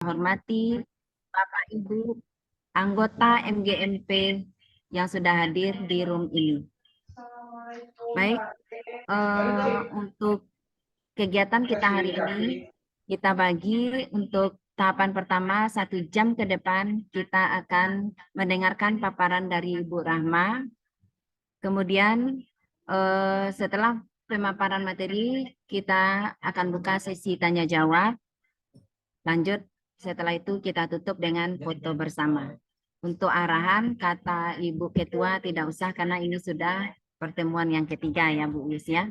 hormati Bapak Ibu anggota MGMP yang sudah hadir di room ini. Baik, untuk kegiatan kita hari ini kita bagi untuk tahapan pertama 1 jam ke depan kita akan mendengarkan paparan dari Ibu Rahma. Kemudian setelah pemaparan materi kita akan buka sesi tanya jawab. Lanjut, setelah itu kita tutup dengan foto bersama. Untuk arahan, kata Ibu Ketua tidak usah karena ini sudah pertemuan yang ketiga ya Bu Yus ya.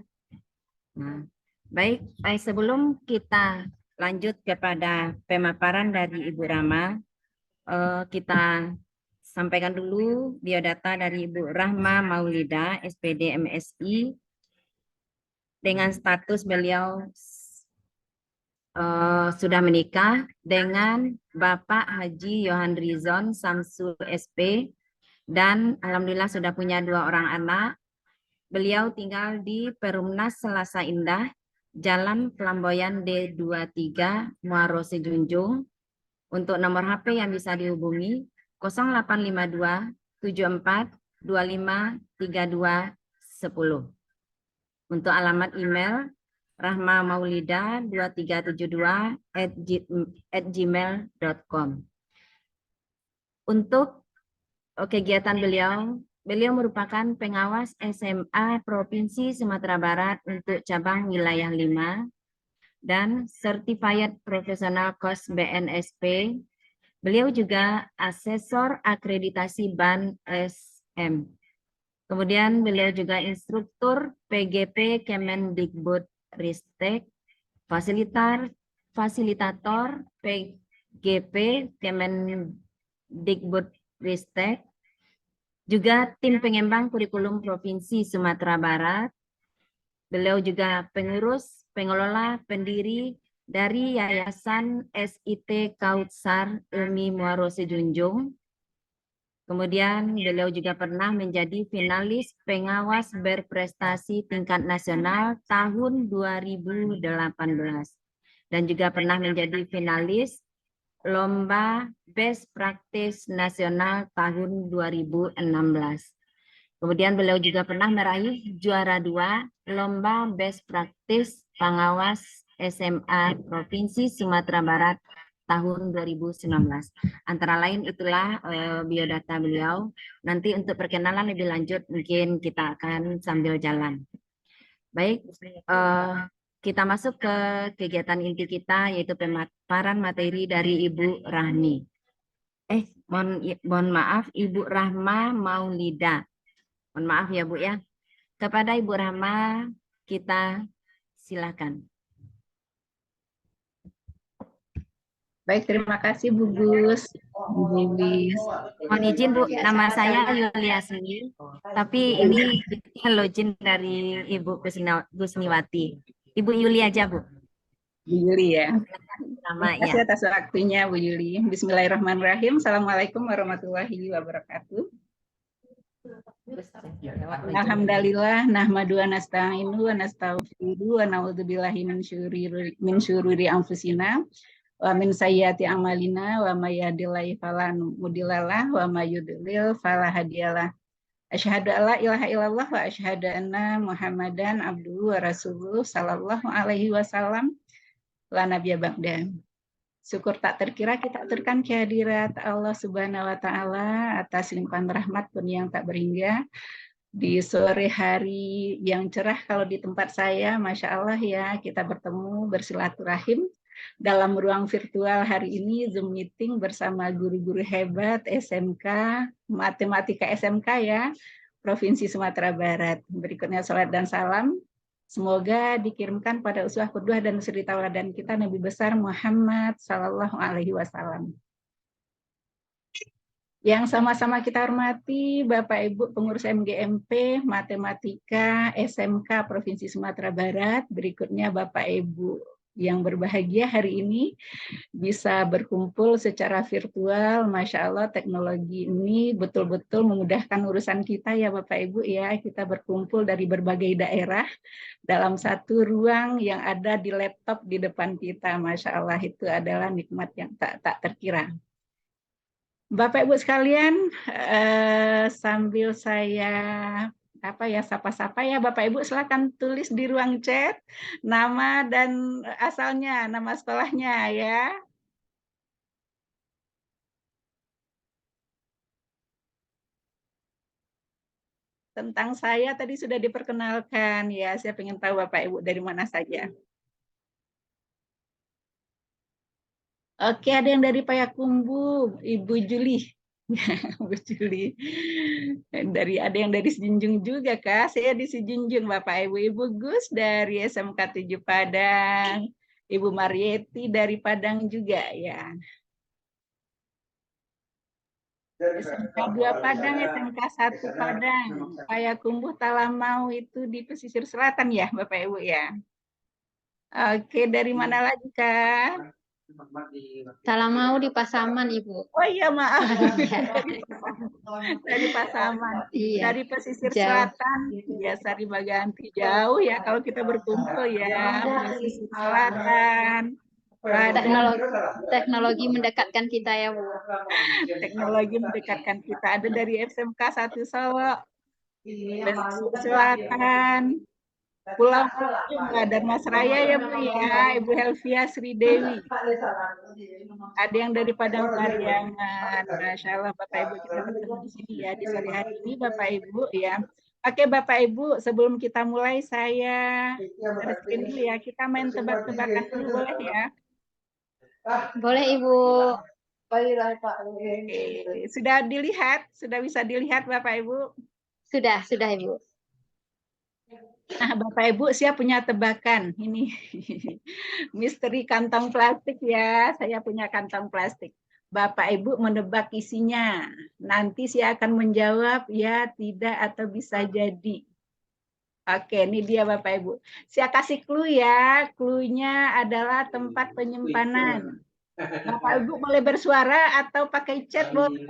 Nah, baik, sebelum kita lanjut kepada pemaparan dari Ibu Rama, kita sampaikan dulu biodata dari Ibu Rahma Maulida, SPD MSI, dengan status beliau sudah menikah dengan Bapak Haji Yohan Rizon Samsu SP dan alhamdulillah sudah punya 2 orang anak. Beliau tinggal di Perumnas Selasa Indah, Jalan Flamboyan D23, Muaro Sejunjung. Untuk nomor HP yang bisa dihubungi 0852 74 25 32 10. Untuk alamat email rahmamaulida2372@gmail.com. Untuk kegiatan beliau merupakan pengawas SMA Provinsi Sumatera Barat untuk cabang wilayah 5 dan Certified Professional Coach BNSP. Beliau juga asesor akreditasi BAN SM. Kemudian beliau juga instruktur PGP Kemendikbud Ristek, fasilitator PGP Kemendikbud Ristek, juga tim pengembang kurikulum Provinsi Sumatera Barat. Beliau juga pengurus, pengelola, pendiri dari Yayasan SIT Kautsar Ilmi Muaro Sejunjung. Kemudian beliau juga pernah menjadi finalis pengawas berprestasi tingkat nasional tahun 2018 dan juga pernah menjadi finalis lomba best practice nasional tahun 2016. Kemudian beliau juga pernah meraih juara 2 lomba best practice pengawas SMA Provinsi Sumatera Barat tahun 2019. Antara lain itulah biodata beliau. Nanti untuk perkenalan lebih lanjut mungkin kita akan sambil jalan. Baik, kita masuk ke kegiatan inti kita yaitu pemaparan materi dari Ibu Rahmi. Mohon maaf, Ibu Rahma Maulida. Mohon maaf ya Bu ya. Kepada Ibu Rahma kita silakan. Baik, terima kasih Bu Gus. Mohon izin Bu, nama saya Yuliasmi, tapi ini login dari Ibu Gusniwati. Ibu Yuli aja Bu. Bu Yuli ya. Nama, Terima kasih atas waktunya Bu Yuli. Bismillahirrahmanirrahim. Assalamualaikum warahmatullahi wabarakatuh. Alhamdulillah, nahmadu wa nasta'inu wa nastaghfiru wa na'udzubillahi min syururi anfusina wa min sayyiati a'malina wa may yahdihillahu fala mudhillalah wa may yudlil fala hadiyalah. Asyhadu alla ilaha illallah wa asyhadu anna Muhammadan abduhu wa rasuluh sallallahu alaihi wasallam la nabiyya ba'da. Syukur tak terkira kita aturkan kehadirat Allah Subhanahu wa taala atas limpahan rahmat pun yang tak berhingga di sore hari yang cerah. Kalau di tempat saya, Masya Allah ya, kita bertemu bersilaturahim dalam ruang virtual hari ini, Zoom meeting bersama guru-guru hebat SMK, Matematika SMK ya, Provinsi Sumatera Barat. Berikutnya salat dan salam semoga dikirimkan pada uswah qudwah dan suri tauladan kita Nabi besar Muhammad sallallahu alaihi wasallam. Yang sama-sama kita hormati Bapak Ibu pengurus MGMP Matematika SMK Provinsi Sumatera Barat, berikutnya Bapak Ibu yang berbahagia hari ini bisa berkumpul secara virtual. Masya Allah, teknologi ini betul-betul memudahkan urusan kita ya Bapak Ibu ya. Kita berkumpul dari berbagai daerah dalam satu ruang yang ada di laptop di depan kita. Masya Allah, itu adalah nikmat yang tak terkira. Bapak Ibu sekalian, sambil saya sapa-sapa ya Bapak Ibu, silakan tulis di ruang chat nama dan asalnya, nama sekolahnya ya. Tentang saya tadi sudah diperkenalkan ya, saya ingin tahu Bapak Ibu dari mana saja. Oke, ada yang dari Payakumbuh, Ibu Juli. Bu Juli. Ada yang dari Sijunjung juga Kak. Saya di Sijunjung Bapak Ibu. Ibu Gus dari SMK 7 Padang. Ibu Marieti dari Padang juga ya. SMK 2 Padang, SMK 1 Padang. Payakumbuh Talamau itu di pesisir selatan ya Bapak Ibu ya. Oke, dari mana lagi Kak? Talamau di Pasaman, Ibu. Oh iya, maaf. Dari Pasaman. Iya. Dari pesisir Jauh. selatan, ya Sari Baganti. Jauh ya kalau kita berkumpul ya. Pesisir selatan. Teknologi mendekatkan kita ya, Bu. Teknologi mendekatkan kita. Ada dari SMK 1 Solo. Pesisir selatan. Pulau juga dan Mas Raya ya Bu ya, Ibu Helvia Sri Dewi. Ada yang dari Padang Pariaman. Masya Allah Bapak Ibu kita bertemu di sini ya di sore hari ini Bapak Ibu ya. Oke Bapak Ibu, sebelum kita mulai saya screen dulu ya. Kita main tebak-tebakan dulu boleh ya? Boleh Ibu. Oke. Sudah dilihat? Sudah bisa dilihat Bapak Ibu? Sudah Ibu. Nah, Bapak Ibu, saya punya tebakan. Ini misteri kantong plastik ya. Saya punya kantong plastik. Bapak Ibu menebak isinya. Nanti saya akan menjawab ya, tidak, atau bisa jadi. Oke, ini dia Bapak Ibu. Saya kasih clue ya. Clue-nya adalah tempat penyimpanan. Bapak Ibu boleh bersuara atau pakai chat boleh.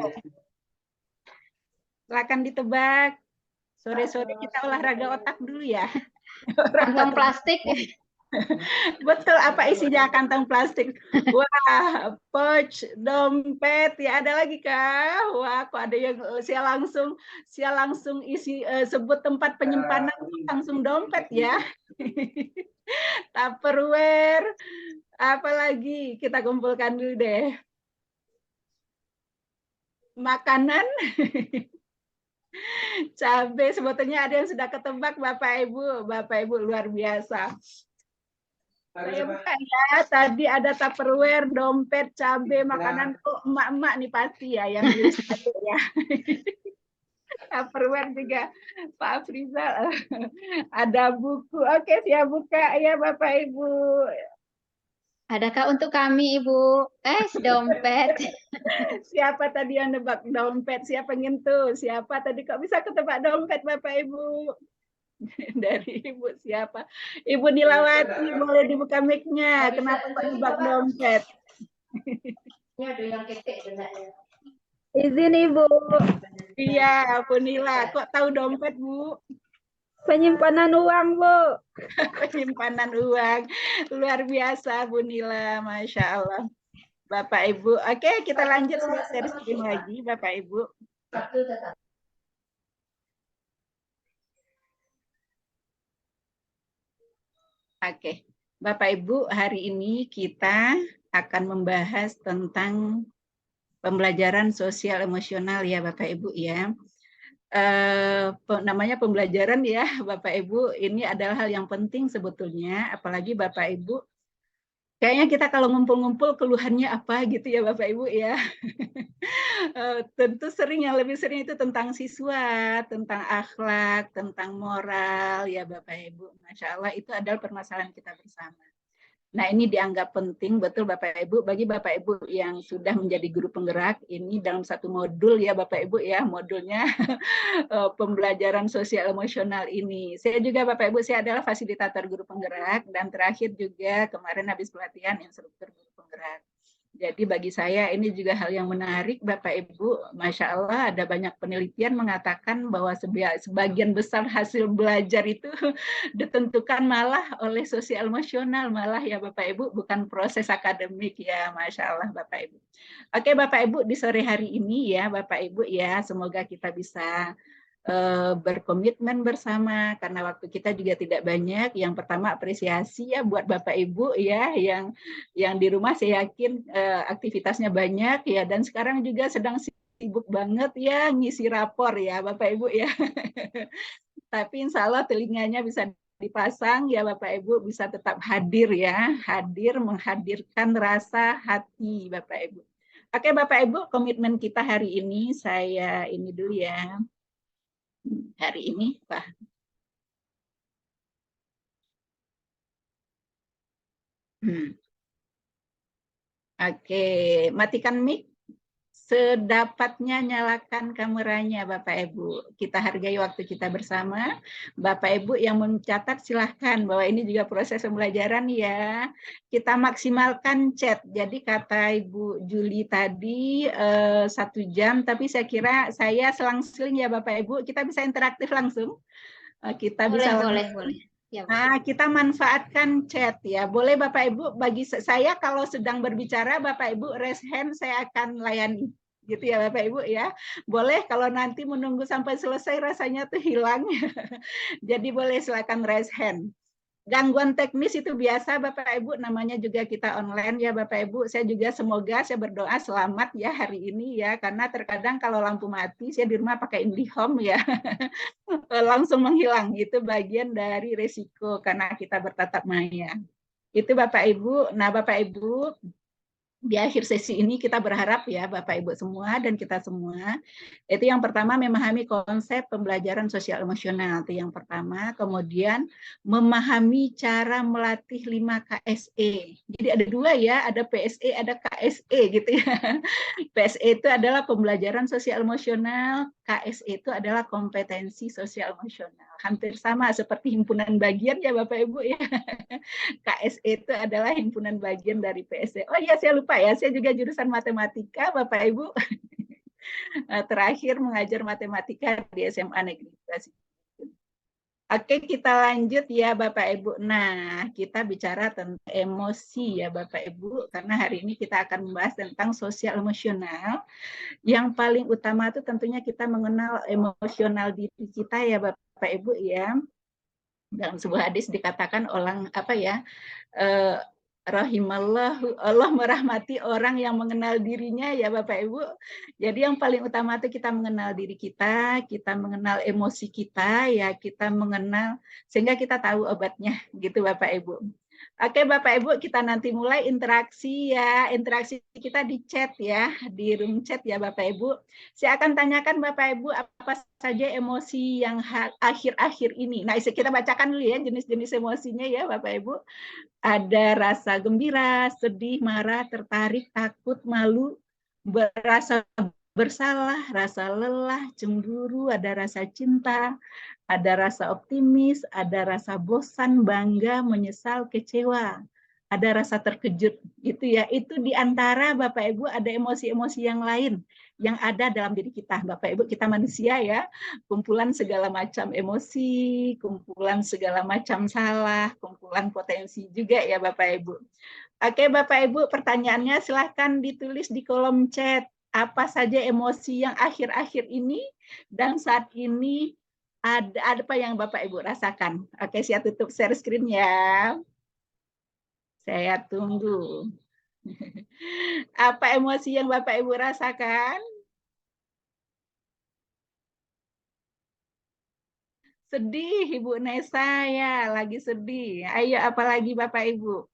Silakan ditebak. Sore-sore kita olahraga otak dulu ya. Kantong plastik. Betul, apa isinya kantong plastik? Wah, pouch, dompet, ya ada lagi kah? Wah, kok ada yang saya langsung isi sebut tempat penyimpanan langsung dompet ya. Tupperware, apalagi kita kumpulkan dulu deh. Makanan. Cabai, sebetulnya ada yang sudah ketebak Bapak Ibu luar biasa. Saya buka ya, tadi ada Tupperware, dompet, cabai, makanan tuh emak-emak nih pasti ya yang nulis satu ya. Tupperware juga Pak Afrizal. Ada buku. Oke, saya buka ya Bapak Ibu. Adakah untuk kami Ibu? Dompet. Siapa tadi yang nebak dompet? Siapa nyentuh? Siapa tadi kok bisa ketebak dompet Bapak Ibu? Dari Ibu siapa? Ibu Nilawati, boleh dibuka mic-nya. Kenapa kok nebak dompet? Izin Ibu. Iya, Bu Nila. Kok tahu dompet, Bu? Penyimpanan uang, Bu. Penyimpanan uang. Luar biasa, Bu Nila. Masya Allah. Bapak Ibu. Oke, kita lanjut share screen lagi, Bapak Ibu. Oke, Bapak Ibu, hari ini kita akan membahas tentang pembelajaran sosial emosional ya Bapak Ibu ya. Namanya pembelajaran ya Bapak Ibu, ini adalah hal yang penting sebetulnya, apalagi Bapak Ibu. Kayaknya kita kalau ngumpul-ngumpul keluhannya apa gitu ya Bapak Ibu ya. Tentu yang lebih sering itu tentang siswa, tentang akhlak, tentang moral ya Bapak Ibu. Masya Allah itu adalah permasalahan kita bersama. Nah, ini dianggap penting betul Bapak Ibu, bagi Bapak Ibu yang sudah menjadi guru penggerak, ini dalam satu modul ya Bapak Ibu ya, modulnya pembelajaran sosial emosional ini. Saya juga Bapak Ibu, saya adalah fasilitator guru penggerak, dan terakhir juga kemarin habis pelatihan instruktur guru penggerak. Jadi bagi saya ini juga hal yang menarik Bapak Ibu. Masya Allah ada banyak penelitian mengatakan bahwa sebagian besar hasil belajar itu ditentukan malah oleh sosial emosional, malah ya Bapak Ibu, bukan proses akademik ya. Masya Allah Bapak Ibu. Oke Bapak Ibu, di sore hari ini ya Bapak Ibu ya, semoga kita bisa berkomitmen bersama karena waktu kita juga tidak banyak. Yang pertama apresiasi ya buat Bapak Ibu ya yang di rumah, saya yakin aktivitasnya banyak ya, dan sekarang juga sedang sibuk banget ya ngisi rapor ya Bapak Ibu ya. Tapi insya Allah telinganya bisa dipasang ya Bapak Ibu, bisa tetap hadir ya, hadir menghadirkan rasa hati Bapak Ibu. Oke Bapak Ibu, komitmen kita hari ini saya ini dulu ya. Hari ini Pak. Oke, matikan mic. Sedapatnya nyalakan kameranya Bapak Ibu. Kita hargai waktu kita bersama. Bapak Ibu yang mencatat silahkan, bahwa ini juga proses pembelajaran ya. Kita maksimalkan chat. Jadi kata Ibu Juli tadi 1 jam, tapi saya kira saya selang-seling ya Bapak Ibu, kita bisa interaktif langsung. Kita Boleh, bisa boleh, boleh. Ya, Bu. Nah, kita manfaatkan chat ya. Boleh Bapak Ibu, bagi saya kalau sedang berbicara Bapak Ibu raise hand, saya akan layani. Gitu ya Bapak Ibu ya. Boleh kalau nanti menunggu sampai selesai rasanya tuh hilang. Jadi boleh silakan raise hand. Gangguan teknis itu biasa Bapak Ibu, namanya juga kita online ya Bapak Ibu. Saya juga semoga, saya berdoa selamat ya hari ini ya, karena terkadang kalau lampu mati, saya di rumah pakai IndiHome ya, langsung menghilang. Itu bagian dari resiko karena kita bertatap maya. Itu Bapak Ibu. Nah Bapak Ibu, di akhir sesi ini kita berharap ya Bapak Ibu semua dan kita semua, itu yang pertama memahami konsep pembelajaran sosial emosional, itu yang pertama. Kemudian memahami cara melatih 5 KSE. Jadi ada 2 ya, ada PSE, ada KSE gitu ya. PSE itu adalah pembelajaran sosial emosional, KSE itu adalah kompetensi sosial emosional. Hampir sama seperti himpunan bagian ya Bapak Ibu ya. KSE itu adalah himpunan bagian dari PSE. Oh iya, saya lupa ya, saya juga jurusan matematika Bapak Ibu. Terakhir mengajar matematika di SMA Negeri. Oke, kita lanjut ya Bapak Ibu. Nah, kita bicara tentang emosi ya Bapak Ibu, karena hari ini kita akan membahas tentang sosial emosional. Yang paling utama itu tentunya kita mengenal emosional diri kita ya Bapak Ibu ya. Dalam sebuah hadis dikatakan orang apa ya, rahimallah, Allah merahmati orang yang mengenal dirinya ya Bapak Ibu. Jadi yang paling utama itu kita mengenal diri kita mengenal emosi kita ya, kita mengenal sehingga kita tahu obatnya gitu Bapak Ibu. Oke Bapak Ibu, kita nanti mulai interaksi ya. Interaksi kita di chat ya, di room chat ya Bapak Ibu. Saya akan tanyakan Bapak Ibu apa saja emosi yang akhir-akhir ini. Nah, kita bacakan dulu ya jenis-jenis emosinya ya Bapak Ibu. Ada rasa gembira, sedih, marah, tertarik, takut, malu, berasa bersalah, rasa lelah, cemburu, ada rasa cinta, ada rasa optimis, ada rasa bosan, bangga, menyesal, kecewa, ada rasa terkejut, gitu ya. Itu di antara Bapak Ibu ada emosi-emosi yang lain yang ada dalam diri kita. Bapak Ibu, kita manusia ya, kumpulan segala macam emosi, kumpulan segala macam salah, kumpulan potensi juga ya Bapak Ibu. Oke Bapak Ibu, pertanyaannya silahkan ditulis di kolom chat. Apa saja emosi yang akhir-akhir ini dan saat ini ada apa yang Bapak Ibu rasakan? Oke, saya tutup share screen ya. Saya tunggu. Apa emosi yang Bapak Ibu rasakan? Sedih, Ibu Nesa ya, lagi sedih. Ayo, apalagi Bapak Ibu?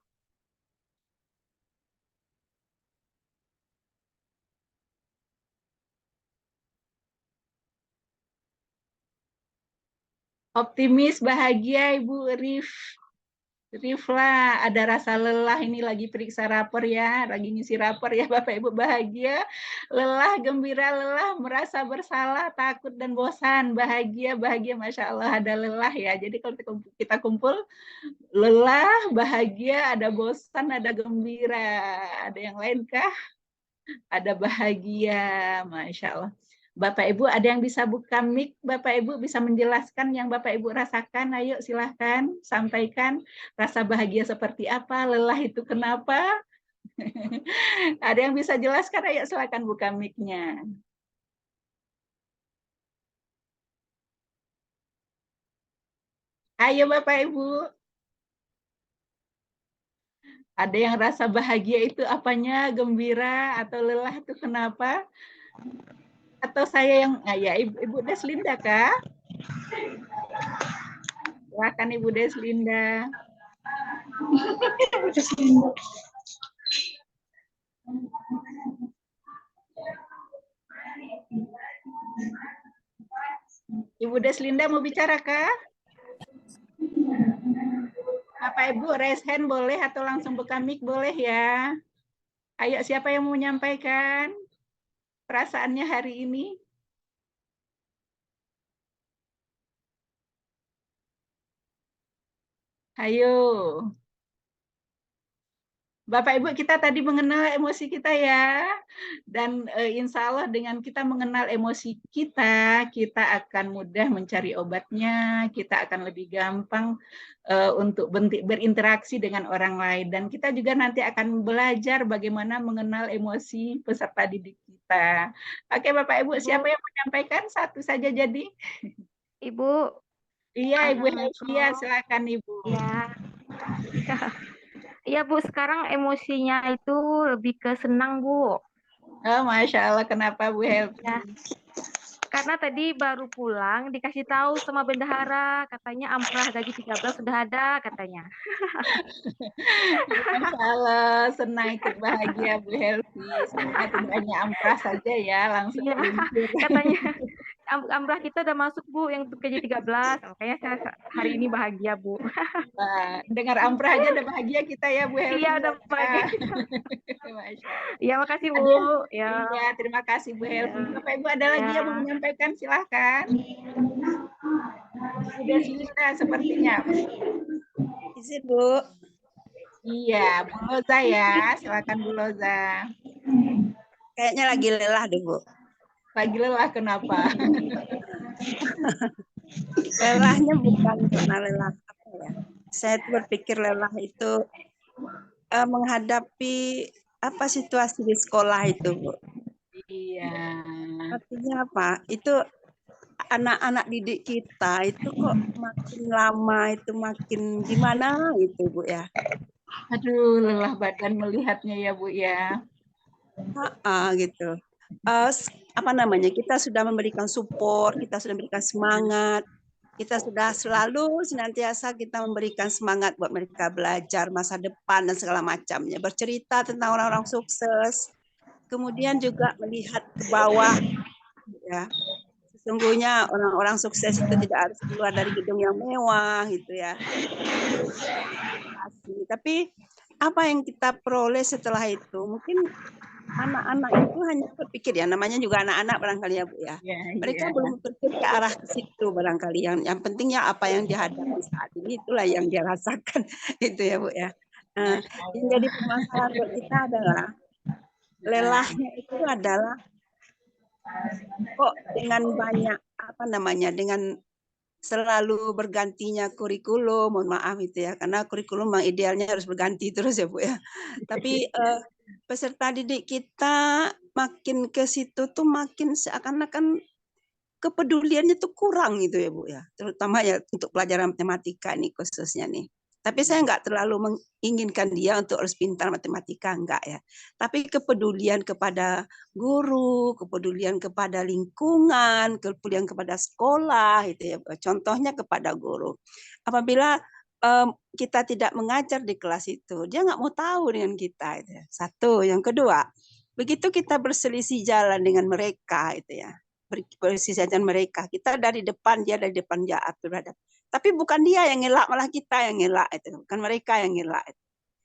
Optimis, bahagia, Ibu Rif. Rifla, ada rasa lelah ini lagi periksa rapor ya, lagi ngisi rapor ya Bapak Ibu bahagia, lelah, gembira, lelah, merasa bersalah, takut dan bosan, bahagia, bahagia, Masya Allah ada lelah ya. Jadi kalau kita kumpul, lelah, bahagia, ada bosan, ada gembira. Ada yang lain kah? Ada bahagia, Masya Allah. Bapak Ibu ada yang bisa buka mic, Bapak Ibu bisa menjelaskan yang Bapak Ibu rasakan, ayo silahkan sampaikan rasa bahagia seperti apa, lelah itu kenapa. Ada yang bisa jelaskan, ayo silahkan buka mic-nya. Ayo Bapak Ibu. Ada yang rasa bahagia itu apanya, gembira atau lelah itu kenapa? Atau saya yang, ya Ibu Deslinda kah? Silakan Ibu Deslinda. Ibu Deslinda mau bicara kah? Bapak Ibu raise hand boleh atau langsung buka mic boleh ya. Ayo siapa yang mau menyampaikan perasaannya hari ini? Ayo. Bapak Ibu kita tadi mengenal emosi kita ya. Dan insya Allah dengan kita mengenal emosi kita, kita akan mudah mencari obatnya, kita akan lebih gampang untuk berinteraksi dengan orang lain. Dan kita juga nanti akan belajar bagaimana mengenal emosi peserta didik kita. Oke Bapak Ibu, siapa yang menyampaikan? Satu saja jadi. Ibu. Iya Ibu Helvia, silakan Ibu. Ya. Iya Bu, sekarang emosinya itu lebih ke senang Bu. Oh, Masya Allah, kenapa Bu Helvi? Ya. Karena tadi baru pulang dikasih tahu sama bendahara, katanya amprah gaji 13 sudah ada katanya. Masya Allah, senang ikut bahagia Bu Helvi. Semoga tidak hanya amprah saja ya, langsung Iya, katanya amprah kita udah masuk Bu yang untuk gaji 13. Makanya saya hari ini bahagia Bu. Wah, dengar amprah aja udah bahagia kita ya Bu Helvi. Iya, udah bahagia. Masya Allah. Iya, makasih Bu. Ya. Iya, terima kasih Bu Helvi. Ya. Bapak Ibu ada lagi yang mau menyampaikan, silahkan. Sudah selesai sepertinya. Izin Bu. Iya, Bu Loza ya, silakan Bu Loza. Kayaknya lagi lelah deh Bu. Lagi lelah kenapa? Lelahnya bukan karena lelah apa ya. Saya berpikir lelah itu menghadapi apa situasi di sekolah itu Bu. Iya. Artinya apa? Itu anak-anak didik kita itu kok makin lama itu makin gimana gitu Bu ya. Aduh, lelah badan melihatnya ya Bu ya. Gitu. Apa namanya? Kita sudah memberikan support, kita sudah memberikan semangat, kita sudah selalu senantiasa kita memberikan semangat buat mereka belajar masa depan dan segala macamnya, bercerita tentang orang-orang sukses, kemudian juga melihat ke bawah, ya. Sesungguhnya orang-orang sukses itu tidak harus keluar dari gedung yang mewah, gitu ya. Tapi apa yang kita peroleh setelah itu? Mungkin anak-anak itu hanya berpikir ya, namanya juga anak-anak barangkali ya Bu ya. Mereka belum berpikir ke arah ke situ barangkali. Yang pentingnya apa yang dihadapi saat ini itulah yang dia rasakan itu ya Bu ya. Yang jadi permasalahan buat kita adalah lelahnya itu adalah kok dengan banyak apa namanya, dengan selalu bergantinya kurikulum, mohon maaf itu ya, karena kurikulum memang idealnya harus berganti terus ya Bu ya. Tapi peserta didik kita makin ke situ tuh makin seakan-akan kepeduliannya tuh kurang gitu ya Bu ya, terutama ya untuk pelajaran matematika ini khususnya nih. Tapi saya nggak terlalu menginginkan dia untuk harus pintar matematika, enggak ya. Tapi kepedulian kepada guru, kepedulian kepada lingkungan, kepedulian kepada sekolah, itu ya. Contohnya kepada guru. Apabila kita tidak mengajar di kelas itu, dia nggak mau tahu dengan kita. Itu ya. Satu, yang kedua, begitu kita berselisih jalan dengan mereka, itu ya, berselisih jalan mereka, kita dari depan, dia dari depan, dia berhadap. Tapi bukan dia yang ngelak, malah kita yang ngelak itu, bukan mereka yang ngelak.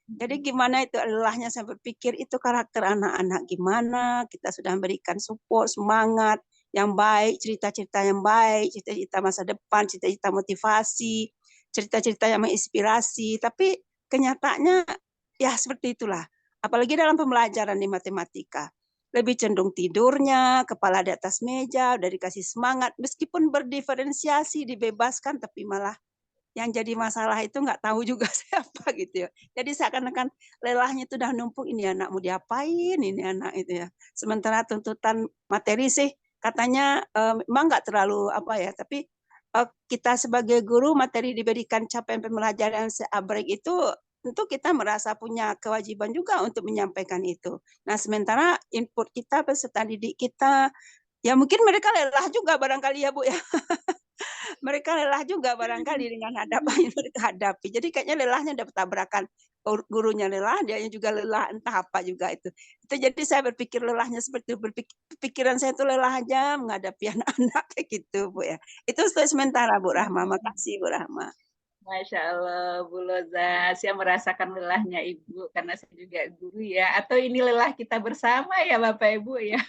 Jadi gimana itu lelahnya, saya berpikir itu karakter anak-anak gimana, kita sudah memberikan support, semangat yang baik, cerita-cerita yang baik, cerita-cerita masa depan, cerita-cerita motivasi, cerita-cerita yang menginspirasi, tapi kenyataannya ya seperti itulah. Apalagi dalam pembelajaran di matematika. Lebih cenderung tidurnya, kepala di atas meja, udah dikasih semangat, meskipun berdiferensiasi, dibebaskan, tapi malah yang jadi masalah itu nggak tahu juga siapa gitu ya. Jadi seakan-akan lelahnya itu udah numpuk, ini anak mau diapain, ini anak itu ya. Sementara tuntutan materi sih katanya memang nggak terlalu apa ya, tapi kita sebagai guru materi diberikan capaian pembelajaran seabrek itu tentu kita merasa punya kewajiban juga untuk menyampaikan itu. Nah, sementara input kita, peserta didik kita, ya mungkin mereka lelah juga barangkali ya Bu ya. Mereka lelah juga barangkali dengan hadapan yang mereka hadapi. Jadi kayaknya lelahnya dapat tabrakan. Gurunya lelah, dia juga lelah, entah apa juga itu. Jadi saya berpikir lelahnya seperti itu. Pikiran saya itu lelah aja menghadapi anak-anak kayak gitu Bu ya. Itu sementara Bu Rahma. Makasih Bu Rahma. Masya Allah, Bu Loza, saya merasakan lelahnya Ibu, karena saya juga guru ya. Atau ini lelah kita bersama ya Bapak Ibu ya.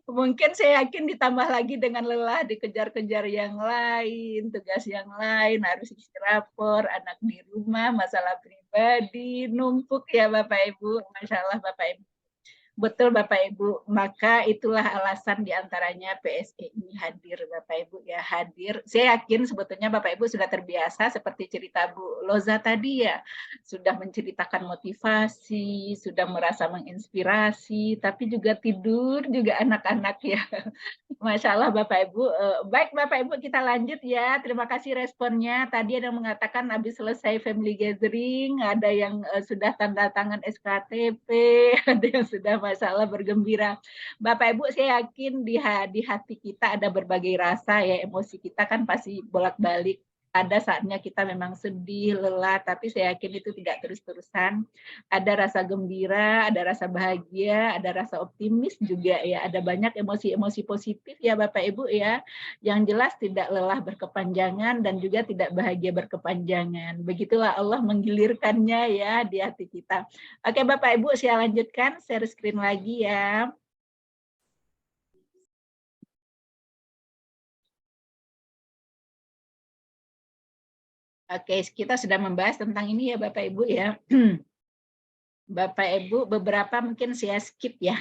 Mungkin saya yakin ditambah lagi dengan lelah dikejar-kejar yang lain, tugas yang lain, harus isi rapor, anak di rumah, masalah pribadi, numpuk ya Bapak Ibu. Masya Allah Bapak Ibu. Betul Bapak Ibu, maka itulah alasan diantaranya PSE ini hadir Bapak Ibu ya, hadir. Saya yakin sebetulnya Bapak Ibu sudah terbiasa seperti cerita Bu Loza tadi ya, sudah menceritakan motivasi, sudah merasa menginspirasi, tapi juga tidur juga anak-anak ya. Masya Allah Bapak Ibu. Baik Bapak Ibu, kita lanjut ya. Terima kasih responnya. Tadi ada yang mengatakan habis selesai family gathering, ada yang sudah tanda tangan SKTP, ada yang sudah Masya Allah bergembira. Bapak Ibu, saya yakin di hati kita ada berbagai rasa ya, emosi kita kan pasti bolak-balik. Ada saatnya kita memang sedih, lelah, tapi saya yakin itu tidak terus-terusan. Ada rasa gembira, ada rasa bahagia, ada rasa optimis juga ya. Ada banyak emosi-emosi positif ya Bapak Ibu ya. Yang jelas tidak lelah berkepanjangan dan juga tidak bahagia berkepanjangan. Begitulah Allah menggilirkannya ya di hati kita. Oke Bapak Ibu, saya lanjutkan, share screen lagi ya. Oke, kita sudah membahas tentang ini ya Bapak Ibu ya. Bapak Ibu, beberapa mungkin saya skip ya,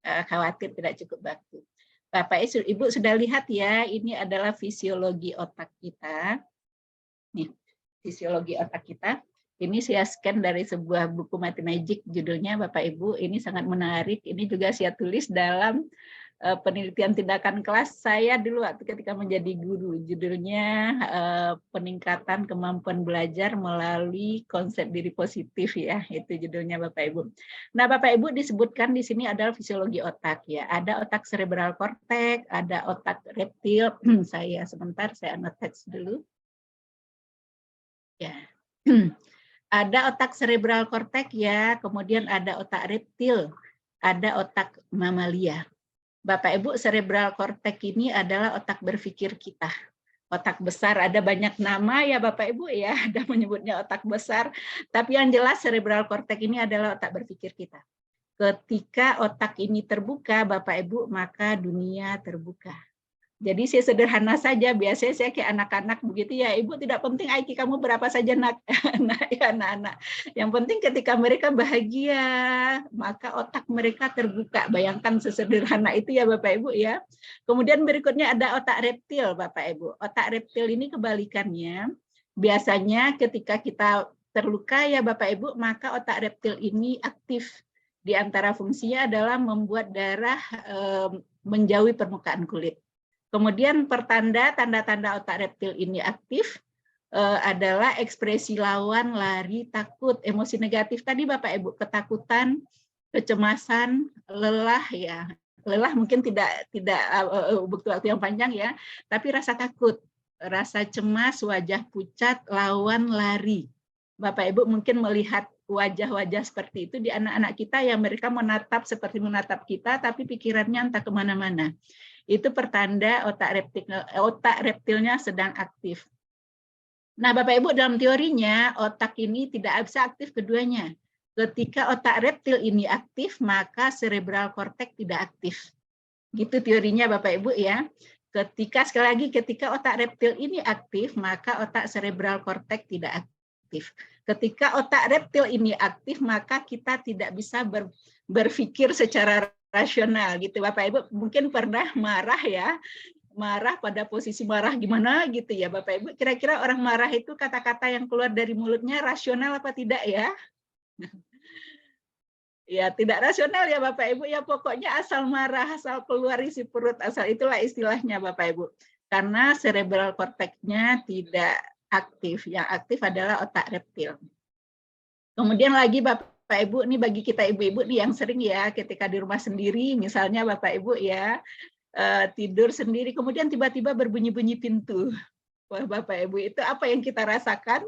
khawatir tidak cukup waktu. Bapak Ibu sudah lihat ya, ini adalah fisiologi otak kita. Nih, fisiologi otak kita. Ini saya scan dari sebuah buku Mathemagic, judulnya Bapak Ibu, ini sangat menarik. Ini juga saya tulis dalam penelitian tindakan kelas saya dulu waktu ketika menjadi guru. Judulnya peningkatan kemampuan belajar melalui konsep diri positif ya. Itu judulnya Bapak Ibu. Nah, Bapak Ibu disebutkan di sini adalah fisiologi otak ya. Ada otak cerebral cortex, ada otak reptil. Saya annotate dulu. Ya. Ada otak cerebral cortex ya, kemudian ada otak reptil, ada otak mamalia. Bapak Ibu, cerebral cortex ini adalah otak berpikir kita. Otak besar, ada banyak nama ya Bapak Ibu ya, ada menyebutnya otak besar, tapi yang jelas cerebral cortex ini adalah otak berpikir kita. Ketika otak ini terbuka Bapak Ibu, maka dunia terbuka. Jadi saya sederhana saja, biasanya saya kayak anak-anak begitu ya, Ibu tidak penting IQ kamu berapa saja anak-anak. Yang penting ketika mereka bahagia, maka otak mereka terbuka. Bayangkan sesederhana itu ya Bapak Ibu ya. Kemudian berikutnya ada otak reptil Bapak Ibu. Otak reptil ini kebalikannya. Biasanya ketika kita terluka ya Bapak Ibu, maka otak reptil ini aktif. Di antara fungsinya adalah membuat darah menjauhi permukaan kulit. Kemudian tanda-tanda otak reptil ini aktif adalah ekspresi lawan, lari, takut, emosi negatif tadi Bapak Ibu, ketakutan, kecemasan, lelah ya. Lelah mungkin tidak butuh waktu yang panjang ya, tapi rasa takut, rasa cemas, wajah pucat, lawan, lari. Bapak Ibu mungkin melihat wajah-wajah seperti itu di anak-anak kita yang mereka menatap seperti menatap kita, tapi pikirannya entah kemana-mana. Itu pertanda otak reptilnya sedang aktif. Nah, Bapak Ibu, dalam teorinya otak ini tidak bisa aktif keduanya. Ketika otak reptil ini aktif, maka cerebral cortex tidak aktif. Gitu teorinya Bapak Ibu ya. Sekali lagi, ketika otak reptil ini aktif, maka otak cerebral cortex tidak aktif. Ketika otak reptil ini aktif, maka kita tidak bisa berpikir secara rasional gitu Bapak Ibu. Mungkin pernah marah ya, marah pada posisi marah gimana gitu ya Bapak Ibu. Kira-kira orang marah itu kata-kata yang keluar dari mulutnya rasional apa tidak ya? Ya, tidak rasional ya Bapak Ibu, ya pokoknya asal marah, asal keluar isi perut, asal itulah istilahnya Bapak Ibu. Karena cerebral cortex-nya tidak aktif, yang aktif adalah otak reptil. Kemudian lagi Bapak Ibu, ini bagi kita ibu-ibu nih yang sering ya ketika di rumah sendiri, misalnya Bapak Ibu ya, tidur sendiri, kemudian tiba-tiba berbunyi-bunyi pintu. Wah Bapak Ibu, itu apa yang kita rasakan?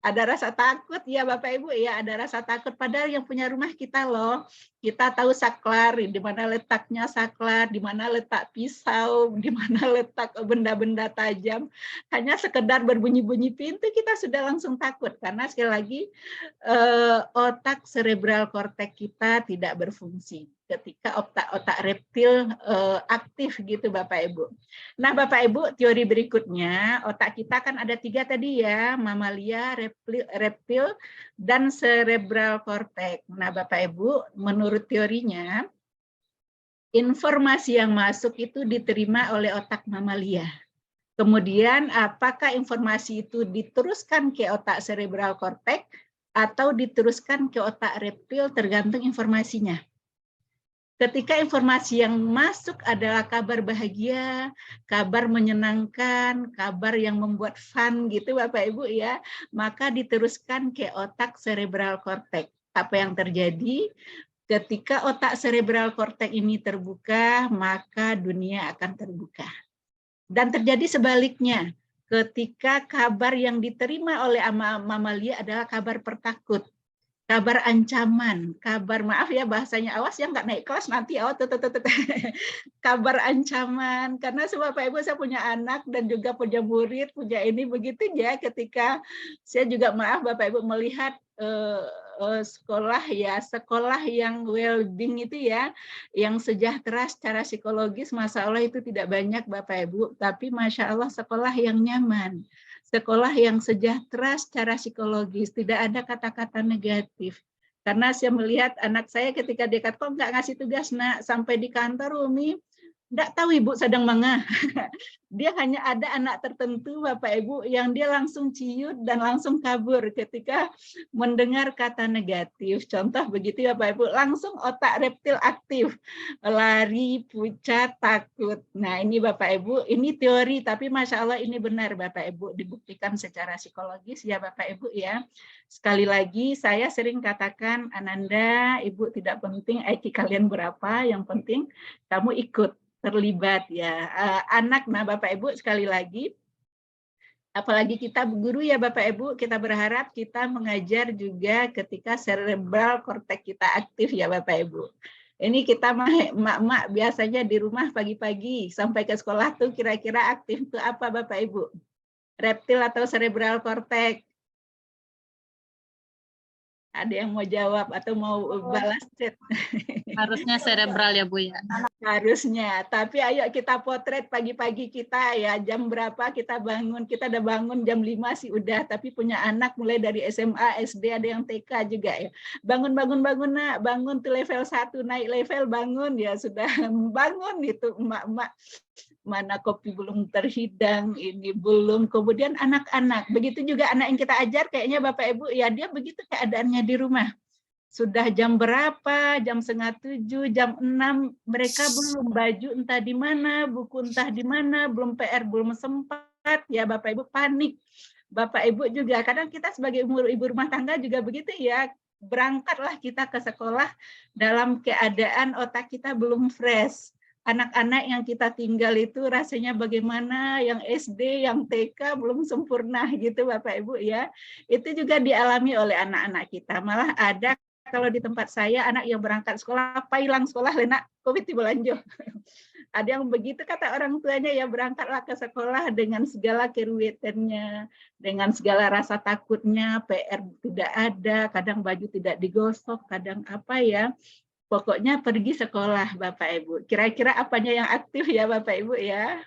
Ada rasa takut ya Bapak Ibu ya, ada rasa takut padahal yang punya rumah kita loh. Kita tahu saklar, di mana letaknya saklar, di mana letak pisau, di mana letak benda-benda tajam. Hanya sekedar berbunyi-bunyi pintu kita sudah langsung takut karena sekali lagi otak cerebral cortex kita tidak berfungsi ketika otak reptil aktif gitu Bapak Ibu. Nah Bapak Ibu, teori berikutnya, otak kita kan ada 3 tadi ya, mamalia, reptil, dan cerebral cortex. Nah Bapak Ibu, menurut teorinya, informasi yang masuk itu diterima oleh otak mamalia. Kemudian apakah informasi itu diteruskan ke otak cerebral cortex atau diteruskan ke otak reptil tergantung informasinya. Ketika informasi yang masuk adalah kabar bahagia, kabar menyenangkan, kabar yang membuat fun gitu Bapak Ibu ya, maka diteruskan ke otak cerebral cortex. Apa yang terjadi? Ketika otak cerebral cortex ini terbuka, maka dunia akan terbuka. Dan terjadi sebaliknya, ketika kabar yang diterima oleh mamalia adalah kabar pertakut, kabar ancaman, kabar maaf ya bahasanya, awas ya nggak naik kelas nanti, kabar ancaman, karena Bapak Ibu saya punya anak dan juga punya murid, punya ini begitu ya, ketika saya juga maaf Bapak Ibu melihat sekolah yang well-being itu ya, yang sejahtera secara psikologis, Masya Allah itu tidak banyak Bapak Ibu, tapi Masya Allah sekolah yang nyaman. Sekolah yang sejahtera secara psikologis, tidak ada kata-kata negatif. Karena saya melihat anak saya ketika dia kata, kok nggak ngasih tugas nak, sampai di kantor Umi, nggak tahu Ibu sedang mengah. Dia hanya ada anak tertentu Bapak Ibu yang dia langsung ciut dan langsung kabur ketika mendengar kata negatif. Contoh begitu Bapak Ibu, langsung otak reptil aktif, lari, pucat, takut. Nah ini Bapak Ibu, ini teori tapi Masya Allah ini benar Bapak Ibu, dibuktikan secara psikologis ya Bapak Ibu ya. Sekali lagi saya sering katakan, Ananda, Ibu tidak penting IQ kalian berapa, yang penting kamu ikut terlibat ya anak. Nah Bapak Ibu sekali lagi, apalagi kita guru ya Bapak Ibu, kita berharap kita mengajar juga ketika cerebral cortex kita aktif ya Bapak Ibu. Ini kita mak-mak biasanya di rumah pagi-pagi sampai ke sekolah tuh kira-kira aktif tuh apa Bapak Ibu? Reptil atau cerebral cortex? Ada yang mau jawab atau mau balas chat? Harusnya cerebral ya Bu ya. Harusnya, tapi ayo kita potret pagi-pagi kita ya, jam berapa kita bangun, kita udah bangun jam 5 sih udah, tapi punya anak mulai dari SMA, SD, ada yang TK juga ya. Bangun nak, bangun tuh level 1, naik level bangun ya, sudah bangun itu emak-emak. Mana kopi belum terhidang, ini belum. Kemudian anak-anak, begitu juga anak yang kita ajar kayaknya Bapak Ibu, ya dia begitu keadaannya di rumah. Sudah jam berapa, jam 6:30, jam 6, mereka belum baju entah di mana, buku entah di mana, belum PR, belum sempat, ya Bapak Ibu panik. Bapak Ibu juga, kadang kita sebagai ibu rumah tangga juga begitu ya, berangkatlah kita ke sekolah dalam keadaan otak kita belum fresh. Anak-anak yang kita tinggal itu rasanya bagaimana, yang SD, yang TK belum sempurna gitu Bapak Ibu ya. Itu juga dialami oleh anak-anak kita. Malah ada kalau di tempat saya anak yang berangkat sekolah, pailang sekolah lena COVID tiba lanjut. Ada yang begitu kata orang tuanya, ya berangkatlah ke sekolah dengan segala keruwetannya, dengan segala rasa takutnya, PR tidak ada, kadang baju tidak digosok, kadang apa ya. Pokoknya pergi sekolah Bapak Ibu. Kira-kira apanya yang aktif ya Bapak Ibu ya?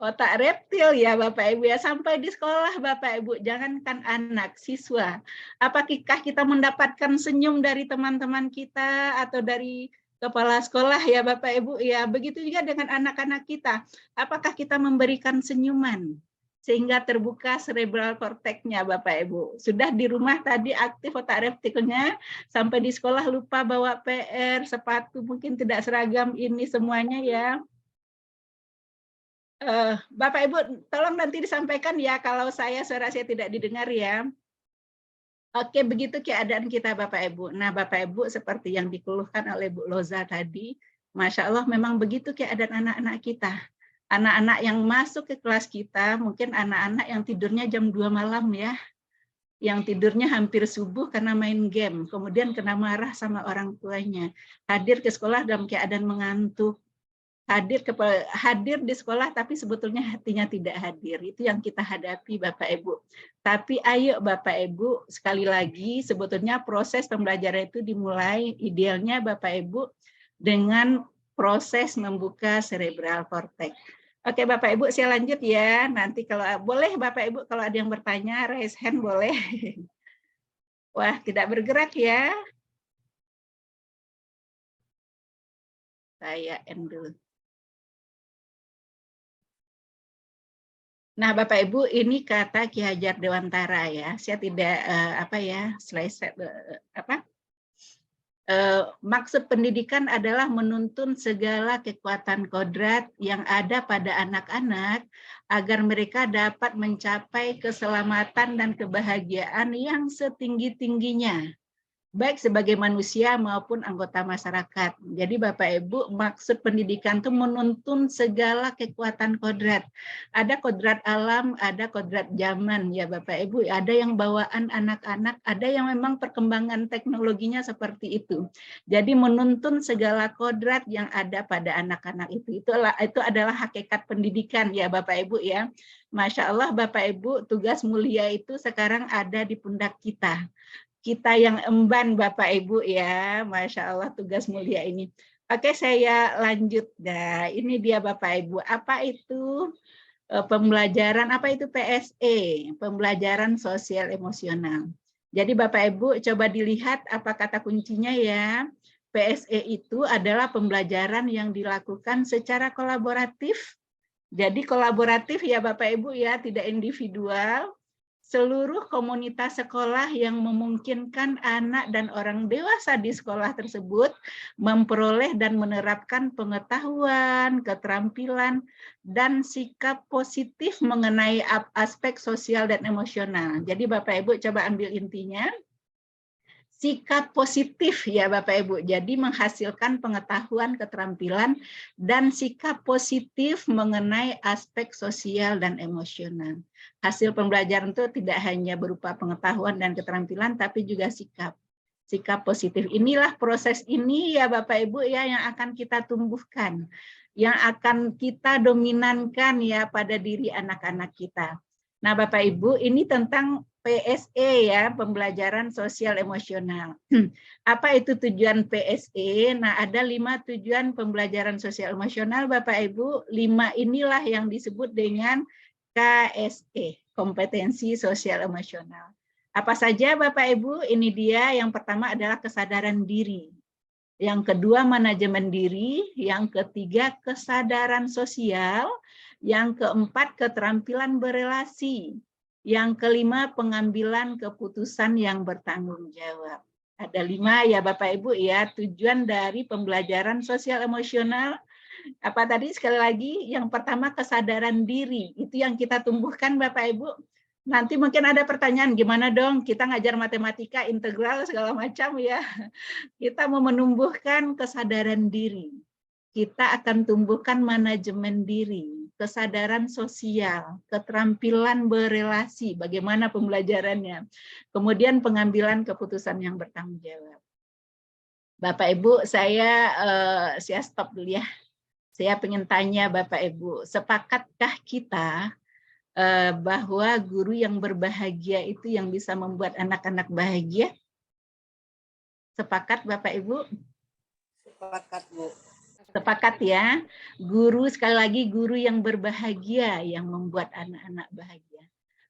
Otak reptil ya Bapak Ibu ya, sampai di sekolah Bapak Ibu, jangankan anak, siswa. Apakah kita mendapatkan senyum dari teman-teman kita atau dari kepala sekolah ya Bapak Ibu ya, begitu juga dengan anak-anak kita. Apakah kita memberikan senyuman sehingga terbuka cerebral cortex-nya Bapak Ibu. Sudah di rumah tadi aktif otak reptilnya, sampai di sekolah lupa bawa PR, sepatu mungkin tidak seragam, ini semuanya ya. Bapak Ibu, tolong nanti disampaikan ya kalau suara saya tidak didengar ya. Oke, begitu keadaan kita Bapak Ibu. Nah Bapak Ibu, seperti yang dikeluhkan oleh Bu Loza tadi, Masya Allah memang begitu keadaan anak-anak kita. Anak-anak yang masuk ke kelas kita, mungkin anak-anak yang tidurnya jam 2 malam ya, yang tidurnya hampir subuh karena main game, kemudian kena marah sama orang tuanya, hadir ke sekolah dalam keadaan mengantuk, hadir di sekolah tapi sebetulnya hatinya tidak hadir. Itu yang kita hadapi Bapak Ibu. Tapi ayo Bapak Ibu, sekali lagi sebetulnya proses pembelajaran itu dimulai idealnya Bapak Ibu dengan proses membuka cerebral cortex. Oke Bapak Ibu, saya lanjut ya. Nanti kalau boleh Bapak Ibu kalau ada yang bertanya raise hand boleh. Wah, tidak bergerak ya. Saya end dulu. Nah, Bapak Ibu, ini kata Ki Hajar Dewantara ya. Saya tidak maksud pendidikan adalah menuntun segala kekuatan kodrat yang ada pada anak-anak agar mereka dapat mencapai keselamatan dan kebahagiaan yang setinggi-tingginya, baik sebagai manusia maupun anggota masyarakat. Jadi Bapak Ibu, maksud pendidikan itu menuntun segala kekuatan kodrat. Ada kodrat alam, ada kodrat zaman ya Bapak Ibu. Ada yang bawaan anak-anak, ada yang memang perkembangan teknologinya seperti itu. Jadi menuntun segala kodrat yang ada pada anak-anak itu. Itu adalah hakikat pendidikan ya Bapak Ibu ya. Masya Allah Bapak Ibu, tugas mulia itu sekarang ada di pundak kita. Kita yang emban Bapak Ibu ya, Masya Allah tugas mulia ini. Oke, saya lanjut. Nah, ini dia Bapak Ibu. Apa itu pembelajaran, apa itu PSE? Pembelajaran sosial emosional. Jadi Bapak Ibu coba dilihat apa kata kuncinya ya. PSE itu adalah pembelajaran yang dilakukan secara kolaboratif. Jadi kolaboratif ya Bapak Ibu ya, tidak individual. Seluruh komunitas sekolah yang memungkinkan anak dan orang dewasa di sekolah tersebut memperoleh dan menerapkan pengetahuan, keterampilan, dan sikap positif mengenai aspek sosial dan emosional. Jadi Bapak Ibu coba ambil intinya. Sikap positif ya Bapak Ibu, jadi menghasilkan pengetahuan, keterampilan, dan sikap positif mengenai aspek sosial dan emosional. Hasil pembelajaran itu tidak hanya berupa pengetahuan dan keterampilan, tapi juga sikap. Sikap positif. Inilah proses ini ya Bapak Ibu ya yang akan kita tumbuhkan, yang akan kita dominankan ya pada diri anak-anak kita. Nah Bapak Ibu, ini tentang PSE ya, pembelajaran sosial emosional. Apa itu tujuan PSE? Nah, ada 5 tujuan pembelajaran sosial emosional Bapak Ibu. 5 inilah yang disebut dengan KSE, kompetensi sosial emosional. Apa saja Bapak Ibu? Ini dia, yang pertama adalah kesadaran diri. Yang kedua manajemen diri, yang ketiga kesadaran sosial, yang keempat keterampilan berelasi, yang kelima pengambilan keputusan yang bertanggung jawab. Ada 5 ya Bapak Ibu ya, tujuan dari pembelajaran sosial emosional. Apa tadi sekali lagi, yang pertama kesadaran diri, itu yang kita tumbuhkan Bapak Ibu. Nanti mungkin ada pertanyaan, gimana dong kita ngajar matematika, integral, segala macam ya. Kita mau menumbuhkan kesadaran diri. Kita akan tumbuhkan manajemen diri, kesadaran sosial, keterampilan berelasi, bagaimana pembelajarannya. Kemudian pengambilan keputusan yang bertanggung jawab. Bapak Ibu, saya stop dulu ya. Saya ingin tanya Bapak Ibu, sepakatkah kita bahwa guru yang berbahagia itu yang bisa membuat anak-anak bahagia? Sepakat Bapak Ibu? Sepakat, Bu. Sepakat ya. Guru, sekali lagi, guru yang berbahagia yang membuat anak-anak bahagia.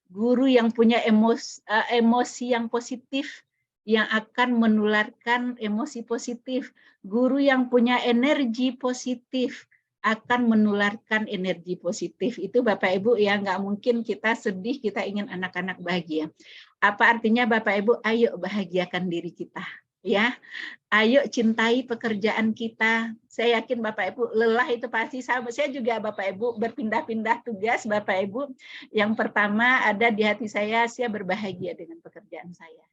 Guru yang punya emosi yang positif yang akan menularkan emosi positif. Guru yang punya energi positif akan menularkan energi positif. Itu Bapak Ibu ya, nggak mungkin kita sedih, kita ingin anak-anak bahagia. Apa artinya Bapak Ibu? Ayo bahagiakan diri kita. Ya, ayo cintai pekerjaan kita. Saya yakin Bapak Ibu lelah itu pasti sama. Saya juga Bapak Ibu berpindah-pindah tugas Bapak Ibu. Yang pertama ada di hati saya berbahagia dengan pekerjaan saya.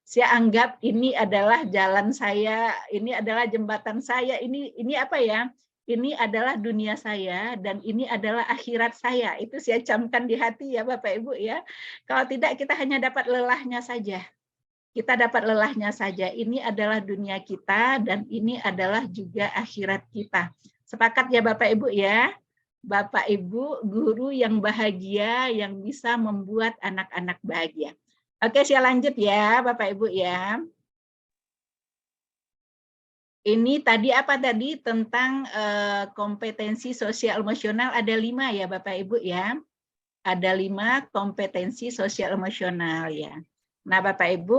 Saya anggap ini adalah jalan saya, ini adalah jembatan saya, ini apa ya? Ini adalah dunia saya dan ini adalah akhirat saya. Itu saya camkan di hati ya Bapak Ibu ya. Kalau tidak kita hanya dapat lelahnya saja. Kita dapat lelahnya saja. Ini adalah dunia kita dan ini adalah juga akhirat kita. Sepakat ya Bapak Ibu ya? Bapak Ibu guru yang bahagia yang bisa membuat anak-anak bahagia. Oke, saya lanjut ya Bapak Ibu ya. Ini tadi apa tadi tentang kompetensi sosial emosional ada 5 ya Bapak Ibu ya. Ada 5 kompetensi sosial emosional ya. Nah Bapak Ibu,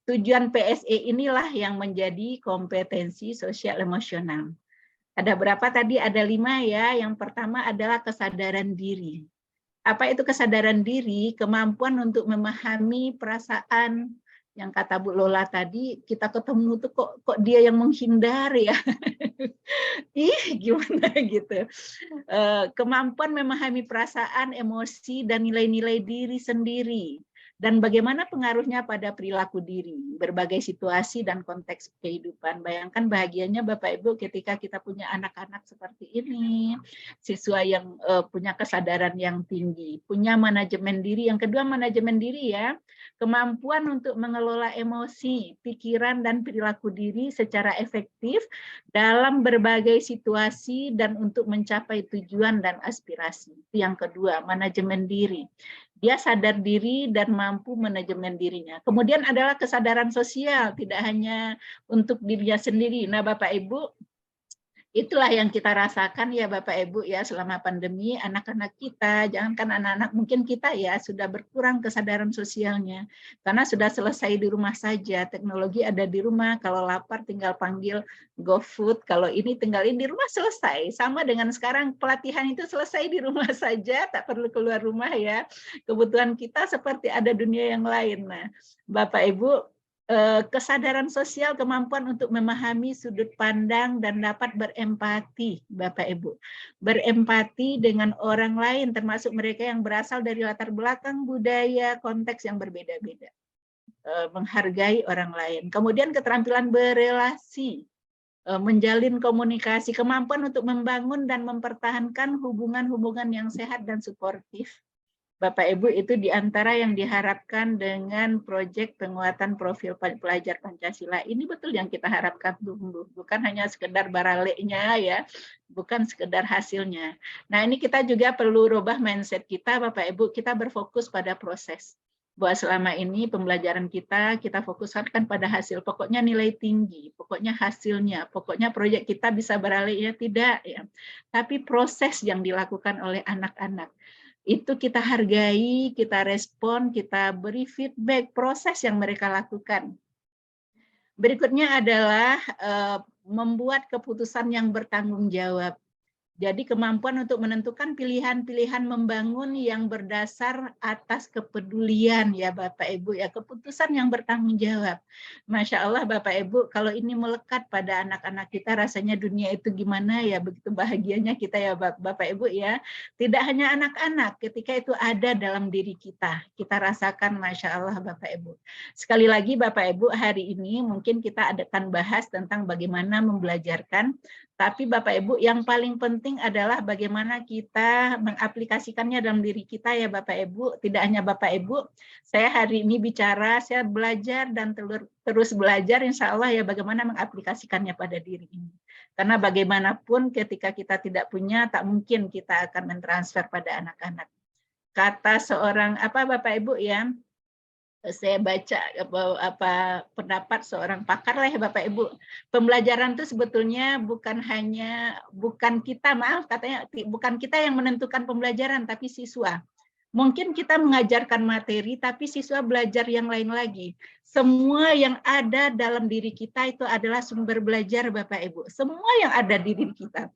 tujuan PSE inilah yang menjadi kompetensi sosial emosional. Ada berapa tadi? Ada 5 ya. Yang pertama adalah kesadaran diri. Apa itu kesadaran diri? Kemampuan untuk memahami perasaan. Yang kata Bu Lola tadi, kita ketemu tuh kok dia yang menghindar ya. Ih, gimana gitu. Kemampuan memahami perasaan, emosi, dan nilai-nilai diri sendiri. Dan bagaimana pengaruhnya pada perilaku diri, berbagai situasi dan konteks kehidupan. Bayangkan bahagianya Bapak Ibu ketika kita punya anak-anak seperti ini, siswa yang punya kesadaran yang tinggi, punya manajemen diri. Yang kedua manajemen diri ya, kemampuan untuk mengelola emosi, pikiran, dan perilaku diri secara efektif dalam berbagai situasi dan untuk mencapai tujuan dan aspirasi. Itu yang kedua, manajemen diri. Dia sadar diri dan mampu manajemen dirinya. Kemudian adalah kesadaran sosial, tidak hanya untuk dirinya sendiri. Nah, Bapak Ibu, itulah yang kita rasakan ya Bapak Ibu ya selama pandemi, anak-anak kita, jangankan anak-anak, mungkin kita ya sudah berkurang kesadaran sosialnya karena sudah selesai di rumah saja, teknologi ada di rumah, kalau lapar tinggal panggil GoFood, kalau ini tinggal di rumah selesai. Sama dengan sekarang pelatihan itu selesai di rumah saja, tak perlu keluar rumah ya. Kebutuhan kita seperti ada dunia yang lain. Nah, Bapak Ibu, kesadaran sosial, kemampuan untuk memahami sudut pandang dan dapat berempati, Bapak Ibu. Berempati dengan orang lain, termasuk mereka yang berasal dari latar belakang budaya, konteks yang berbeda-beda. Menghargai orang lain. Kemudian keterampilan berelasi, menjalin komunikasi, kemampuan untuk membangun dan mempertahankan hubungan-hubungan yang sehat dan suportif. Bapak Ibu, itu diantara yang diharapkan dengan proyek penguatan profil pelajar Pancasila. Ini betul yang kita harapkan tumbuh, bukan hanya sekedar baraleknya ya, bukan sekedar hasilnya. Nah ini kita juga perlu rubah mindset kita Bapak Ibu, kita berfokus pada proses. Bahwa selama ini pembelajaran kita fokuskan pada hasil, pokoknya nilai tinggi, pokoknya hasilnya, pokoknya proyek kita bisa beralih ya, tidak ya. Tapi proses yang dilakukan oleh anak-anak, itu kita hargai, kita respon, kita beri feedback proses yang mereka lakukan. Berikutnya adalah membuat keputusan yang bertanggung jawab. Jadi kemampuan untuk menentukan pilihan-pilihan membangun yang berdasar atas kepedulian ya Bapak Ibu ya, keputusan yang bertanggung jawab. Masya Allah Bapak Ibu, kalau ini melekat pada anak-anak kita rasanya dunia itu gimana ya, begitu bahagianya kita ya Bapak Ibu ya. Tidak hanya anak-anak, ketika itu ada dalam diri kita rasakan Masya Allah Bapak Ibu. Sekali lagi Bapak Ibu, hari ini mungkin kita akan bahas tentang bagaimana membelajarkan, tapi Bapak Ibu yang paling penting penting adalah bagaimana kita mengaplikasikannya dalam diri kita ya Bapak Ibu. Tidak hanya Bapak Ibu, saya hari ini bicara, saya belajar dan terus belajar insya Allah ya bagaimana mengaplikasikannya pada diri ini. Karena bagaimanapun ketika kita tidak punya, tak mungkin kita akan mentransfer pada anak-anak. Kata seorang Bapak Ibu ya, saya baca pendapat seorang pakar lah ya Bapak Ibu. Pembelajaran itu sebetulnya bukan kita yang menentukan pembelajaran, tapi siswa. Mungkin kita mengajarkan materi, tapi siswa belajar yang lain lagi. Semua yang ada dalam diri kita itu adalah sumber belajar Bapak Ibu. Semua yang ada di diri kita.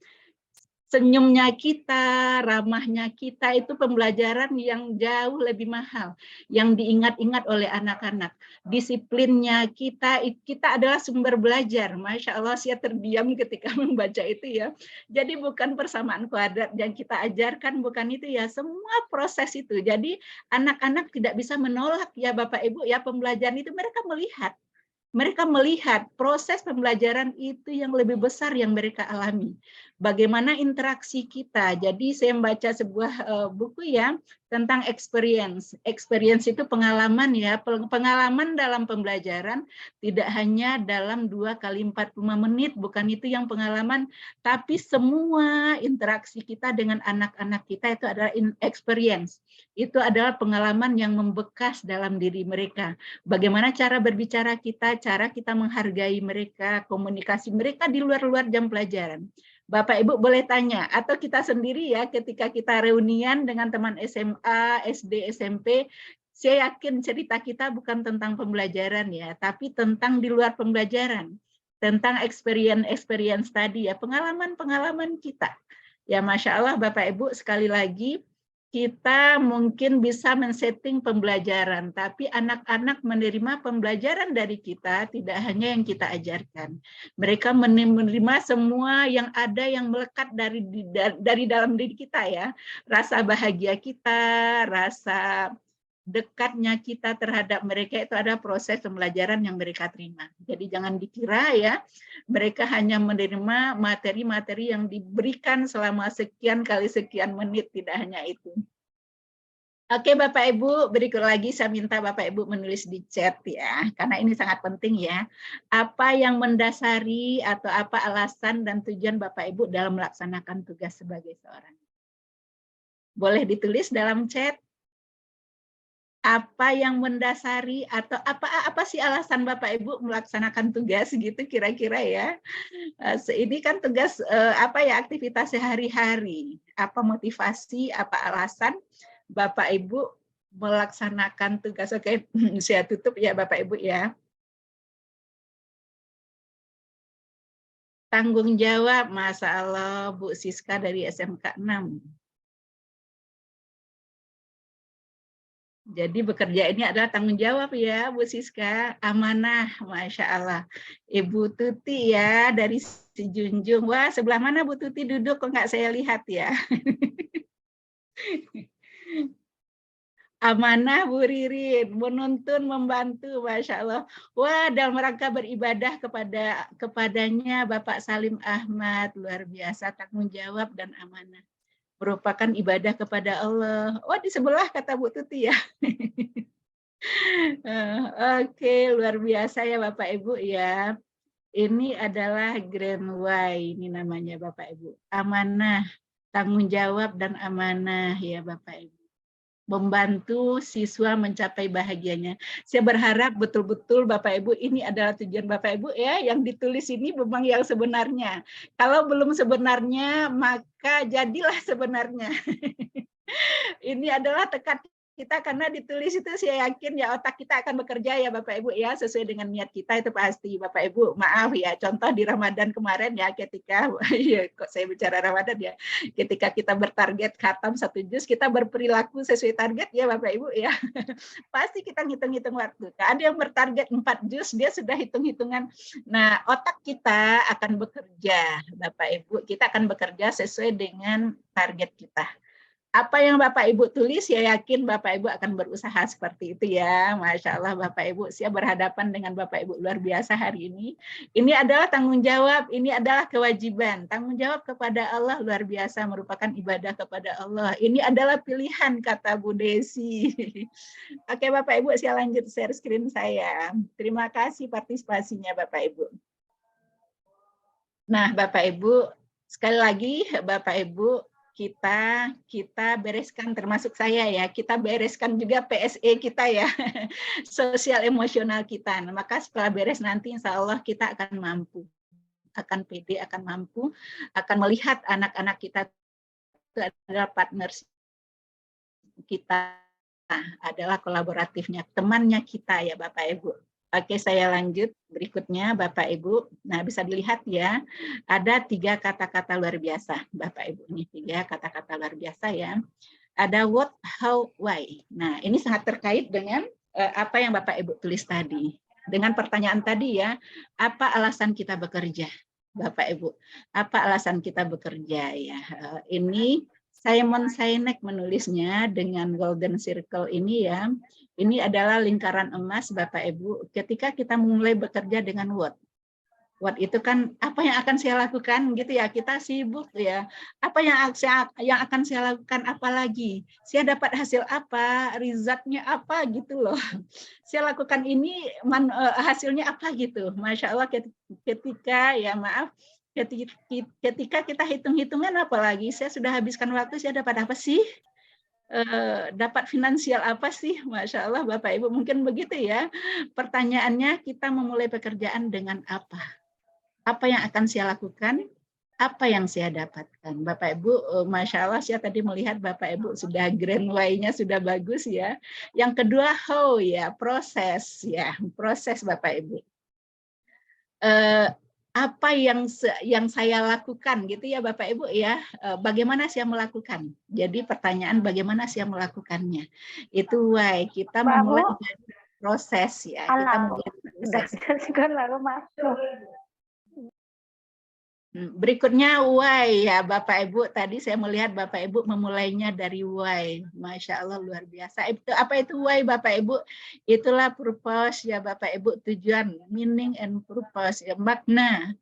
Senyumnya kita, ramahnya kita, itu pembelajaran yang jauh lebih mahal, yang diingat-ingat oleh anak-anak. Disiplinnya kita adalah sumber belajar. Masya Allah, saya terdiam ketika membaca itu ya. Jadi bukan persamaan kuadrat yang kita ajarkan, bukan itu ya. Semua proses itu. Jadi anak-anak tidak bisa menolak ya Bapak Ibu ya, pembelajaran itu mereka melihat. Mereka melihat proses pembelajaran itu yang lebih besar yang mereka alami. Bagaimana interaksi kita. Jadi saya membaca sebuah buku ya tentang experience. Experience itu pengalaman ya. Pengalaman dalam pembelajaran tidak hanya dalam 2 kali 45 menit. Bukan itu yang pengalaman. Tapi semua interaksi kita dengan anak-anak kita itu adalah experience. Itu adalah pengalaman yang membekas dalam diri mereka. Bagaimana cara berbicara kita, cara kita menghargai mereka, komunikasi mereka di luar jam pelajaran. Bapak Ibu boleh tanya, atau kita sendiri ya ketika kita reunian dengan teman SMA, SD, SMP, saya yakin cerita kita bukan tentang pembelajaran ya, tapi tentang di luar pembelajaran, tentang experience tadi ya, pengalaman kita. Ya Masya Allah Bapak Ibu, sekali lagi, kita mungkin bisa men-setting pembelajaran, tapi anak-anak menerima pembelajaran dari kita tidak hanya yang kita ajarkan. Mereka menerima semua yang ada yang melekat dari dalam diri kita ya. Rasa bahagia kita, rasa dekatnya kita terhadap mereka itu ada proses pembelajaran yang mereka terima. Jadi jangan dikira ya, mereka hanya menerima materi-materi yang diberikan selama sekian kali sekian menit, tidak hanya itu. Oke Bapak Ibu, berikut lagi saya minta Bapak Ibu menulis di chat ya, karena ini sangat penting ya. Apa yang mendasari atau apa alasan dan tujuan Bapak Ibu dalam melaksanakan tugas sebagai seorang? Boleh ditulis dalam chat. Apa yang mendasari atau apa sih alasan Bapak Ibu melaksanakan tugas gitu kira-kira ya. Ini kan tugas aktivitas sehari-hari. Apa motivasi, apa alasan Bapak Ibu melaksanakan tugas. Oke, saya tutup ya Bapak Ibu ya. Tanggung jawab, Masya Allah, Bu Siska dari SMK 6. Jadi bekerja ini adalah tanggung jawab ya Bu Siska, amanah, Masya Allah. Ibu Tuti ya dari si Junjung. Wah sebelah mana Bu Tuti duduk kok nggak saya lihat ya. Amanah Bu Ririn, menuntun, membantu, Masya Allah. Wah dalam rangka beribadah kepadanya Bapak Salim Ahmad, luar biasa tanggung jawab dan amanah. Merupakan ibadah kepada Allah. Oh di sebelah kata Bu Tuti ya. Oke, luar biasa ya Bapak Ibu ya. Ini adalah Grand Y, ini namanya Bapak Ibu. Amanah, tanggung jawab dan amanah ya Bapak Ibu. Membantu siswa mencapai bahagianya. Saya berharap betul-betul Bapak Ibu ini adalah tujuan Bapak Ibu ya, yang ditulis ini memang yang sebenarnya. Kalau belum sebenarnya, maka jadilah sebenarnya. Ini adalah tekad kita karena ditulis itu saya yakin ya otak kita akan bekerja ya Bapak Ibu ya sesuai dengan niat kita itu pasti Bapak Ibu. Maaf ya contoh di Ramadan kemarin ya ketika ya kok saya bicara Ramadan ya ketika kita bertarget khatam 1 juz kita berperilaku sesuai target ya Bapak Ibu ya. Pasti kita ngitung-ngitung waktu. Ada yang bertarget 4 juz dia sudah hitung-hitungan. Nah, otak kita akan bekerja Bapak Ibu. Kita akan bekerja sesuai dengan target kita. apa yang Bapak Ibu tulis, saya yakin Bapak Ibu akan berusaha seperti itu ya. Masya Allah Bapak Ibu, saya berhadapan dengan Bapak Ibu luar biasa hari ini. Ini adalah tanggung jawab, ini adalah kewajiban. Tanggung jawab kepada Allah luar biasa, merupakan ibadah kepada Allah. Ini adalah pilihan, kata Bu Desi. Oke Bapak Ibu, saya lanjut share screen saya. Terima kasih partisipasinya Bapak Ibu. Nah Bapak Ibu, sekali lagi Bapak Ibu, kita bereskan, termasuk saya ya, kita bereskan juga PSE kita ya, sosial emosional kita. Nah, maka setelah beres nanti insya Allah kita akan mampu, akan pede, akan mampu, akan melihat anak-anak kita itu adalah partners kita, adalah kolaboratifnya, temannya kita ya Bapak Ibu. Oke, saya lanjut berikutnya Bapak Ibu. Nah, bisa dilihat ya, ada 3 kata-kata luar biasa Bapak Ibu. Ini 3 kata-kata luar biasa ya. Ada what, how, why. Nah, ini sangat terkait dengan apa yang Bapak Ibu tulis tadi. Dengan pertanyaan tadi ya, apa alasan kita bekerja Bapak Ibu? Apa alasan kita bekerja ya? Ini Simon Sinek menulisnya dengan golden circle ini ya. Ini adalah lingkaran emas Bapak Ibu. Ketika kita mulai bekerja dengan what. What itu kan apa yang akan saya lakukan gitu ya. Kita sibuk ya. Apa yang akan saya lakukan apalagi? Saya dapat hasil apa? Resultnya apa gitu loh. Saya lakukan ini hasilnya apa gitu. Masya Allah ketika ya maaf. Ketika kita hitung-hitungan apalagi, saya sudah habiskan waktu, saya dapat apa sih? Dapat finansial apa sih? Masya Allah Bapak Ibu, mungkin begitu ya. Pertanyaannya, kita memulai pekerjaan dengan apa? Apa yang akan saya lakukan? Apa yang saya dapatkan? Bapak Ibu, Masya Allah saya tadi melihat Bapak Ibu sudah grand why-nya sudah bagus ya. Yang kedua, how ya, proses ya, proses Bapak Ibu. Apa yang saya lakukan gitu ya Bapak Ibu ya, bagaimana saya melakukan. Jadi pertanyaan bagaimana saya melakukannya. Itu why kita memulai proses ya. Kita memulai proses. Lalu masuk. Berikutnya why ya Bapak Ibu, tadi saya melihat Bapak Ibu memulainya dari why. Masya Allah luar biasa. Apa itu why Bapak Ibu? Itulah purpose ya Bapak Ibu, tujuan, meaning and purpose ya, makna.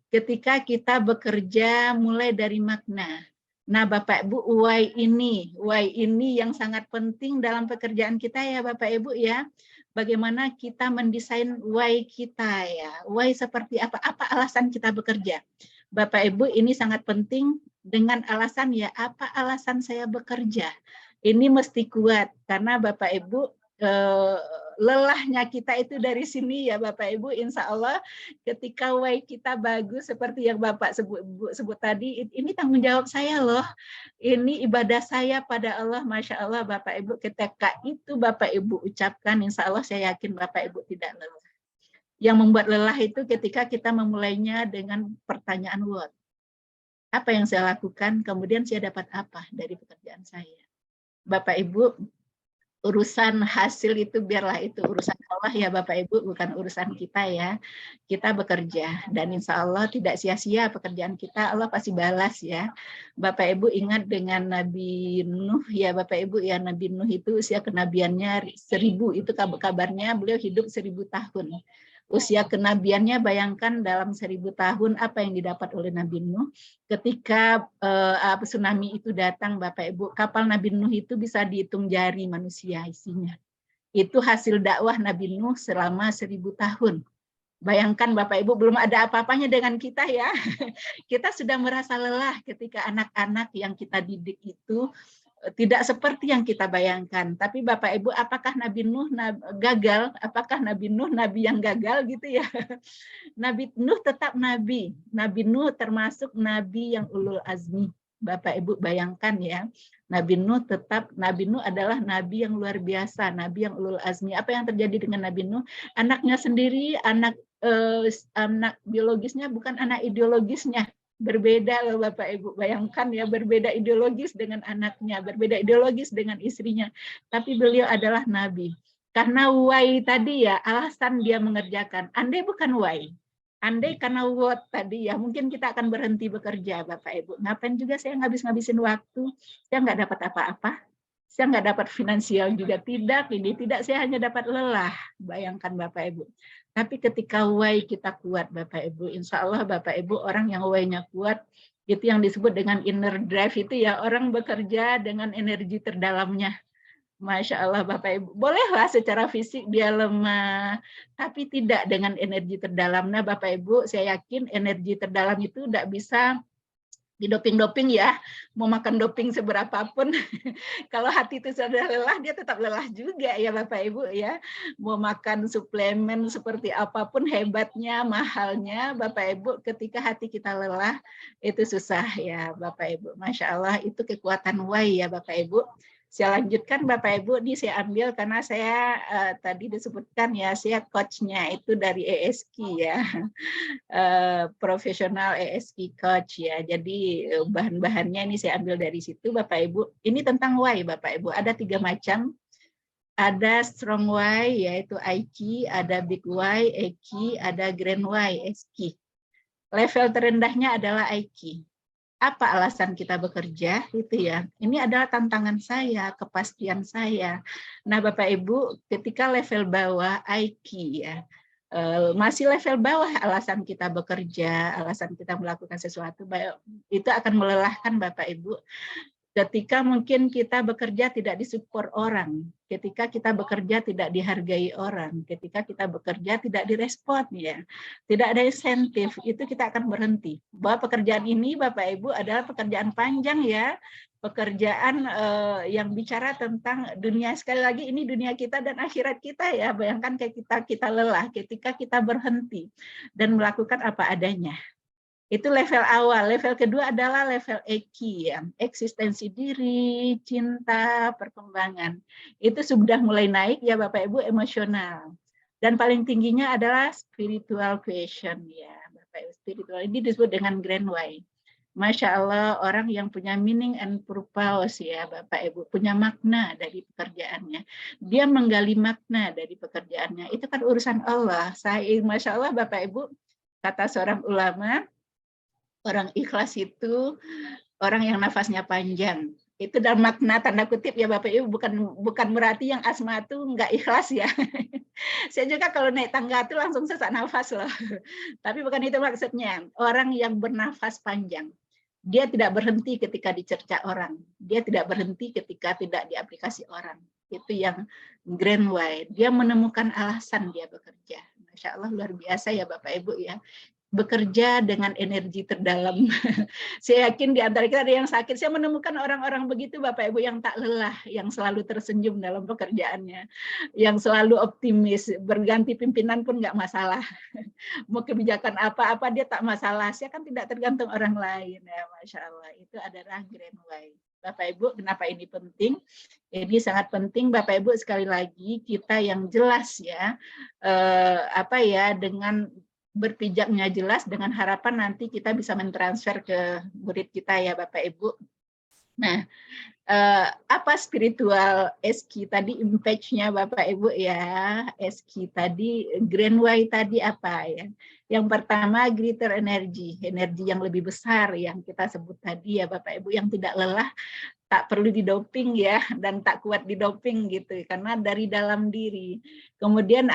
Ketika kita bekerja mulai dari makna. Nah Bapak Ibu, why ini yang sangat penting dalam pekerjaan kita ya Bapak Ibu ya. Bagaimana kita mendesain why kita ya. Why seperti apa alasan kita bekerja. Bapak Ibu, ini sangat penting dengan alasan ya, apa alasan saya bekerja. Ini mesti kuat karena Bapak Ibu lelahnya kita itu dari sini ya Bapak Ibu. Insya Allah ketika why kita bagus seperti yang Bapak sebut tadi, ini tanggung jawab saya loh. Ini ibadah saya pada Allah, Masya Allah Bapak Ibu. Ketika itu Bapak Ibu ucapkan, insya Allah saya yakin Bapak Ibu tidak lelah. Yang membuat lelah itu ketika kita memulainya dengan pertanyaan what. Apa yang saya lakukan, kemudian saya dapat apa dari pekerjaan saya. Bapak Ibu, urusan hasil itu biarlah itu urusan Allah ya Bapak Ibu, bukan urusan kita ya. Kita bekerja dan insya Allah tidak sia-sia pekerjaan kita, Allah pasti balas ya. Bapak Ibu ingat dengan Nabi Nuh ya Bapak Ibu ya, Nabi Nuh itu usia kenabiannya 1000, itu kabarnya beliau hidup 1000 tahun. Usia kenabiannya bayangkan dalam 1000 tahun apa yang didapat oleh Nabi Nuh. Ketika tsunami itu datang Bapak Ibu, kapal Nabi Nuh itu bisa dihitung jari manusia isinya. Itu hasil dakwah Nabi Nuh selama 1000 tahun. Bayangkan Bapak Ibu, belum ada apa-apanya dengan kita ya. Kita sudah merasa lelah ketika anak-anak yang kita didik itu tidak seperti yang kita bayangkan. Tapi Bapak Ibu, apakah Nabi Nuh gagal? Apakah Nabi Nuh nabi yang gagal gitu ya? Nabi Nuh tetap nabi. Nabi Nuh termasuk nabi yang ulul azmi. Bapak Ibu bayangkan ya. Nabi Nuh adalah nabi yang luar biasa, nabi yang ulul azmi. Apa yang terjadi dengan Nabi Nuh? Anaknya sendiri, anak biologisnya bukan anak ideologisnya. Berbeda loh Bapak Ibu, bayangkan ya, berbeda ideologis dengan anaknya, berbeda ideologis dengan istrinya, tapi beliau adalah nabi. Karena why tadi ya, alasan dia mengerjakan. Andai bukan why, Andai karena what tadi ya, mungkin kita akan berhenti bekerja, Bapak Ibu. Ngapain juga saya ngabisin waktu, saya nggak dapat apa-apa, saya nggak dapat finansial juga tidak, ini tidak, saya hanya dapat lelah. Bayangkan Bapak Ibu. Tapi ketika why kita kuat, Bapak Ibu, insya Allah Bapak Ibu orang yang why-nya kuat, itu yang disebut dengan inner drive itu ya, orang bekerja dengan energi terdalamnya. Masya Allah Bapak Ibu, bolehlah secara fisik dia lemah, tapi tidak dengan energi terdalamnya Bapak Ibu. Saya yakin energi terdalam itu tidak bisa didoping-doping ya, mau makan doping seberapapun, kalau hati itu sudah lelah, dia tetap lelah juga ya Bapak Ibu ya. Mau makan suplemen seperti apapun hebatnya, mahalnya Bapak Ibu, ketika hati kita lelah, itu susah ya Bapak Ibu. Masya Allah, itu kekuatan why ya Bapak Ibu. Saya lanjutkan Bapak Ibu, ini saya ambil karena saya tadi disebutkan ya, saya coachnya itu dari ESQ ya, profesional ESQ coach ya. Jadi bahan-bahannya ini saya ambil dari situ Bapak Ibu. Ini tentang why Bapak Ibu, ada 3 macam. Ada strong why yaitu IQ, ada big why, EQ, ada grand why, SQ. Level terendahnya adalah IQ. Apa alasan kita bekerja itu ya, ini adalah tantangan saya, kepastian saya. Nah Bapak Ibu, ketika level bawah IQ ya, masih level bawah alasan kita bekerja, alasan kita melakukan sesuatu, itu akan melelahkan Bapak Ibu. Ketika mungkin kita bekerja tidak disupport orang, ketika kita bekerja tidak dihargai orang, ketika kita bekerja tidak direspon ya, tidak ada insentif, itu kita akan berhenti. Bahwa pekerjaan ini Bapak Ibu adalah pekerjaan panjang ya, pekerjaan yang bicara tentang dunia, sekali lagi ini dunia kita dan akhirat kita ya. Bayangkan kayak kita lelah ketika kita berhenti dan melakukan apa adanya. Itu level awal. Level kedua adalah level EQ ya, eksistensi diri, cinta, perkembangan. Itu sudah mulai naik ya Bapak Ibu, emosional. Dan paling tingginya adalah spiritual question ya Bapak Ibu. Spiritual ini disebut dengan grand why. Masya Allah, orang yang punya meaning and purpose ya Bapak Ibu, punya makna dari pekerjaannya. Dia menggali makna dari pekerjaannya. Itu kan urusan Allah. Masya Allah Bapak Ibu, kata seorang ulama, orang ikhlas itu orang yang nafasnya panjang. Itu dalam makna tanda kutip ya Bapak Ibu, bukan berarti yang asma itu nggak ikhlas ya. Saya juga kalau naik tangga itu langsung sesak nafas loh. Tapi bukan itu maksudnya. Orang yang bernafas panjang. Dia tidak berhenti ketika dicerca orang. Dia tidak berhenti ketika tidak diaplikasi orang. Itu yang grand why. Dia menemukan alasan dia bekerja. Masya Allah luar biasa ya Bapak Ibu ya. Bekerja dengan energi terdalam. Saya yakin di antara kita ada yang sakit. Saya menemukan orang-orang begitu Bapak Ibu yang tak lelah, yang selalu tersenyum dalam pekerjaannya, yang selalu optimis, berganti pimpinan pun nggak masalah. Mau kebijakan apa-apa dia tak masalah. Saya kan tidak tergantung orang lain ya, Masya Allah. Itu adalah grand why. Bapak Ibu, kenapa ini penting? Ini sangat penting Bapak Ibu, sekali lagi kita yang jelas ya, dengan berpijaknya jelas, dengan harapan nanti kita bisa mentransfer ke murid kita ya Bapak Ibu. Nah, apa spiritual SQ tadi, impact-nya Bapak Ibu ya, SQ tadi, grand why tadi apa ya? Yang pertama greater energy yang lebih besar yang kita sebut tadi ya Bapak Ibu, yang tidak lelah, tak perlu didoping ya, dan tak kuat didoping gitu, karena dari dalam diri. Kemudian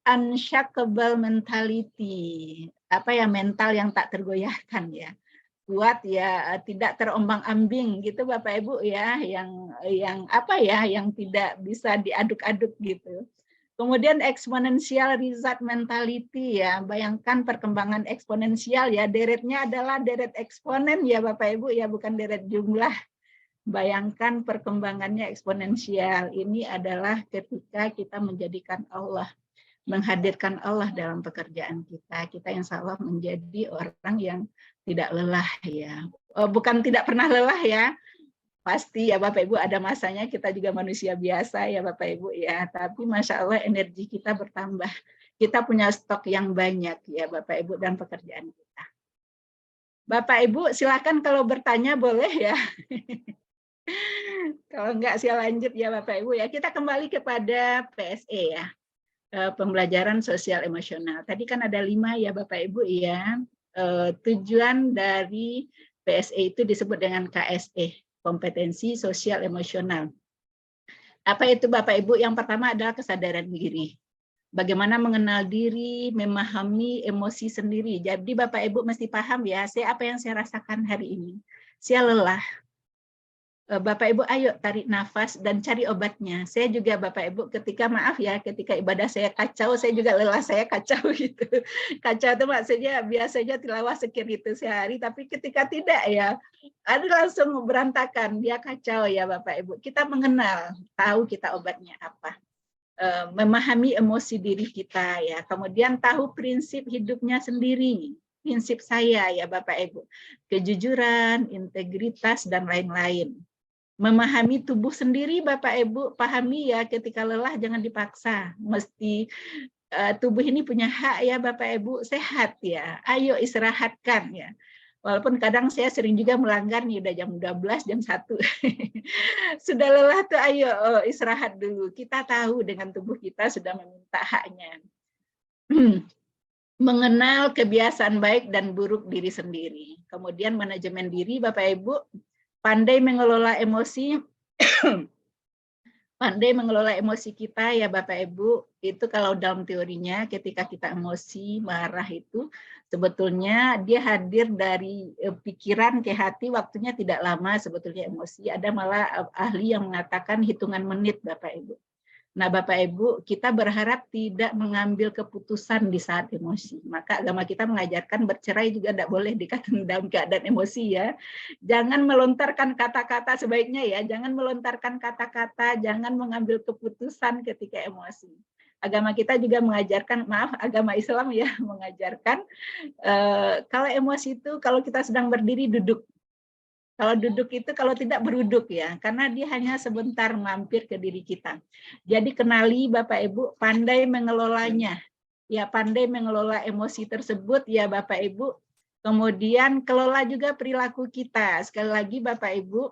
unshakable mentality, mental yang tak tergoyahkan ya, kuat ya, tidak terombang-ambing gitu Bapak Ibu ya, yang tidak bisa diaduk-aduk gitu. Kemudian exponential result mentality ya, bayangkan perkembangan eksponensial ya, deretnya adalah deret eksponen ya Bapak Ibu ya, bukan deret jumlah. Bayangkan perkembangannya eksponensial. Ini adalah ketika kita menjadikan Allah, menghadirkan Allah dalam pekerjaan kita. Kita insya Allah menjadi orang yang tidak lelah ya. Bukan tidak pernah lelah ya. Pasti ya Bapak Ibu ada masanya, kita juga manusia biasa ya Bapak Ibu ya. Tapi Masya Allah energi kita bertambah. Kita punya stok yang banyak ya Bapak Ibu dan pekerjaan kita. Bapak Ibu silakan kalau bertanya boleh ya. Kalau enggak saya lanjut ya Bapak Ibu ya. Kita kembali kepada PSE ya. pembelajaran sosial emosional. Tadi kan ada 5 ya Bapak Ibu ya. Tujuan dari PSE itu disebut dengan KSE, kompetensi sosial emosional. Apa itu Bapak Ibu? Yang pertama adalah kesadaran diri. Bagaimana mengenal diri, memahami emosi sendiri. Jadi Bapak Ibu mesti paham ya, apa yang saya rasakan hari ini. Saya lelah. Bapak Ibu ayo tarik nafas dan cari obatnya. Saya juga Bapak Ibu ketika ketika ibadah saya kacau, saya juga lelah, saya kacau gitu. Kacau itu maksudnya biasanya tilawah sekian itu sehari, tapi ketika tidak ya, ada langsung berantakan, dia kacau ya Bapak Ibu. Kita mengenal, tahu kita obatnya apa. Memahami emosi diri kita ya, kemudian tahu prinsip hidupnya sendiri. Prinsip saya ya Bapak Ibu, kejujuran, integritas dan lain-lain. Memahami tubuh sendiri Bapak Ibu, pahami ya ketika lelah jangan dipaksa, mesti tubuh ini punya hak ya Bapak Ibu, sehat ya, ayo istirahatkan ya. Walaupun kadang saya sering juga melanggar nih, udah jam 12, jam 1. Sudah lelah tuh ayo istirahat dulu, kita tahu dengan tubuh kita sudah meminta haknya. Mengenal kebiasaan baik dan buruk diri sendiri. Kemudian manajemen diri Bapak Ibu, pandai mengelola emosi, pandai mengelola emosi kita ya Bapak Ibu, itu kalau dalam teorinya ketika kita emosi, marah itu sebetulnya dia hadir dari pikiran ke hati, waktunya tidak lama sebetulnya emosi, ada malah ahli yang mengatakan hitungan menit Bapak Ibu. Nah Bapak Ibu, kita berharap tidak mengambil keputusan di saat emosi. Maka agama kita mengajarkan bercerai juga tidak boleh dikatakan dalam keadaan emosi ya. Jangan melontarkan kata-kata sebaiknya ya, jangan melontarkan kata-kata, jangan mengambil keputusan ketika emosi. Agama kita juga mengajarkan, agama Islam ya mengajarkan kalau emosi itu kalau kita sedang berdiri duduk. Kalau duduk itu kalau tidak beruduk ya, karena dia hanya sebentar mampir ke diri kita. Jadi kenali Bapak Ibu, pandai mengelolanya. Ya, pandai mengelola emosi tersebut ya Bapak Ibu. Kemudian kelola juga perilaku kita. Sekali lagi Bapak Ibu,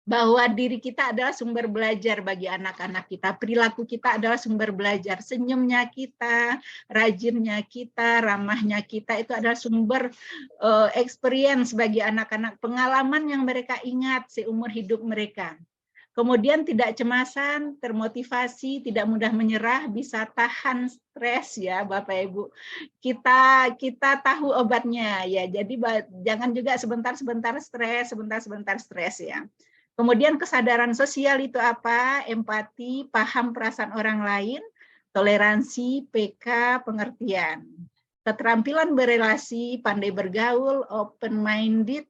bahwa diri kita adalah sumber belajar bagi anak-anak kita. Perilaku kita adalah sumber belajar. Senyumnya kita, rajinnya kita, ramahnya kita, itu adalah sumber experience bagi anak-anak. Pengalaman yang mereka ingat seumur hidup mereka. Kemudian tidak cemasan, termotivasi, tidak mudah menyerah, bisa tahan stres ya Bapak Ibu. Kita tahu obatnya ya. Jadi jangan juga sebentar-sebentar stres ya. Kemudian kesadaran sosial itu apa? Empati, paham perasaan orang lain, toleransi, PK, pengertian. Keterampilan berelasi, pandai bergaul, open-minded,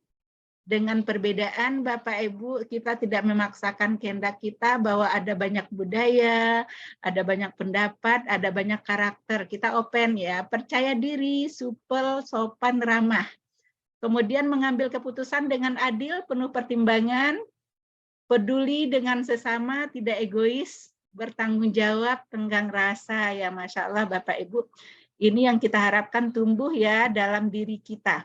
dengan perbedaan Bapak Ibu, kita tidak memaksakan kehendak kita bahwa ada banyak budaya, ada banyak pendapat, ada banyak karakter. Kita open ya, percaya diri, supel, sopan, ramah. Kemudian mengambil keputusan dengan adil, penuh pertimbangan, peduli dengan sesama, tidak egois, bertanggung jawab, tenggang rasa ya Masya Allah Bapak Ibu. Ini yang kita harapkan tumbuh ya dalam diri kita.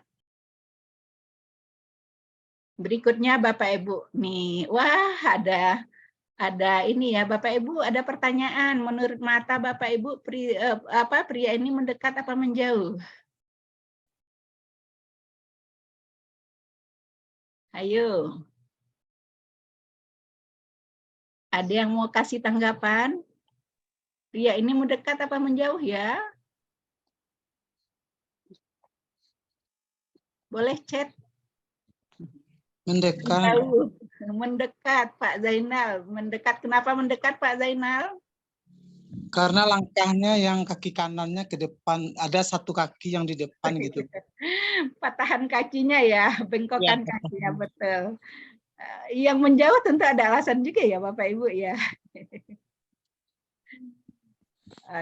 Berikutnya Bapak Ibu nih, wah ada ini ya Bapak Ibu, ada pertanyaan. Menurut mata Bapak Ibu, pria ini mendekat apa menjauh? Ayo. Ada yang mau kasih tanggapan? Pria ini mendekat apa menjauh ya? Boleh chat. Mendekat. Mendekat Pak Zainal. Mendekat. Kenapa mendekat Pak Zainal? Karena langkahnya yang kaki kanannya ke depan, ada satu kaki yang di depan gitu. Patahan kakinya ya, bengkokan ya, kakinya betul. Yang menjauh tentu ada alasan juga ya Bapak Ibu ya.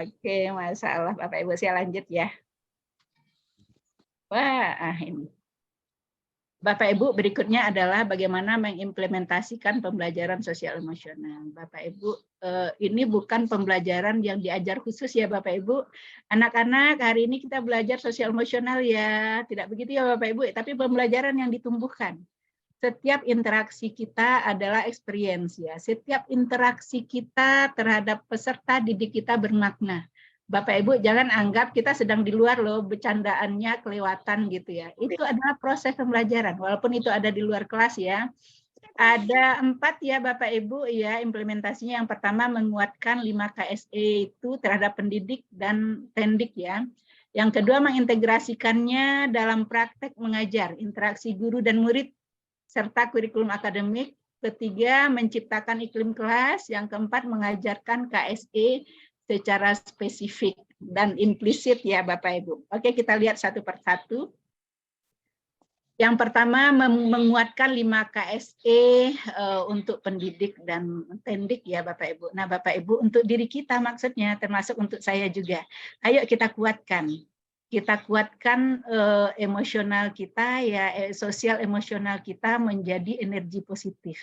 Oke, masalah Bapak Ibu, saya lanjut ya. Wah, ini. Bapak Ibu, berikutnya adalah bagaimana mengimplementasikan pembelajaran sosial emosional. Bapak Ibu, ini bukan pembelajaran yang diajar khusus ya Bapak Ibu. Anak-anak, hari ini kita belajar sosial emosional ya. Tidak begitu ya Bapak Ibu, tapi pembelajaran yang ditumbuhkan. setiap interaksi kita adalah experience ya. Setiap interaksi kita terhadap peserta didik kita bermakna. Bapak Ibu jangan anggap kita sedang di luar loh, bercandaannya kelewatan gitu ya. Itu adalah proses pembelajaran, walaupun itu ada di luar kelas ya. Ada 4 ya Bapak Ibu ya implementasinya. Yang pertama menguatkan 5 KSE itu terhadap pendidik dan tendik ya. Yang kedua mengintegrasikannya dalam praktek mengajar, interaksi guru dan murid serta kurikulum akademik. Ketiga menciptakan iklim kelas. Yang keempat mengajarkan KSE secara spesifik dan implisit ya Bapak Ibu. Oke, kita lihat satu persatu. Yang pertama menguatkan 5 KSE untuk pendidik dan tendik ya Bapak Ibu. Nah Bapak Ibu untuk diri kita maksudnya termasuk untuk saya juga. Ayo kita kuatkan. Kita kuatkan emosional kita ya, sosial emosional kita menjadi energi positif.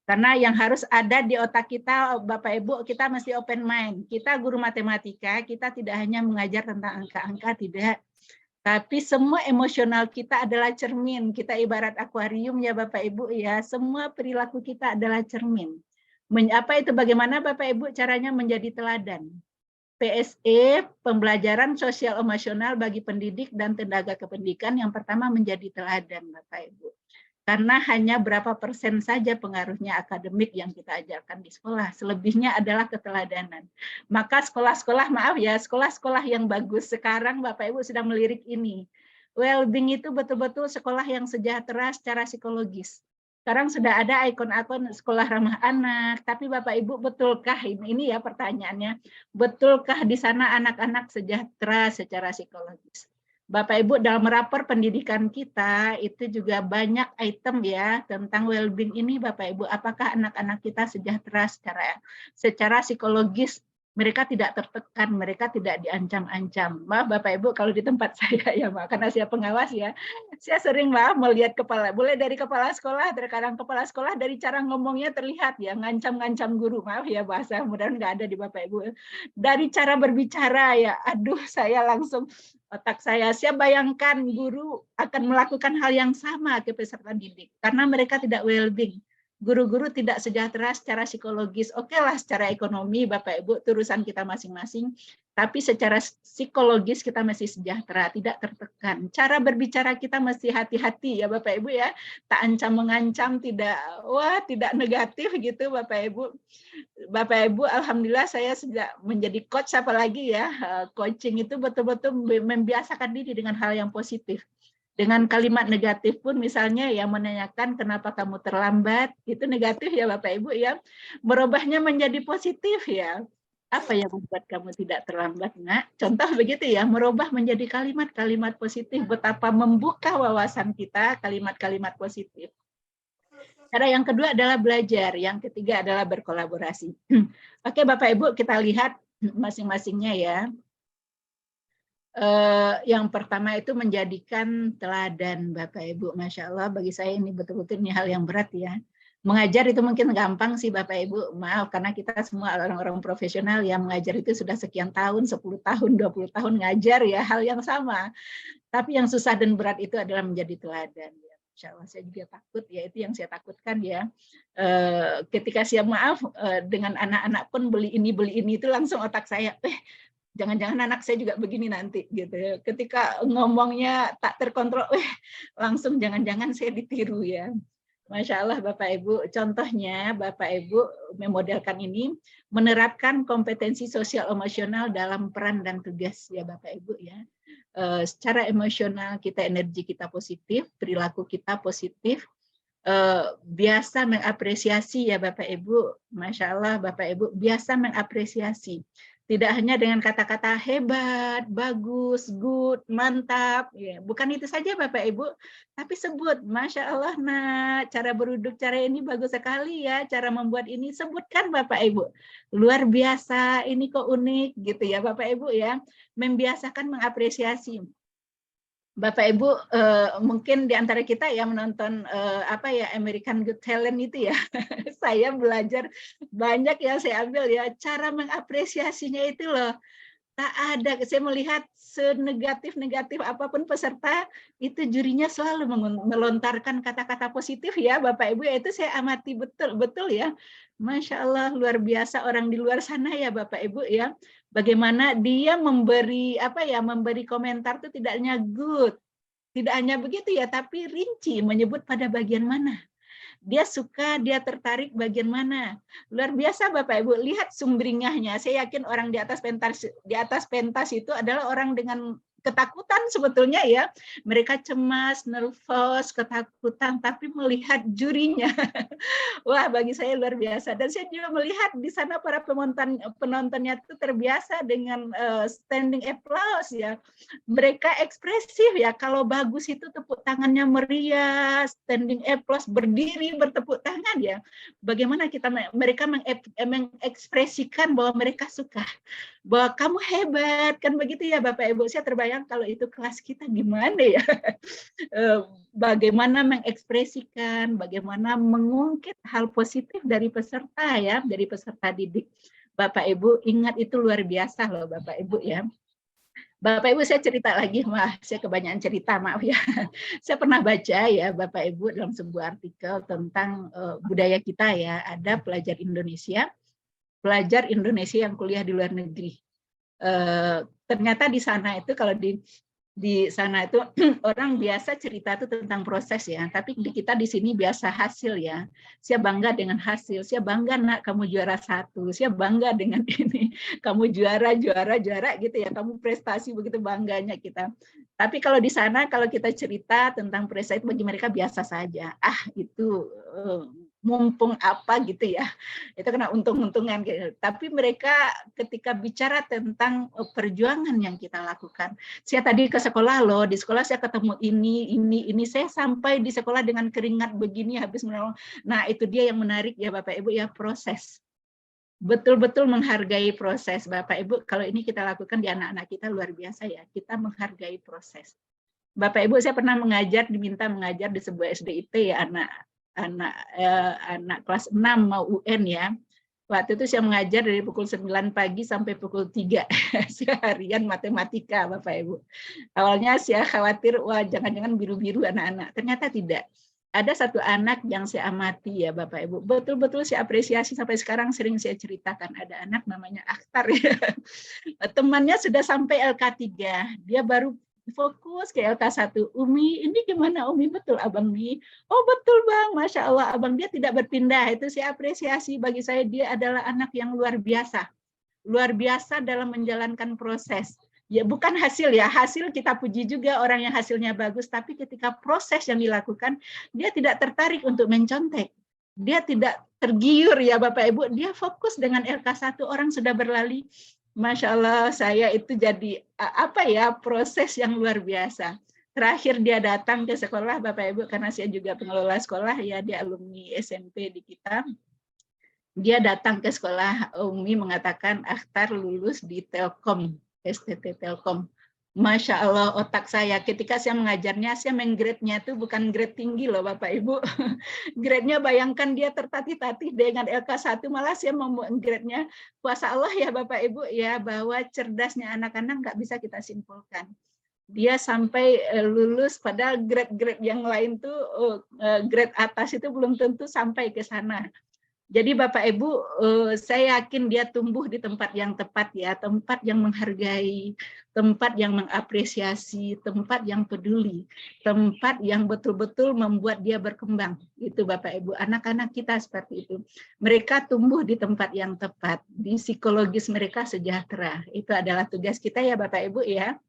Karena yang harus ada di otak kita, Bapak Ibu, kita mesti open mind. Kita guru matematika, kita tidak hanya mengajar tentang angka-angka, tidak. Tapi semua emosional kita adalah cermin. Kita ibarat akuarium ya Bapak Ibu ya. Semua perilaku kita adalah cermin. Apa itu bagaimana Bapak Ibu caranya menjadi teladan? PSE, pembelajaran sosial emosional bagi pendidik dan tenaga kependidikan, yang pertama menjadi teladan Bapak Ibu. Karena hanya berapa persen saja pengaruhnya akademik yang kita ajarkan di sekolah. Selebihnya adalah keteladanan. Maka sekolah-sekolah, maaf ya, sekolah-sekolah yang bagus sekarang Bapak Ibu sedang melirik ini. Well-being itu betul-betul sekolah yang sejahtera secara psikologis. Sekarang sudah ada ikon-ikon sekolah ramah anak. Tapi Bapak Ibu betulkah, ini ya pertanyaannya, betulkah di sana anak-anak sejahtera secara psikologis? Bapak Ibu dalam rapor pendidikan kita itu juga banyak item ya tentang well-being ini Bapak Ibu. Apakah anak-anak kita sejahtera secara psikologis? Mereka tidak tertekan, mereka tidak diancam-ancam. Maaf Bapak Ibu kalau di tempat saya ya Mbak, karena saya pengawas ya. Saya sering melihat kepala, boleh dari kepala sekolah, terkadang kepala sekolah dari cara ngomongnya terlihat ya, ngancam-ngancam guru. Maaf ya bahasa, mudah-mudahan nggak ada di Bapak Ibu. Dari cara berbicara ya, aduh saya langsung otak saya bayangkan guru akan melakukan hal yang sama ke peserta didik karena mereka tidak well-being. Guru-guru tidak sejahtera secara psikologis. Oke lah secara ekonomi Bapak Ibu itu urusan kita masing-masing, tapi secara psikologis kita masih sejahtera, tidak tertekan. Cara berbicara kita mesti hati-hati ya Bapak Ibu ya, tak ancam mengancam, tidak negatif gitu Bapak Ibu. Bapak Ibu, alhamdulillah saya sejak menjadi coach apalagi ya, coaching itu betul-betul membiasakan diri dengan hal yang positif. Dengan kalimat negatif pun misalnya yang menanyakan kenapa kamu terlambat, itu negatif ya Bapak Ibu ya. Merubahnya menjadi positif ya. Apa yang membuat kamu tidak terlambat, Nak? Contoh begitu ya, merubah menjadi kalimat-kalimat positif, betapa membuka wawasan kita kalimat-kalimat positif. Cara yang kedua adalah belajar, yang ketiga adalah berkolaborasi. Oke Bapak Ibu, kita lihat masing-masingnya ya. Yang pertama itu menjadikan teladan Bapak Ibu. Masya Allah bagi saya ini betul-betul ini hal yang berat ya. Mengajar itu mungkin gampang sih Bapak Ibu, maaf karena kita semua orang-orang profesional yang mengajar itu sudah sekian tahun, 10 tahun, 20 tahun ngajar ya, hal yang sama. Tapi yang susah dan berat itu adalah menjadi teladan ya. Insya Allah saya juga takut ya, itu yang saya takutkan ya. Ketika saya dengan anak-anak pun beli ini itu langsung otak saya, jangan-jangan anak saya juga begini nanti gitu. Ketika ngomongnya tak terkontrol, langsung jangan-jangan saya ditiru ya. Masya Allah Bapak Ibu, contohnya Bapak Ibu memodelkan ini, menerapkan kompetensi sosial emosional dalam peran dan tugas ya Bapak Ibu ya. Secara emosional kita energi kita positif, perilaku kita positif, biasa mengapresiasi ya Bapak Ibu. Masya Allah Bapak Ibu biasa mengapresiasi. Tidak hanya dengan kata-kata hebat, bagus, good, mantap. Ya, bukan itu saja Bapak Ibu, tapi sebut, Masya Allah, nah cara beruduk, cara ini bagus sekali ya, cara membuat ini, sebutkan Bapak Ibu. Luar biasa, ini kok unik gitu ya Bapak Ibu ya. Membiasakan mengapresiasi. Bapak Ibu mungkin di antara kita yang menonton American Got Talent itu ya, saya belajar banyak yang saya ambil ya cara mengapresiasinya itu loh. Tak ada, saya melihat senegatif-negatif apapun peserta, itu jurinya selalu melontarkan kata-kata positif ya Bapak Ibu, ya itu saya amati betul ya. Masya Allah, luar biasa orang di luar sana ya Bapak Ibu ya. Bagaimana dia memberi memberi komentar itu tidak hanya good, tidak hanya begitu ya, tapi rinci menyebut pada bagian mana. Dia suka, dia tertarik bagian mana. Luar biasa Bapak Ibu, lihat sumringahnya. Saya yakin orang di atas pentas itu adalah orang dengan ketakutan sebetulnya ya. Mereka cemas, nervous, ketakutan, tapi melihat jurinya. Wah, bagi saya luar biasa. Dan saya juga melihat di sana para penontonnya itu terbiasa dengan standing applause ya. Mereka ekspresif ya. Kalau bagus itu tepuk tangannya meriah, standing applause, berdiri bertepuk tangan ya. Bagaimana mereka mengekspresikan bahwa mereka suka, bahwa kamu hebat, kan begitu ya Bapak Ibu. Saya terbayang kalau itu kelas kita gimana ya. Bagaimana mengekspresikan, bagaimana mengungkit hal positif dari peserta ya, dari peserta didik. Bapak Ibu ingat itu luar biasa loh Bapak Ibu ya. Bapak Ibu saya cerita lagi, saya kebanyakan cerita, maaf ya. Saya pernah baca ya Bapak Ibu dalam sebuah artikel tentang budaya kita ya, ada pelajar Indonesia yang kuliah di luar negeri. Ternyata di sana itu kalau di sana itu orang biasa cerita itu tentang proses ya, tapi kita di sini biasa hasil ya. Saya bangga dengan hasil, saya bangga nak kamu juara 1, saya bangga dengan ini, kamu juara gitu ya, kamu prestasi, begitu bangganya kita. Tapi kalau di sana kalau kita cerita tentang prestasi bagi mereka biasa saja. Itu mumpung apa gitu ya, itu kena untung-untungan gitu. Tapi mereka ketika bicara tentang perjuangan yang kita lakukan, saya tadi ke sekolah loh, di sekolah saya ketemu ini, saya sampai di sekolah dengan keringat begini habis menolong. Nah itu dia yang menarik ya Bapak Ibu ya, proses. Betul-betul menghargai proses Bapak Ibu. Kalau ini kita lakukan di anak-anak kita luar biasa ya, kita menghargai proses. Bapak Ibu saya pernah diminta mengajar di sebuah SDIT ya, anak kelas 6 mau UN ya. Waktu itu saya mengajar dari pukul 9 pagi sampai pukul 3 seharian matematika Bapak Ibu. Awalnya saya khawatir, wah jangan-jangan biru-biru anak-anak. Ternyata tidak. Ada satu anak yang saya amati ya Bapak Ibu. Betul-betul saya apresiasi, sampai sekarang sering saya ceritakan. Ada anak namanya Akhtar ya. Temannya sudah sampai LK3. Dia baru fokus ke LK1. Umi, ini gimana Umi? Betul Abang Mi? Oh betul Bang, Masya Allah Abang, dia tidak berpindah. Itu saya apresiasi, bagi saya dia adalah anak yang luar biasa. Luar biasa dalam menjalankan proses. Ya bukan hasil ya, hasil kita puji juga orang yang hasilnya bagus, tapi ketika proses yang dilakukan, dia tidak tertarik untuk mencontek. Dia tidak tergiur ya Bapak Ibu, dia fokus dengan LK1, orang sudah berlari. Masya Allah, saya itu jadi proses yang luar biasa. Terakhir dia datang ke sekolah Bapak Ibu, karena saya juga pengelola sekolah ya, dia alumni SMP di kita. Dia datang ke sekolah, Umi mengatakan Akhtar lulus di Telkom, STT Telkom. Masya Allah, otak saya ketika saya mengajarnya, saya menggrade-nya itu bukan grade tinggi loh Bapak Ibu. Grade-nya bayangkan dia tertatih-tatih dengan LK1, malah saya mau grade-nya. Kuasa Allah ya Bapak Ibu ya, bahwa cerdasnya anak-anak nggak bisa kita simpulkan. Dia sampai lulus, padahal grade-grade yang lain tuh, grade atas itu belum tentu sampai ke sana. Jadi Bapak Ibu, saya yakin dia tumbuh di tempat yang tepat ya, tempat yang menghargai, tempat yang mengapresiasi, tempat yang peduli, tempat yang betul-betul membuat dia berkembang. Itu Bapak Ibu, anak-anak kita seperti itu. Mereka tumbuh di tempat yang tepat, di psikologis mereka sejahtera. Itu adalah tugas kita ya Bapak Ibu ya.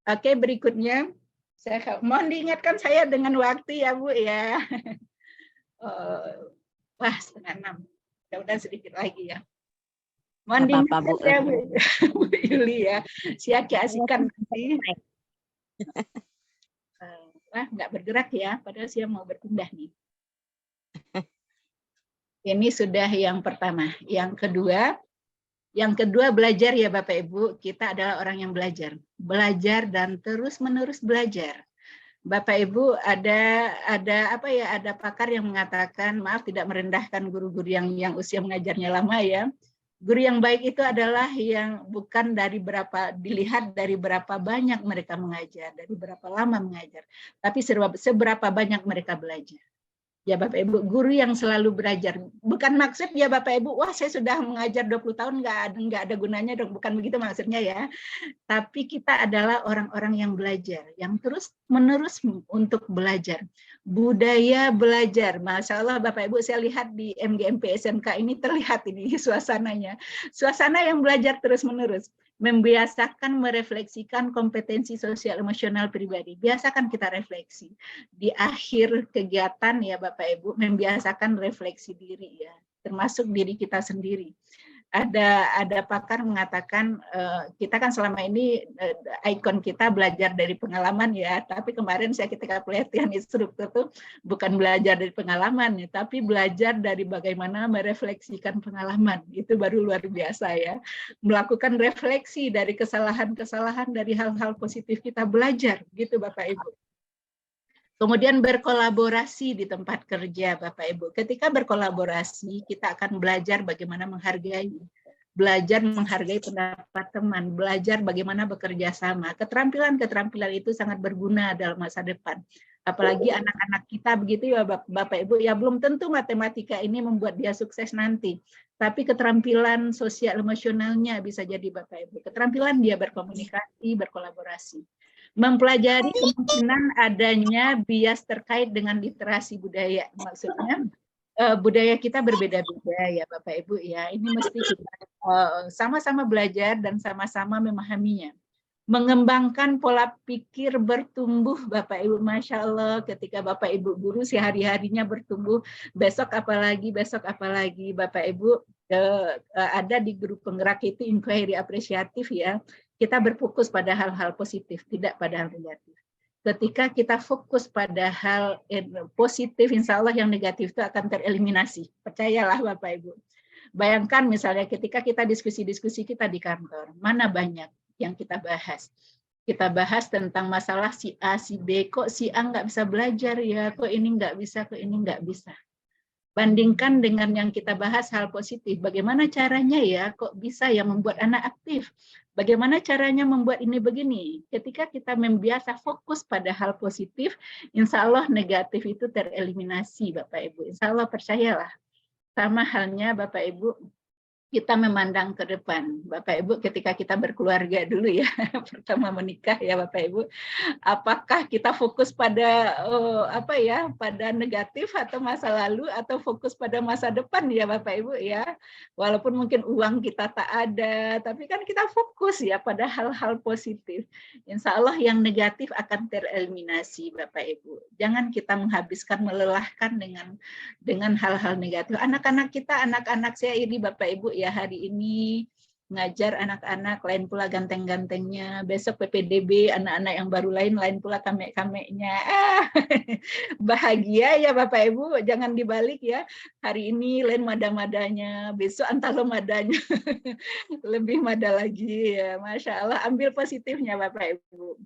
Oke, berikutnya, saya mohon diingatkan saya dengan waktu ya Bu ya. Wah, 5:30. Udah sedikit lagi ya. Mohon diingatkan ya Bu Yuli ya. Siap-siapkan nanti. Wah, nggak bergerak ya, padahal saya mau berpindah nih. Ini sudah yang pertama. Yang kedua belajar ya Bapak Ibu. Kita adalah orang yang belajar. Belajar dan terus-menerus belajar. Bapak Ibu, ada pakar yang mengatakan, maaf tidak merendahkan guru-guru yang usia mengajarnya lama ya, Guru yang baik itu adalah yang bukan dilihat dari berapa banyak mereka mengajar, dari berapa lama mengajar, tapi seberapa banyak mereka belajar. Ya Bapak Ibu, guru yang selalu belajar. Bukan maksud ya Bapak Ibu, wah saya sudah mengajar 20 tahun nggak ada gunanya dong, bukan begitu maksudnya ya. Tapi kita adalah orang-orang yang belajar, yang terus-menerus untuk belajar. Budaya belajar, Masya Allah Bapak Ibu, saya lihat di MGMP SMK ini terlihat ini suasananya. Suasana yang belajar terus-menerus. Membiasakan merefleksikan kompetensi sosial emosional pribadi. Biasakan kita refleksi. Di akhir kegiatan ya Bapak Ibu, membiasakan refleksi diri ya, termasuk diri kita sendiri. Ada pakar mengatakan kita kan selama ini ikon kita belajar dari pengalaman ya, tapi kemarin saya ketika pelatihan instruktur tuh bukan belajar dari pengalaman ya, tapi belajar dari bagaimana merefleksikan pengalaman. Itu baru luar biasa ya. Melakukan refleksi dari kesalahan-kesalahan, dari hal-hal positif kita belajar gitu Bapak Ibu. Kemudian berkolaborasi di tempat kerja, Bapak Ibu. Ketika berkolaborasi, kita akan belajar bagaimana menghargai, belajar menghargai pendapat teman, belajar bagaimana bekerja sama. Keterampilan-keterampilan itu sangat berguna dalam masa depan. Apalagi anak-anak kita begitu ya Bapak Ibu, ya belum tentu matematika ini membuat dia sukses nanti. Tapi keterampilan sosial emosionalnya bisa jadi Bapak Ibu. Keterampilan dia berkomunikasi, berkolaborasi. Mempelajari kemungkinan adanya bias terkait dengan literasi budaya. Maksudnya budaya kita berbeda-beda ya Bapak Ibu ya. Ini mesti kita sama-sama belajar dan sama-sama memahaminya. Mengembangkan pola pikir bertumbuh Bapak Ibu. Masya Allah ketika Bapak Ibu guru sehari-harinya bertumbuh, besok apalagi Bapak Ibu ada di grup penggerak itu inquiry apresiatif ya. Kita berfokus pada hal-hal positif, tidak pada hal negatif. Ketika kita fokus pada hal positif, insya Allah yang negatif itu akan tereliminasi. Percayalah Bapak Ibu. Bayangkan misalnya ketika kita diskusi-diskusi kita di kantor, mana banyak yang kita bahas. Kita bahas tentang masalah si A, si B, kok si A nggak bisa belajar ya, kok ini nggak bisa, kok ini nggak bisa. Bandingkan dengan yang kita bahas hal positif, bagaimana caranya ya, kok bisa yang membuat anak aktif, bagaimana caranya membuat ini begini. Ketika kita membiasa fokus pada hal positif, insya Allah negatif itu tereliminasi Bapak Ibu. Insya Allah percayalah, sama halnya Bapak Ibu, kita memandang ke depan. Bapak Ibu ketika kita berkeluarga dulu ya, pertama menikah ya Bapak Ibu, apakah kita fokus pada pada negatif atau masa lalu atau fokus pada masa depan ya Bapak Ibu ya. Walaupun mungkin uang kita tak ada, tapi kan kita fokus ya pada hal-hal positif. Insya Allah yang negatif akan tereliminasi Bapak Ibu. Jangan kita menghabiskan, melelahkan dengan hal-hal negatif. Anak-anak kita, anak-anak saya ini Bapak Ibu ya, hari ini ngajar anak-anak, lain pula ganteng-gantengnya, besok PPDB, anak-anak yang baru lain pula kamek-kameknya. Bahagia ya Bapak Ibu, jangan dibalik ya. Hari ini lain mada-madanya, besok antalo madanya. Lebih mada lagi ya, Masya Allah, ambil positifnya Bapak Ibu.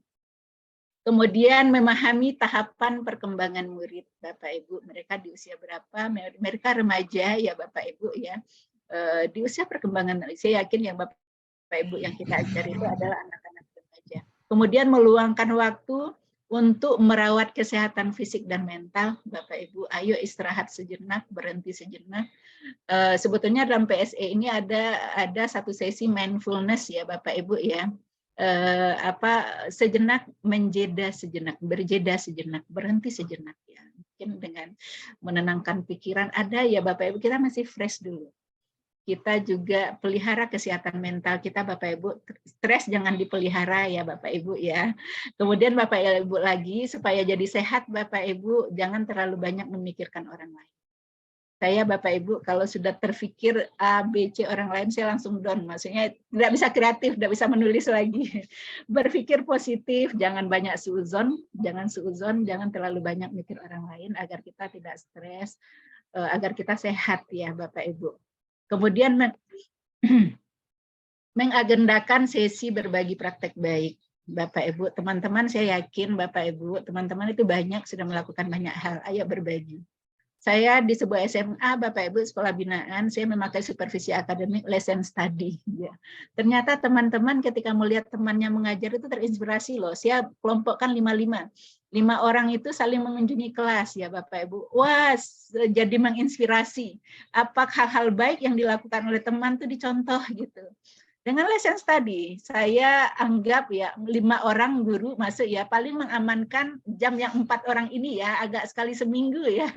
Kemudian memahami tahapan perkembangan murid Bapak Ibu, mereka di usia berapa, mereka remaja ya Bapak Ibu ya. Di usia perkembangan, saya yakin yang Bapak Ibu yang kita ajar itu adalah anak-anak remaja. Kemudian meluangkan waktu untuk merawat kesehatan fisik dan mental, Bapak Ibu, ayo istirahat sejenak, berhenti sejenak. Sebetulnya dalam PSE ini ada satu sesi mindfulness ya Bapak Ibu ya. Sejenak, menjeda sejenak, berjeda sejenak, berhenti sejenak ya. Mungkin dengan menenangkan pikiran, ada ya Bapak Ibu, kita masih fresh dulu. Kita juga pelihara kesehatan mental kita Bapak Ibu, stres jangan dipelihara ya Bapak Ibu ya. Kemudian Bapak Ibu lagi supaya jadi sehat Bapak Ibu, jangan terlalu banyak memikirkan orang lain. Saya Bapak Ibu kalau sudah terpikir A, B, C orang lain saya langsung down, maksudnya tidak bisa kreatif, tidak bisa menulis lagi. Berpikir positif, jangan banyak suuzon, jangan terlalu banyak mikir orang lain agar kita tidak stres, agar kita sehat ya Bapak Ibu. Kemudian mengagendakan sesi berbagi praktek baik. Bapak Ibu, teman-teman saya yakin Bapak Ibu, teman-teman itu banyak sudah melakukan banyak hal. Ayo berbagi. Saya di sebuah SMA, Bapak Ibu, sekolah binaan, saya memakai supervisi akademik lesson study. Ya. Ternyata teman-teman ketika melihat temannya mengajar itu terinspirasi loh. Saya kelompokkan 5 orang itu saling mengunjungi kelas ya Bapak Ibu. Wah, jadi menginspirasi. Apa hal-hal baik yang dilakukan oleh teman itu dicontoh gitu. Dengan lesson study, saya anggap ya 5 orang guru masuk ya, paling mengamankan jam yang 4 orang ini ya, agak sekali seminggu ya,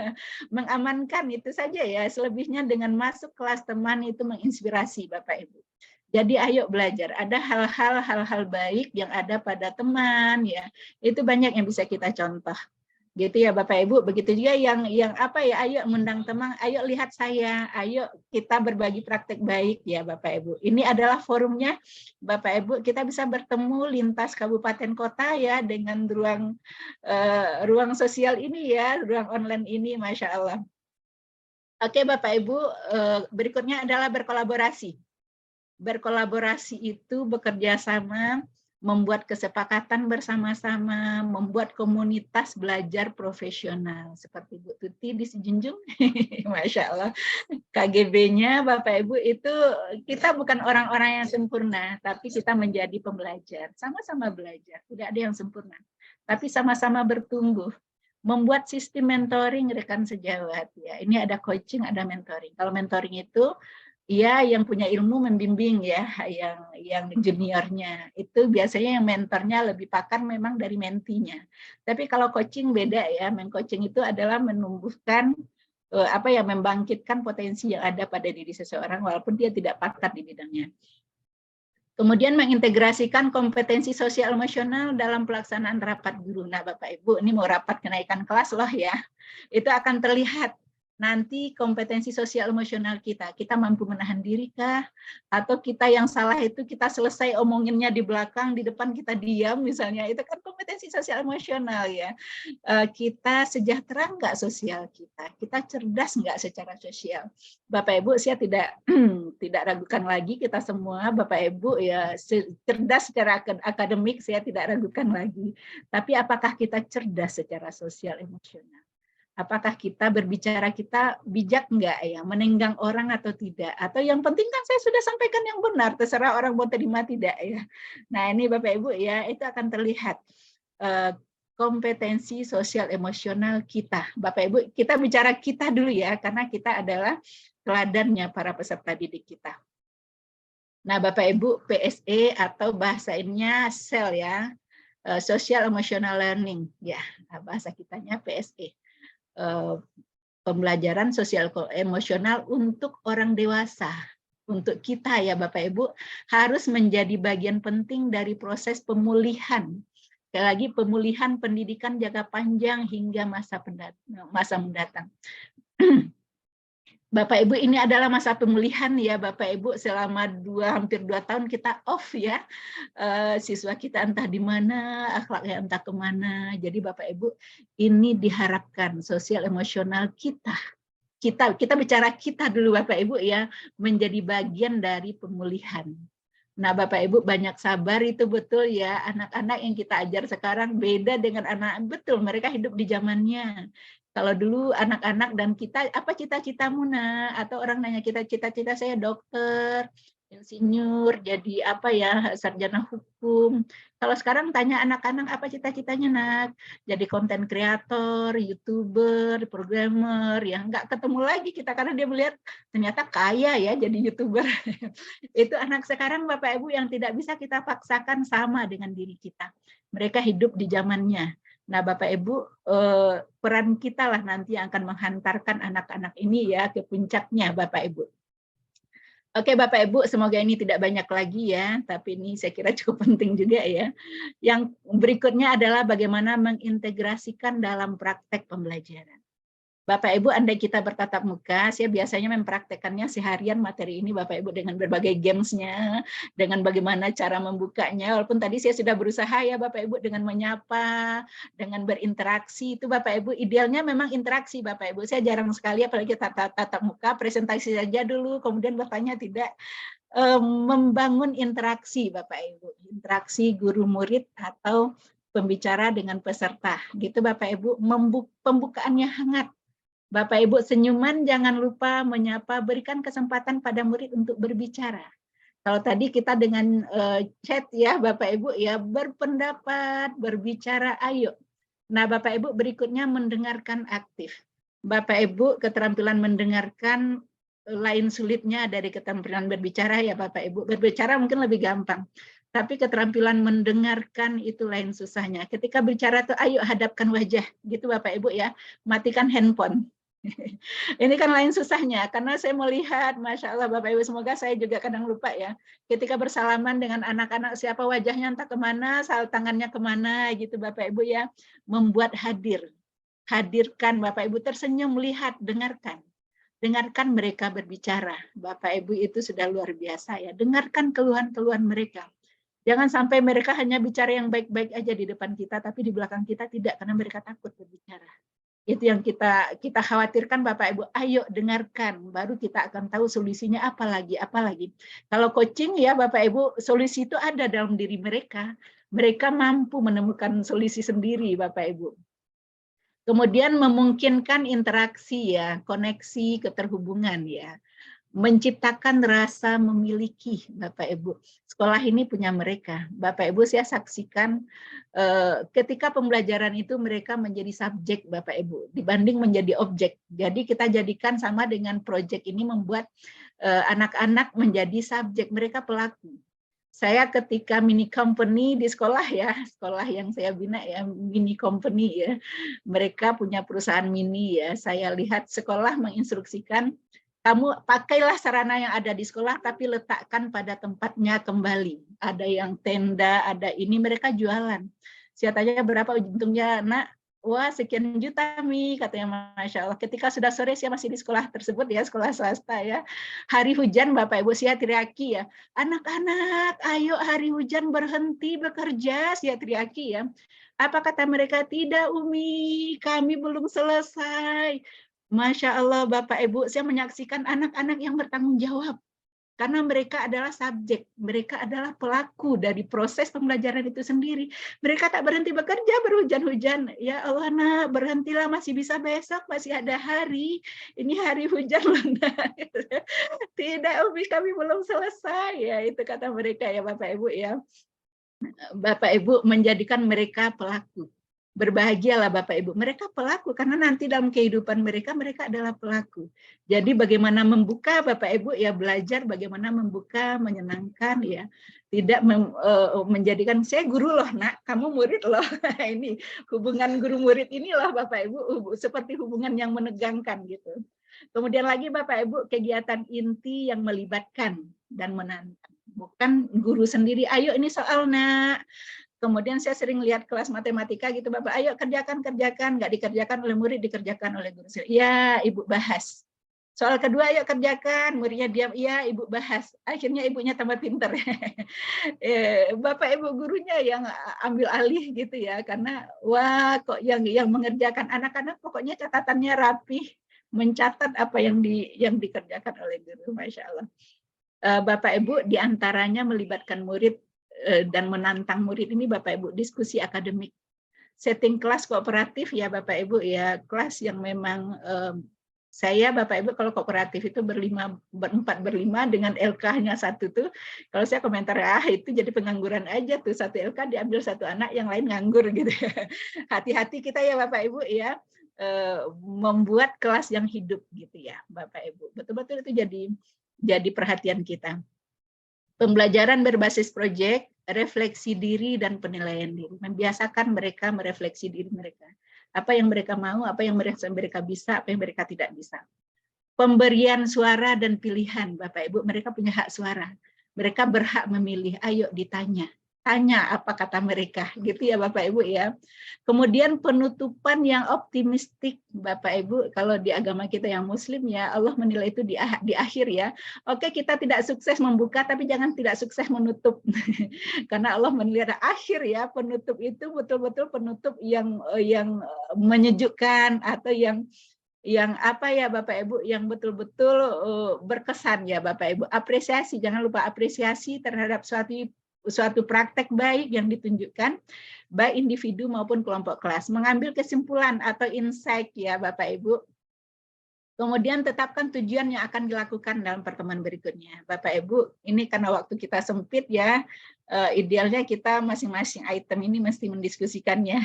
mengamankan itu saja ya, selebihnya dengan masuk kelas teman itu menginspirasi Bapak Ibu. Jadi ayo belajar, ada hal-hal baik yang ada pada teman ya, itu banyak yang bisa kita contoh. Gitu ya Bapak Ibu, begitu juga yang apa ya, ayo mengundang teman, ayo lihat saya, ayo kita berbagi praktek baik ya Bapak Ibu. Ini adalah forumnya Bapak Ibu, kita bisa bertemu lintas kabupaten kota ya dengan ruang sosial ini ya, ruang online ini, Masya Allah. Oke Bapak Ibu, berikutnya adalah berkolaborasi. Berkolaborasi itu bekerja sama, membuat kesepakatan bersama-sama, membuat komunitas belajar profesional. Seperti Bu Tuti di Sijunjung, Masya Allah. KGB-nya Bapak Ibu itu kita bukan orang-orang yang sempurna, tapi kita menjadi pembelajar. Sama-sama belajar, tidak ada yang sempurna. Tapi sama-sama bertumbuh. Membuat sistem mentoring rekan sejawat. Ya, ini ada coaching, ada mentoring. Kalau mentoring itu ya yang punya ilmu membimbing ya, yang juniornya itu biasanya yang mentornya lebih pakar memang dari mentinya. Tapi kalau coaching beda ya, coaching itu adalah menumbuhkan membangkitkan potensi yang ada pada diri seseorang walaupun dia tidak pakar di bidangnya. Kemudian mengintegrasikan kompetensi sosial emosional dalam pelaksanaan rapat guru. Nah Bapak Ibu, ini mau rapat kenaikan kelas loh ya, itu akan terlihat nanti kompetensi sosial emosional kita mampu menahan diri kah? Atau kita yang salah itu kita selesai omonginnya di belakang, di depan kita diam misalnya, itu kan kompetensi sosial emosional ya. Kita sejahtera nggak sosial kita cerdas nggak secara sosial. Bapak Ibu, saya tidak ragukan lagi kita semua, Bapak Ibu ya cerdas secara akademik, saya tidak ragukan lagi. Tapi apakah kita cerdas secara sosial emosional? Apakah kita berbicara kita bijak enggak ya, menenggang orang atau tidak? Atau yang penting kan saya sudah sampaikan yang benar, terserah orang mau terima tidak ya. Nah ini Bapak Ibu ya, itu akan terlihat kompetensi sosial emosional kita. Bapak Ibu, kita bicara kita dulu ya, karena kita adalah teladannya para peserta didik kita. Nah Bapak Ibu, PSE atau bahasanya SEL ya, Social Emotional Learning ya, bahasa kitanya PSE. Pembelajaran sosial emosional untuk orang dewasa, untuk kita ya Bapak Ibu, harus menjadi bagian penting dari proses pemulihan. Sekali lagi pemulihan pendidikan jangka panjang hingga masa mendatang. Bapak Ibu, ini adalah masa pemulihan ya Bapak Ibu, selama hampir 2 tahun kita off ya, siswa kita entah di mana, akhlaknya entah kemana. Jadi Bapak Ibu, ini diharapkan sosial emosional kita bicara kita dulu Bapak Ibu ya, menjadi bagian dari pemulihan. Nah Bapak Ibu banyak sabar, itu betul ya, anak-anak yang kita ajar sekarang beda dengan anak, betul mereka hidup di zamannya. Kalau dulu anak-anak dan kita, apa cita-citamu nak? Atau orang nanya kita, cita-cita saya dokter, insinyur, jadi apa ya, sarjana hukum. Kalau sekarang tanya anak-anak apa cita-citanya nak? Jadi konten kreator, YouTuber, programmer, ya nggak ketemu lagi kita karena dia melihat ternyata kaya ya jadi YouTuber. Itu anak sekarang Bapak Ibu yang tidak bisa kita paksakan sama dengan diri kita. Mereka hidup di zamannya. Nah Bapak Ibu, peran kita lah nanti yang akan menghantarkan anak-anak ini ya ke puncaknya Bapak Ibu. Oke Bapak Ibu, semoga ini tidak banyak lagi ya, tapi ini saya kira cukup penting juga ya. Yang berikutnya adalah bagaimana mengintegrasikan dalam praktek pembelajaran. Bapak Ibu, andai kita bertatap muka, saya biasanya mempraktekannya seharian materi ini Bapak Ibu dengan berbagai gamesnya, dengan bagaimana cara membukanya, walaupun tadi saya sudah berusaha ya Bapak Ibu dengan menyapa, dengan berinteraksi, itu Bapak Ibu, idealnya memang interaksi Bapak Ibu, saya jarang sekali apalagi tatap muka, presentasi saja dulu, kemudian bertanya tidak, membangun interaksi Bapak Ibu, interaksi guru murid atau pembicara dengan peserta, gitu Bapak Ibu, pembukaannya hangat. Bapak Ibu senyuman, jangan lupa menyapa, berikan kesempatan pada murid untuk berbicara. Kalau tadi kita dengan chat ya Bapak Ibu ya, berpendapat, berbicara, ayo. Nah Bapak Ibu berikutnya mendengarkan aktif. Bapak Ibu keterampilan mendengarkan lain sulitnya dari keterampilan berbicara ya Bapak Ibu. Berbicara mungkin lebih gampang. Tapi keterampilan mendengarkan itu lain susahnya. Ketika bicara tuh ayo hadapkan wajah gitu Bapak Ibu ya. Matikan handphone. Ini kan lain susahnya, karena saya melihat, Masya Allah Bapak Ibu, semoga saya juga kadang lupa ya, ketika bersalaman dengan anak-anak, siapa wajahnya entah kemana, tangannya kemana gitu Bapak Ibu ya, membuat hadirkan Bapak Ibu, tersenyum, lihat, dengarkan mereka berbicara. Bapak Ibu itu sudah luar biasa ya, dengarkan keluhan-keluhan mereka. Jangan sampai mereka hanya bicara yang baik-baik aja di depan kita, tapi di belakang kita tidak, karena mereka takut berbicara. Itu yang kita khawatirkan Bapak Ibu, ayo dengarkan, baru kita akan tahu solusinya apa lagi. Kalau coaching ya Bapak Ibu, solusi itu ada dalam diri mereka. Mereka mampu menemukan solusi sendiri Bapak Ibu. Kemudian memungkinkan interaksi ya, koneksi, keterhubungan ya. Menciptakan rasa memiliki Bapak Ibu. Sekolah ini punya mereka. Bapak Ibu saya saksikan ketika pembelajaran itu mereka menjadi subjek Bapak Ibu dibanding menjadi objek. Jadi kita jadikan sama dengan proyek ini membuat anak-anak menjadi subjek, mereka pelaku. Saya ketika mini company di sekolah ya, sekolah yang saya bina ya, mini company ya. Mereka punya perusahaan mini ya. Saya lihat sekolah menginstruksikan kamu pakailah sarana yang ada di sekolah, tapi letakkan pada tempatnya kembali. Ada yang tenda, ada ini, mereka jualan. Saya tanya berapa untungnya, nak? Wah, sekian juta, Mi, katanya Masya Allah. Ketika sudah sore, saya masih di sekolah tersebut ya, sekolah swasta ya. Hari hujan, Bapak Ibu, saya teriaki ya. Anak-anak, ayo hari hujan berhenti bekerja, saya teriaki ya. Apa kata mereka? Tidak, Umi, kami belum selesai. Masya Allah Bapak Ibu, saya menyaksikan anak-anak yang bertanggung jawab. Karena mereka adalah subjek, mereka adalah pelaku dari proses pembelajaran itu sendiri. Mereka tak berhenti bekerja berhujan-hujan. Ya Allah nak, berhentilah, masih bisa besok, masih ada hari. Ini hari hujan loh nak. Tidak Umi, kami belum selesai. Ya itu kata mereka ya Bapak Ibu ya. Bapak Ibu menjadikan mereka pelaku. Berbahagialah Bapak Ibu, mereka pelaku karena nanti dalam kehidupan mereka adalah pelaku. Jadi bagaimana membuka Bapak Ibu ya, belajar bagaimana membuka, menyenangkan ya, tidak menjadikan saya guru loh nak, kamu murid loh. Ini hubungan guru murid inilah Bapak Ibu seperti hubungan yang menegangkan gitu. Kemudian lagi Bapak Ibu kegiatan inti yang melibatkan dan menantang, bukan guru sendiri. Ayo ini soal nak. Kemudian saya sering lihat kelas matematika gitu, Bapak, ayo kerjakan, nggak dikerjakan oleh murid, dikerjakan oleh guru. Ya, Ibu bahas. Soal kedua, ayo kerjakan, muridnya diam, iya, Ibu bahas. Akhirnya ibunya tambah pinter. Bapak Ibu gurunya yang ambil alih gitu ya, karena wah kok yang mengerjakan anak-anak pokoknya catatannya rapih, mencatat apa yang dikerjakan oleh guru, Masya Allah. Bapak Ibu diantaranya melibatkan murid dan menantang murid ini Bapak Ibu diskusi akademik, setting kelas kooperatif ya Bapak Ibu ya, kelas yang memang saya Bapak Ibu kalau kooperatif itu berempat berlima dengan LK-nya satu tuh, kalau saya komentar itu jadi pengangguran aja tuh, satu LK diambil satu anak yang lain nganggur gitu. Hati-hati kita ya Bapak Ibu ya, membuat kelas yang hidup gitu ya Bapak Ibu, betul-betul itu jadi perhatian kita. Pembelajaran berbasis proyek, refleksi diri dan penilaian diri. Membiasakan mereka merefleksi diri mereka. Apa yang mereka mau, apa yang mereka bisa, apa yang mereka tidak bisa. Pemberian suara dan pilihan, Bapak Ibu, mereka punya hak suara. Mereka berhak memilih, ayo ditanya. Tanya apa kata mereka, gitu ya Bapak Ibu ya. Kemudian penutupan yang optimistik, Bapak Ibu, kalau di agama kita yang Muslim ya, Allah menilai itu di akhir ya. Oke, kita tidak sukses membuka, tapi jangan tidak sukses menutup. Karena Allah menilai akhir ya, penutup itu betul-betul penutup yang menyejukkan atau yang apa ya Bapak Ibu, yang betul-betul berkesan ya Bapak Ibu. Apresiasi, jangan lupa apresiasi terhadap suatu praktek baik yang ditunjukkan baik individu maupun kelompok kelas. Mengambil kesimpulan atau insight ya Bapak Ibu Kemudian tetapkan tujuan yang akan dilakukan dalam pertemuan berikutnya. Bapak Ibu, ini karena waktu kita sempit ya, idealnya kita masing-masing item ini mesti mendiskusikannya.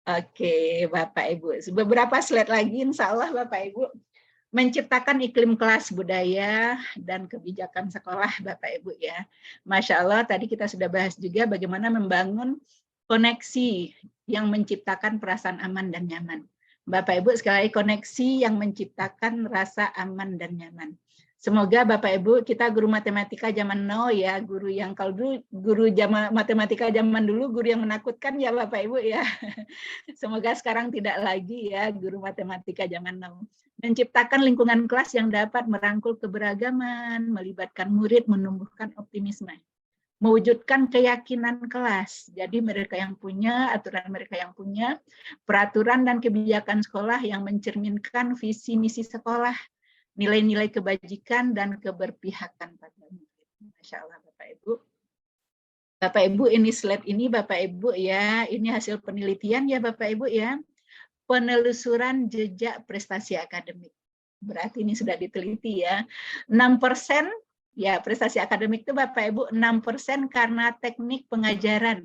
Oke, Bapak Ibu. Beberapa slide lagi, insya Allah Bapak Ibu. Menciptakan iklim kelas budaya dan kebijakan sekolah, Bapak Ibu ya. Masya Allah, tadi kita sudah bahas juga bagaimana membangun koneksi yang menciptakan perasaan aman dan nyaman. Bapak Ibu, sekali lagi koneksi yang menciptakan rasa aman dan nyaman. Semoga Bapak Ibu, kita guru matematika zaman now ya, guru yang kalau dulu guru matematika zaman dulu guru yang menakutkan ya Bapak Ibu ya. Semoga sekarang tidak lagi ya guru matematika zaman now. Menciptakan lingkungan kelas yang dapat merangkul keberagaman, melibatkan murid, menumbuhkan optimisme. Mewujudkan keyakinan kelas. Jadi mereka yang punya, aturan mereka yang punya, peraturan dan kebijakan sekolah yang mencerminkan visi misi sekolah, nilai-nilai kebajikan dan keberpihakan pada murid. Masya Allah Bapak Ibu. Bapak Ibu, ini slide ini Bapak Ibu ya, ini hasil penelitian ya Bapak Ibu ya. Penelusuran jejak prestasi akademik. Berarti ini sudah diteliti ya. 6% ya prestasi akademik itu Bapak Ibu 6% karena teknik pengajaran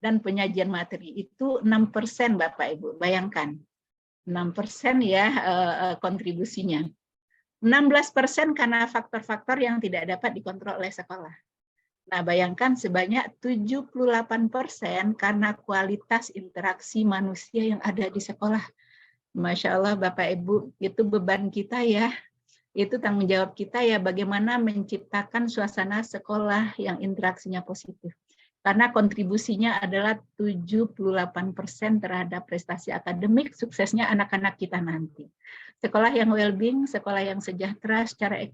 dan penyajian materi. Itu 6% Bapak Ibu, bayangkan. 6% ya kontribusinya. 16% karena faktor-faktor yang tidak dapat dikontrol oleh sekolah. Nah, bayangkan sebanyak 78% karena kualitas interaksi manusia yang ada di sekolah. Masya Allah Bapak Ibu, itu beban kita ya. Itu tanggung jawab kita ya bagaimana menciptakan suasana sekolah yang interaksinya positif. Karena kontribusinya adalah 78% terhadap prestasi akademik, suksesnya anak-anak kita nanti. Sekolah yang well-being, sekolah yang sejahtera secara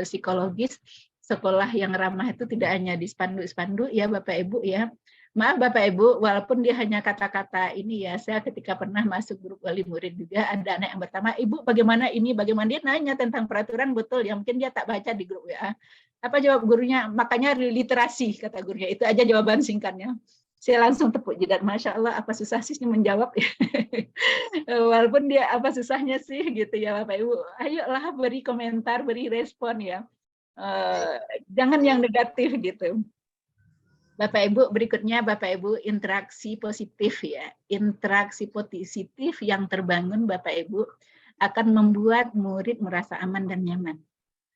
psikologis, sekolah yang ramah itu tidak hanya di spanduk-spanduk ya Bapak Ibu ya. Maaf Bapak Ibu, walaupun dia hanya kata-kata ini ya, saya ketika pernah masuk grup wali murid juga ada anak yang bertanya, Ibu bagaimana ini, bagaimana dia nanya tentang peraturan betul, ya mungkin dia tak baca di grup ya. Apa jawab gurunya? Makanya literasi kata gurunya, itu aja jawaban singkatnya. Saya langsung tepuk jidat, Masya Allah apa susah sih menjawab ya. Walaupun dia apa susahnya sih gitu ya Bapak Ibu, ayolah beri komentar, beri respon ya. Jangan yang negatif gitu. Bapak Ibu, berikutnya Bapak Ibu interaksi positif ya. Interaksi positif yang terbangun Bapak Ibu akan membuat murid merasa aman dan nyaman.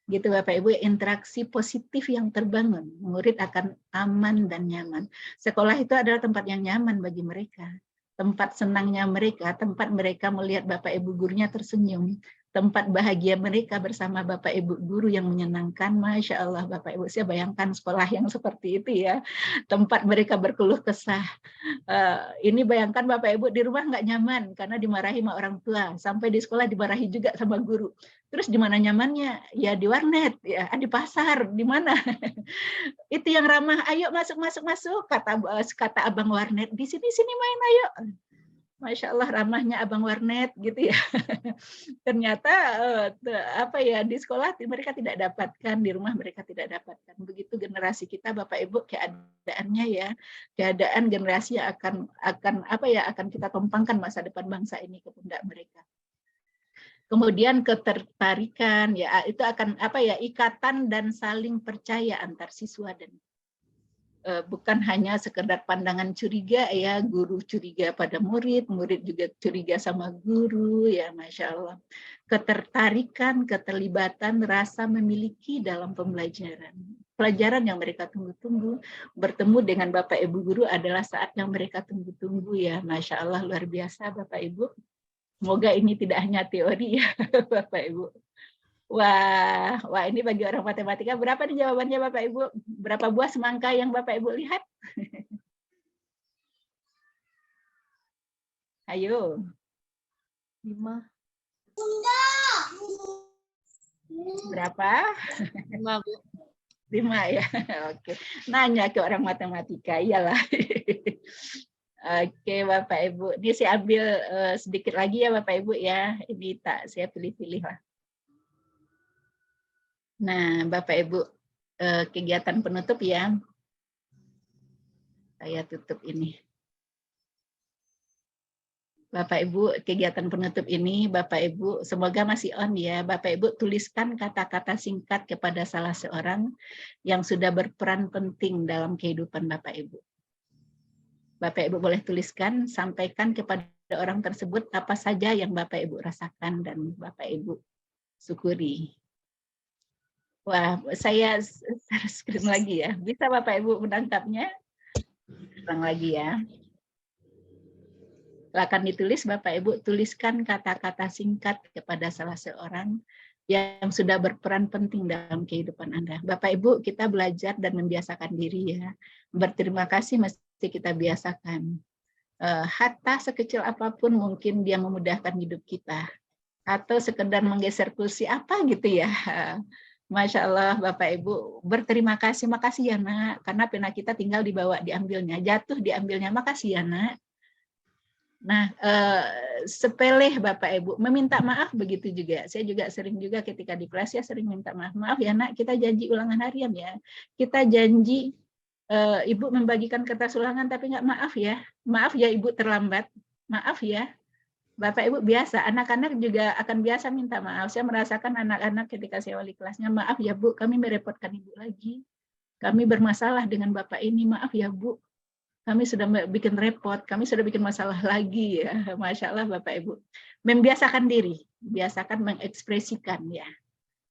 Gitu Bapak Ibu, interaksi positif yang terbangun, murid akan aman dan nyaman. Sekolah itu adalah tempat yang nyaman bagi mereka. Tempat senangnya mereka, tempat mereka melihat Bapak Ibu gurunya tersenyum, tempat bahagia mereka bersama Bapak Ibu guru yang menyenangkan. Masya Allah Bapak Ibu, saya bayangkan sekolah yang seperti itu ya, tempat mereka berkeluh kesah. Ini bayangkan Bapak Ibu di rumah nggak nyaman karena dimarahi sama orang tua, sampai di sekolah dimarahi juga sama guru. Terus di mana nyamannya? Ya di warnet, ya di pasar, di mana? Itu yang ramah, ayo masuk, kata abang warnet, di sini main ayo. Masya Allah ramahnya abang warnet gitu ya. Ternyata apa ya di sekolah mereka tidak dapatkan, di rumah mereka tidak dapatkan. Begitu generasi kita Bapak Ibu keadaannya ya, keadaan generasi yang akan kita tumpangkan masa depan bangsa ini ke pundak mereka. Kemudian ketertarikan ya itu akan ikatan dan saling percaya antar siswa dan bukan hanya sekedar pandangan curiga ya, guru curiga pada murid, murid juga curiga sama guru ya, Masya Allah. Ketertarikan, keterlibatan, rasa memiliki dalam pembelajaran. Pelajaran yang mereka tunggu-tunggu, bertemu dengan Bapak Ibu guru adalah saat yang mereka tunggu-tunggu ya, Masya Allah luar biasa Bapak Ibu. Semoga ini tidak hanya teori ya Bapak Ibu. Wah, ini bagi orang matematika berapa nih jawabannya Bapak Ibu? Berapa buah semangka yang Bapak Ibu lihat? Ayo. 5. Berapa? 5, Bu. 5 ya. Oke. Nanya ke orang matematika, iyalah. Oke, Bapak Ibu. Ini saya ambil sedikit lagi ya Bapak Ibu ya. Ini tak saya pilih-pilih lah. Nah, Bapak Ibu, kegiatan penutup ya. Saya tutup ini. Bapak Ibu, kegiatan penutup ini Bapak Ibu semoga masih on ya. Bapak Ibu tuliskan kata-kata singkat kepada salah seorang yang sudah berperan penting dalam kehidupan Bapak Ibu. Bapak Ibu boleh tuliskan, sampaikan kepada orang tersebut apa saja yang Bapak Ibu rasakan dan Bapak Ibu syukuri. Wah, saya harus screen lagi ya. Bisa Bapak Ibu menangkapnya? Ulang lagi ya. Silakan ditulis Bapak Ibu, tuliskan kata-kata singkat kepada salah seorang yang sudah berperan penting dalam kehidupan Anda. Bapak Ibu, kita belajar dan membiasakan diri ya. Berterima kasih mesti kita biasakan. Hatta sekecil apapun mungkin dia memudahkan hidup kita. Atau sekedar menggeser kursi apa gitu ya. Masya Allah Bapak Ibu, berterima kasih, makasih ya nak, karena pena kita tinggal dibawa, diambilnya, jatuh diambilnya, makasih ya nak. Nah, sepele Bapak Ibu, meminta maaf begitu juga. Saya juga sering juga ketika di kelas ya sering minta maaf. Maaf ya nak, kita janji ulangan harian ya. Kita janji Ibu membagikan kertas ulangan tapi nggak maaf ya. Maaf ya Ibu terlambat. Maaf ya. Bapak Ibu biasa, anak-anak juga akan biasa minta maaf. Saya merasakan anak-anak ketika saya wali kelasnya, maaf ya Bu, kami merepotkan Ibu lagi. Kami bermasalah dengan Bapak ini, maaf ya Bu. Kami sudah bikin repot, kami sudah bikin masalah lagi ya. Masya Allah Bapak Ibu. Membiasakan diri, biasakan mengekspresikan ya.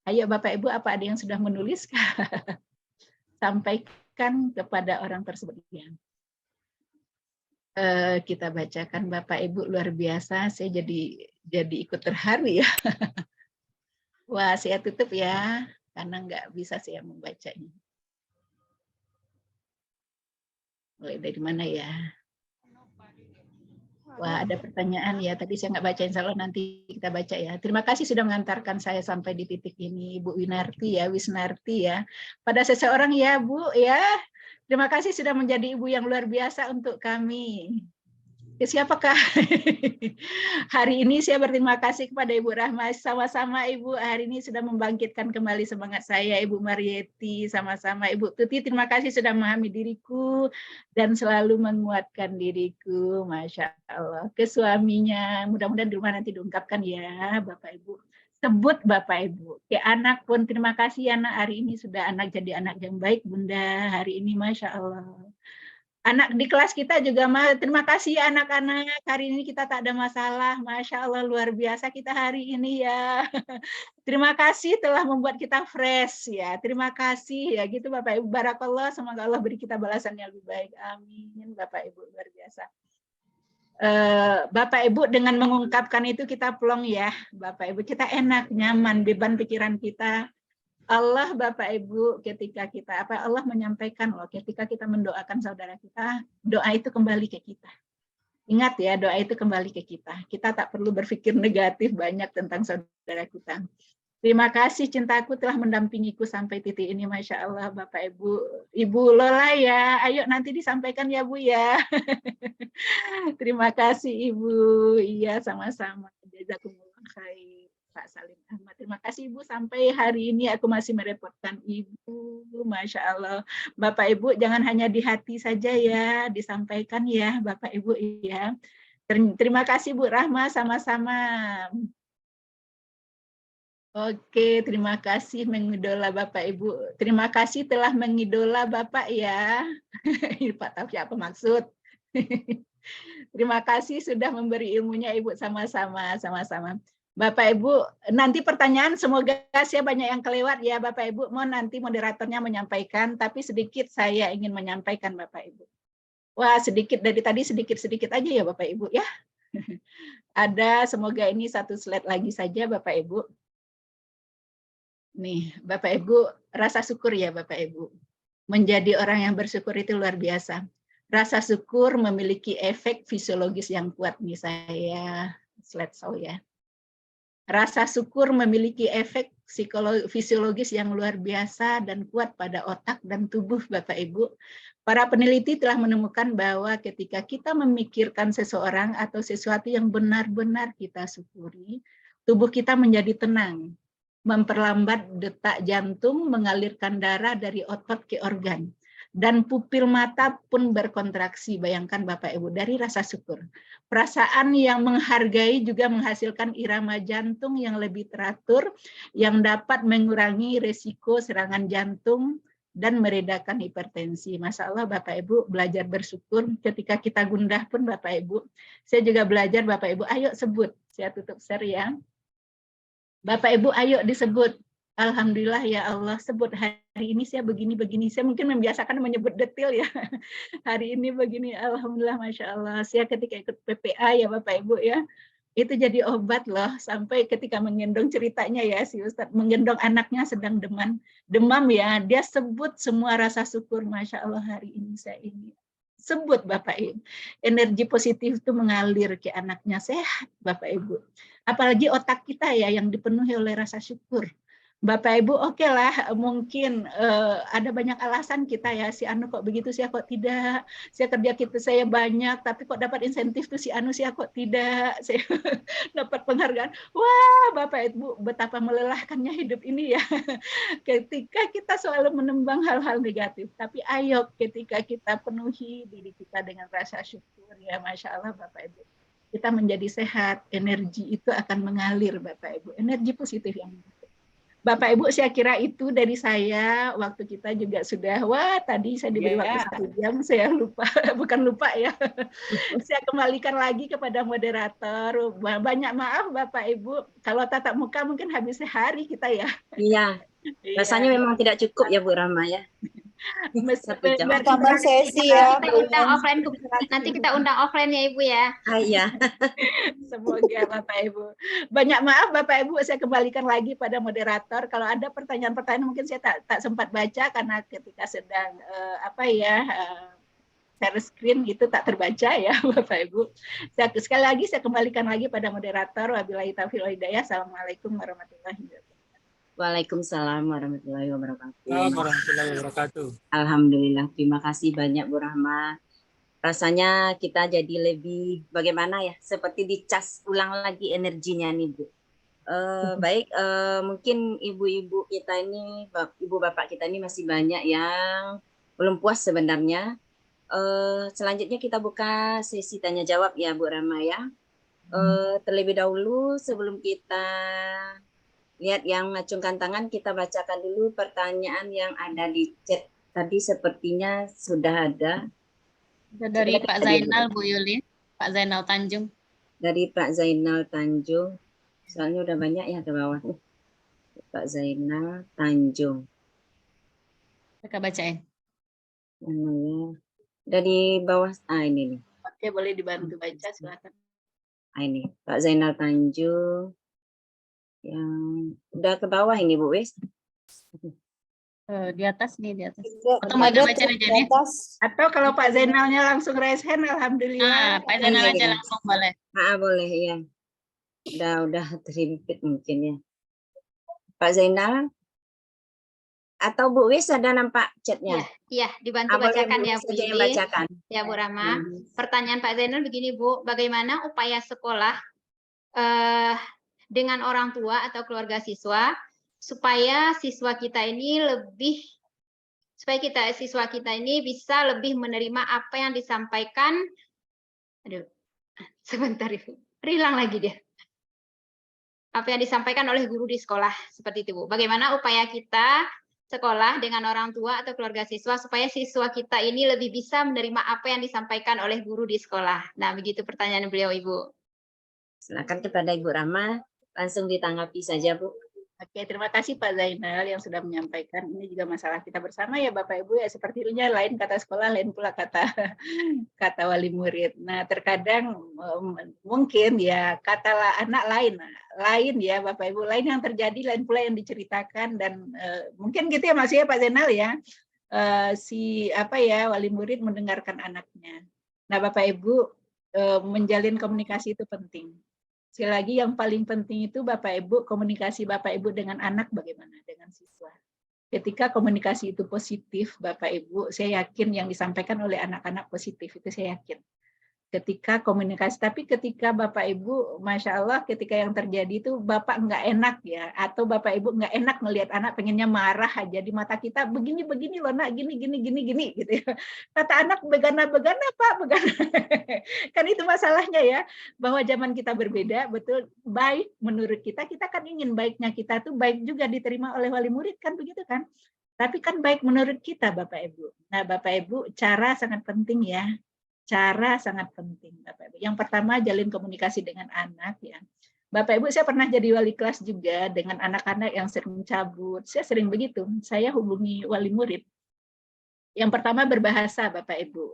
Ayo Bapak Ibu, apa ada yang sudah menulis? Sampaikan kepada orang tersebut. Ya. Kita bacakan Bapak Ibu, luar biasa. Saya jadi ikut terharu ya. Wah, saya tutup ya, karena nggak bisa saya membacanya. Mulai dari mana ya? Wah, ada pertanyaan ya. Tadi saya nggak baca, insya Allah nanti kita baca ya. Terima kasih sudah mengantarkan saya sampai di titik ini, Bu Winarti ya, Wisnarti ya. Pada seseorang ya, Bu ya. Terima kasih sudah menjadi ibu yang luar biasa untuk kami. Siapakah? Hari ini saya berterima kasih kepada Ibu Rahma, sama-sama Ibu hari ini sudah membangkitkan kembali semangat saya, Ibu Marieti, sama-sama Ibu Tuti, terima kasih sudah memahami diriku dan selalu menguatkan diriku, Masya Allah. Ke suaminya, mudah-mudahan di rumah nanti diungkapkan ya Bapak Ibu. Sebut Bapak Ibu, ke anak pun terima kasih ya anak, hari ini sudah anak jadi anak yang baik Bunda, hari ini Masya Allah. Anak di kelas kita juga, terima kasih ya anak-anak, hari ini kita tak ada masalah, Masya Allah luar biasa kita hari ini ya. Terima kasih telah membuat kita fresh ya, terima kasih ya gitu Bapak Ibu, barakallah, semoga Allah beri kita balasan yang lebih baik, amin Bapak Ibu, luar biasa. Bapak Ibu dengan mengungkapkan itu kita plong ya, Bapak Ibu, kita enak, nyaman, beban pikiran kita. Allah Bapak Ibu ketika kita Allah menyampaikan loh ketika kita mendoakan saudara kita, doa itu kembali ke kita. Ingat ya, doa itu kembali ke kita. Kita tak perlu berpikir negatif banyak tentang saudara kita. Terima kasih cintaku telah mendampingiku sampai titik ini, Masya Allah Bapak Ibu. Ibu Lola ya, ayo nanti disampaikan ya Bu ya. Terima kasih Ibu. Iya sama-sama. Jazakumullah khair. Pak Salim Ahmad. Terima kasih Ibu, sampai hari ini aku masih merepotkan Ibu. Masya Allah. Bapak Ibu jangan hanya di hati saja ya, disampaikan ya Bapak Ibu ya. Terima kasih Bu Rahma, sama-sama. Oke, terima kasih mengidola Bapak Ibu. Terima kasih telah mengidola Bapak ya. Pak Taufik apa maksud? Terima kasih sudah memberi ilmunya Ibu, sama-sama. Bapak Ibu, nanti pertanyaan semoga saya banyak yang kelewat ya Bapak Ibu. Mau nanti moderatornya menyampaikan, tapi sedikit saya ingin menyampaikan Bapak Ibu. Wah sedikit, dari tadi sedikit-sedikit aja ya Bapak Ibu ya. Ada, semoga ini satu slide lagi saja Bapak Ibu. Nih Bapak Ibu, rasa syukur ya Bapak Ibu. Menjadi orang yang bersyukur itu luar biasa. Rasa syukur memiliki efek fisiologis yang kuat nih, saya slide show ya. Rasa syukur memiliki efek fisiologis yang luar biasa dan kuat pada otak dan tubuh Bapak Ibu. Para peneliti telah menemukan bahwa ketika kita memikirkan seseorang atau sesuatu yang benar-benar kita syukuri, tubuh kita menjadi tenang, memperlambat detak jantung, mengalirkan darah dari otot ke organ. dan pupil mata pun berkontraksi. Bayangkan Bapak Ibu, dari rasa syukur. Perasaan yang menghargai juga menghasilkan irama jantung yang lebih teratur, yang dapat mengurangi resiko serangan jantung dan meredakan hipertensi. Masya Allah Bapak Ibu, belajar bersyukur ketika kita gundah pun Bapak Ibu. Saya juga belajar Bapak Ibu, ayo sebut. Saya tutup share ya. Bapak Ibu ayo disebut. Alhamdulillah ya Allah, sebut hari ini saya begini-begini. Saya mungkin membiasakan menyebut detail ya. Hari ini begini, Alhamdulillah Masya Allah. Saya ketika ikut PPA ya Bapak Ibu ya, itu jadi obat loh, sampai ketika menggendong ceritanya ya si Ustadz, menggendong anaknya sedang demam ya, dia sebut semua rasa syukur, Masya Allah hari ini saya ini. Sebut Bapak Ibu, energi positif itu mengalir ke anaknya, sehat Bapak Ibu. Apalagi otak kita ya yang dipenuhi oleh rasa syukur. Bapak Ibu oke lah, mungkin ada banyak alasan kita ya, si Anu kok begitu, saya kok tidak, saya kerja saya banyak, tapi kok dapat insentif tuh si Anu, saya kok tidak, saya dapat penghargaan. Wah Bapak Ibu, betapa melelahkannya hidup ini ya, ketika kita selalu menembang hal-hal negatif, tapi ayo ketika kita penuhi diri kita dengan rasa syukur ya, Masya Allah Bapak Ibu, kita menjadi sehat, energi itu akan mengalir Bapak Ibu, energi positif yang Bapak Ibu, saya kira itu dari saya. Waktu kita juga sudah, wah tadi saya diberi waktu 1 jam, saya lupa, bukan lupa ya. Saya kembalikan lagi kepada moderator. Banyak maaf Bapak Ibu, kalau tatap muka mungkin habis sehari kita ya. Iya, rasanya memang tidak cukup ya Bu Rahma ya. Tambah sesi ya. Kita undang offline, nanti kita undang offline ya Ibu ya. Iya. Semoga Bapak Ibu. Banyak maaf Bapak Ibu, saya kembalikan lagi pada moderator. Kalau ada pertanyaan-pertanyaan mungkin saya tak sempat baca karena ketika sedang share screen itu tak terbaca ya Bapak Ibu. Sekali lagi saya kembalikan lagi pada moderator. Wabillahi taufiq wal hidayah. Assalamualaikum warahmatullahi wabarakatuh. Waalaikumsalam warahmatullahi wabarakatuh. Warahmatullahi wabarakatuh. Alhamdulillah, terima kasih banyak Bu Rahma. Rasanya kita jadi lebih bagaimana ya, seperti dicas ulang lagi energinya nih Bu. Baik, mungkin ibu-ibu kita ini, ibu bapak kita ini masih banyak yang belum puas sebenarnya. Selanjutnya kita buka sesi tanya jawab ya Bu Rahma ya. Terlebih dahulu sebelum kita lihat yang mengacungkan tangan, kita bacakan dulu pertanyaan yang ada di chat. Tadi sepertinya sudah ada. Dari Pak Zainal, Bu Yuli. Pak Zainal Tanjung. Dari Pak Zainal Tanjung. Soalnya udah banyak ya ke bawah. Pak Zainal Tanjung. Kita bacain. Dari bawah, ini nih. Oke, boleh dibantu baca, silakan. Ini, Pak Zainal Tanjung. Yang udah ke bawah ini Bu Wis. Di atas nih, di atas. Atau baca aja nih. Atau kalau Pak Zainalnya langsung raise hand, alhamdulillah. Pak Zainal aja langsung boleh. Boleh ya. Udah terhimpit mungkin ya. Pak Zainal atau Bu Wis ada nampak chatnya? Iya, dibantu bacakan ya Bu Yuli. Bacakan. Ya Bu Rahma. Pertanyaan Pak Zainal begini Bu, bagaimana upaya sekolah dengan orang tua atau keluarga siswa supaya siswa kita ini bisa lebih menerima apa yang disampaikan. Aduh, sebentar Ibu, hilang lagi dia. Apa yang disampaikan oleh guru di sekolah seperti itu Bu. Bagaimana upaya kita sekolah dengan orang tua atau keluarga siswa supaya siswa kita ini lebih bisa menerima apa yang disampaikan oleh guru di sekolah. Nah, begitu pertanyaan beliau Ibu. Silakan kepada Ibu Rahma. Langsung ditanggapi saja, Bu. Oke, terima kasih Pak Zainal yang sudah menyampaikan. Ini juga masalah kita bersama ya Bapak Ibu ya, sepertinya lain kata sekolah, lain pula kata wali murid. Nah, terkadang mungkin ya kata anak lain ya Bapak Ibu, lain yang terjadi, lain pula yang diceritakan, dan mungkin gitu ya masih ya Pak Zainal ya. Wali murid mendengarkan anaknya. Nah, Bapak Ibu, menjalin komunikasi itu penting. Sekali lagi yang paling penting itu Bapak Ibu, komunikasi Bapak Ibu dengan anak bagaimana, dengan siswa. Ketika komunikasi itu positif Bapak Ibu, saya yakin yang disampaikan oleh anak-anak positif itu saya yakin. ketika komunikasi. Tapi ketika Bapak Ibu, Masya Allah, ketika yang terjadi itu Bapak nggak enak ya, atau Bapak Ibu nggak enak melihat anak pengennya marah aja di mata kita, begini loh nak, gini gitu ya. Kata anak, begana Pak, begana. Kan itu masalahnya ya, bahwa zaman kita berbeda, betul, baik menurut kita kan ingin baiknya kita tuh baik juga diterima oleh wali murid, kan begitu kan? Tapi kan baik menurut kita Bapak Ibu. Nah Bapak Ibu, cara sangat penting ya. Cara sangat penting, Bapak Ibu. Yang pertama, jalin komunikasi dengan anak ya. Bapak Ibu, saya pernah jadi wali kelas juga dengan anak-anak yang sering cabut. Saya sering begitu. Saya hubungi wali murid. Yang pertama berbahasa, Bapak Ibu.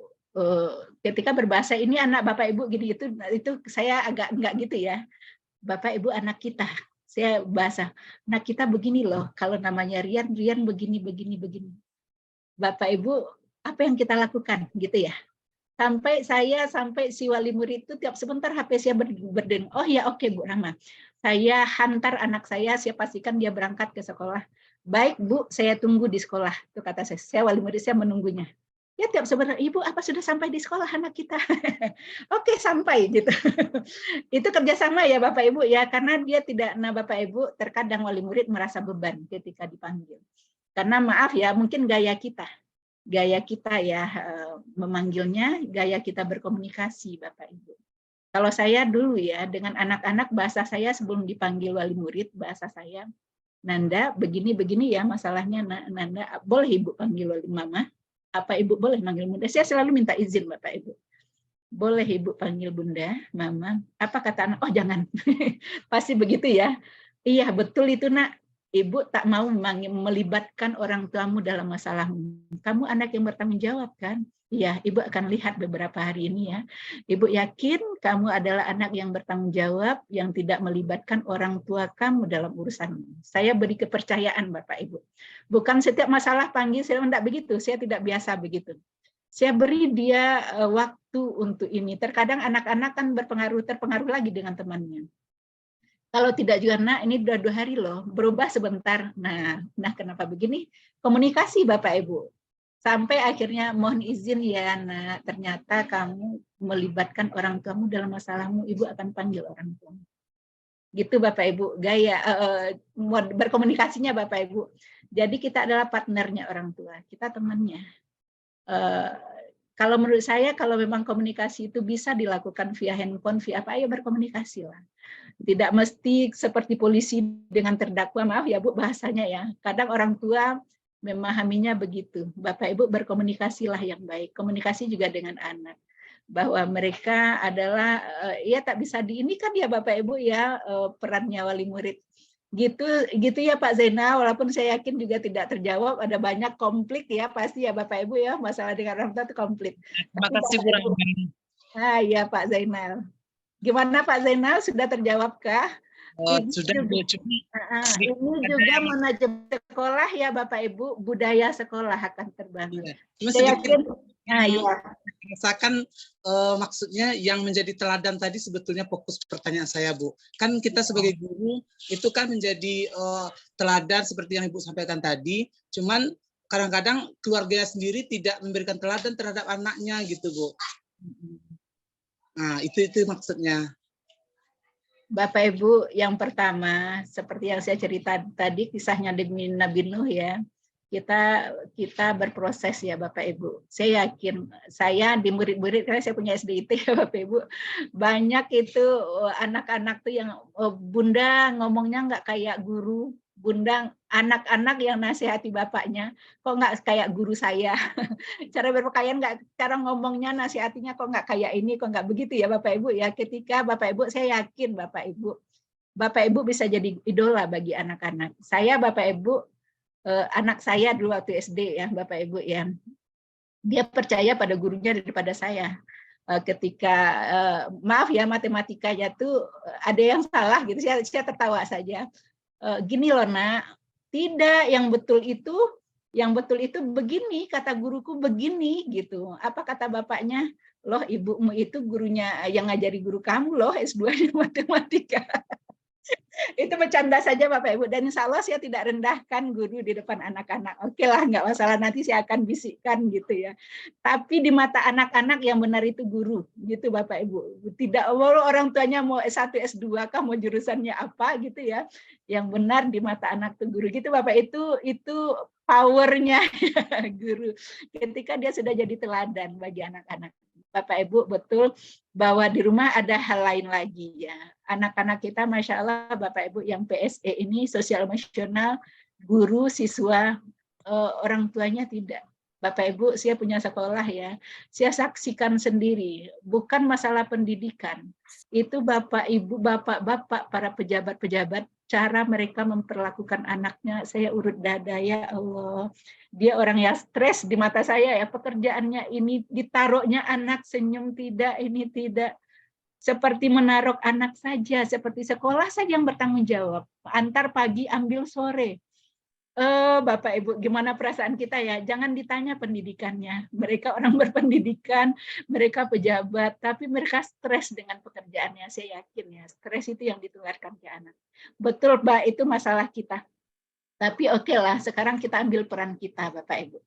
Ketika berbahasa ini anak Bapak Ibu gini itu saya agak enggak gitu ya. Bapak Ibu anak kita. Saya bahasa. Nah, kita begini loh. Kalau namanya Rian begini. Bapak Ibu, apa yang kita lakukan gitu ya? Sampai si wali murid itu tiap sebentar HP saya berdeng. Oh ya oke Bu Rahma. Saya hantar anak saya pastikan dia berangkat ke sekolah. Baik Bu, saya tunggu di sekolah. Itu kata saya. Saya wali murid, saya menunggunya. Ya tiap sebentar, Ibu apa sudah sampai di sekolah anak kita? Oke sampai gitu. Itu kerjasama ya Bapak Ibu ya, karena dia tidak, nah Bapak Ibu terkadang wali murid merasa beban ketika dipanggil. Karena maaf ya, mungkin gaya kita ya memanggilnya, gaya kita berkomunikasi Bapak Ibu. Kalau saya dulu ya dengan anak-anak, bahasa saya sebelum dipanggil wali murid, bahasa saya, Nanda begini ya masalahnya, Nanda boleh Ibu panggil wali mama? Apa Ibu boleh manggil Bunda? Saya selalu minta izin Bapak Ibu. Boleh Ibu panggil Bunda, Mama? Apa kata anak? Oh jangan. Pasti begitu ya. Iya betul itu nak. Ibu tak mau melibatkan orang tuamu dalam masalahmu. Kamu anak yang bertanggung jawab kan? Iya, Ibu akan lihat beberapa hari ini ya. Ibu yakin kamu adalah anak yang bertanggung jawab, yang tidak melibatkan orang tua kamu dalam urusanmu. Saya beri kepercayaan Bapak Ibu. Bukan setiap masalah panggil, saya tidak begitu. Saya tidak biasa begitu. Saya beri dia waktu untuk ini. Terkadang anak-anak kan terpengaruh lagi dengan temannya. Kalau tidak juga, nak ini udah 2 hari loh, berubah sebentar. Nah kenapa begini? Komunikasi Bapak Ibu. Sampai akhirnya mohon izin ya, nak ternyata kamu melibatkan orang tuamu dalam masalahmu, Ibu akan panggil orang tuamu. Gitu Bapak Ibu, gaya berkomunikasinya Bapak Ibu. Jadi kita adalah partnernya orang tua, kita temannya. Kalau menurut saya, kalau memang komunikasi itu bisa dilakukan via handphone, via apa, ya berkomunikasi lah. Tidak mesti seperti polisi dengan terdakwa, maaf ya Bu bahasanya ya. Kadang orang tua memahaminya begitu. Bapak Ibu berkomunikasilah yang baik. Komunikasi juga dengan anak. Bahwa mereka adalah, ya tak bisa ini kan ya Bapak Ibu ya, perannya wali murid. Gitu ya Pak Zainal, walaupun saya yakin juga tidak terjawab, ada banyak konflik ya pasti ya Bapak Ibu ya, masalah dengan orang tua itu konflik. Terima kasih Bu Rahma. Ah iya Pak Zainal. Gimana Pak Zainal, sudah terjawabkah? Sudah ini juga manajemen sekolah ya Bapak Ibu, budaya sekolah akan terbangun. Saya yakin. Rasakan maksudnya yang menjadi teladan tadi sebetulnya fokus pertanyaan saya Bu. Kan kita sebagai guru itu kan menjadi teladan seperti yang Ibu sampaikan tadi. Cuman kadang-kadang keluarganya sendiri tidak memberikan teladan terhadap anaknya gitu Bu. Nah itu maksudnya. Bapak Ibu, yang pertama seperti yang saya cerita tadi kisahnya demi Nabi Nuh ya. Kita berproses ya Bapak Ibu. Saya yakin, saya di murid-murid, karena saya punya SDIT ya Bapak Ibu, banyak itu anak-anak tuh yang Bunda ngomongnya nggak kayak guru, Bunda anak-anak yang nasihati bapaknya, kok nggak kayak guru saya. Cara berpakaian nggak, cara ngomongnya nasihatinya kok nggak kayak ini, kok nggak begitu ya Bapak Ibu ya. Ketika Bapak Ibu, saya yakin Bapak Ibu bisa jadi idola bagi anak-anak. Saya Bapak Ibu, anak saya dulu waktu SD ya Bapak Ibu ya, dia percaya pada gurunya daripada saya. Ketika maaf ya matematikanya tuh ada yang salah gitu, saya tertawa saja. Gini loh nak, tidak, yang betul itu begini, kata guruku begini gitu. Apa kata bapaknya? Loh ibumu itu gurunya yang ngajari guru kamu loh, S2 di matematika. Itu bercanda saja Bapak Ibu, dan insya Allah saya tidak rendahkan guru di depan anak-anak. Oke lah, nggak masalah, nanti saya akan bisikkan gitu ya. Tapi di mata anak-anak yang benar itu guru, gitu Bapak Ibu. Tidak orang tuanya mau S1, S2 kah, mau jurusannya apa gitu ya. Yang benar di mata anak itu guru gitu Bapak, itu powernya guru. Ketika dia sudah jadi teladan bagi anak-anak. Bapak Ibu betul bahwa di rumah ada hal lain lagi ya. Anak-anak kita Masya Allah Bapak Ibu yang PSE ini sosial emosional, guru, siswa, orang tuanya tidak. Bapak Ibu, saya punya sekolah ya, saya saksikan sendiri, bukan masalah pendidikan. Itu Bapak Ibu, Bapak-bapak, para pejabat-pejabat, cara mereka memperlakukan anaknya, saya urut dada, ya Allah. Dia orang yang stres di mata saya ya, pekerjaannya ini ditaruhnya anak, senyum tidak, ini tidak. Seperti menaruh anak saja, seperti sekolah saja yang bertanggung jawab. Antar pagi, ambil sore. Bapak Ibu, gimana perasaan kita ya? Jangan ditanya pendidikannya. Mereka orang berpendidikan, mereka pejabat, tapi mereka stres dengan pekerjaannya. Saya yakin ya, stres itu yang ditularkan ke anak. Betul, Mbak, itu masalah kita. Tapi oke lah, sekarang kita ambil peran kita, Bapak Ibu.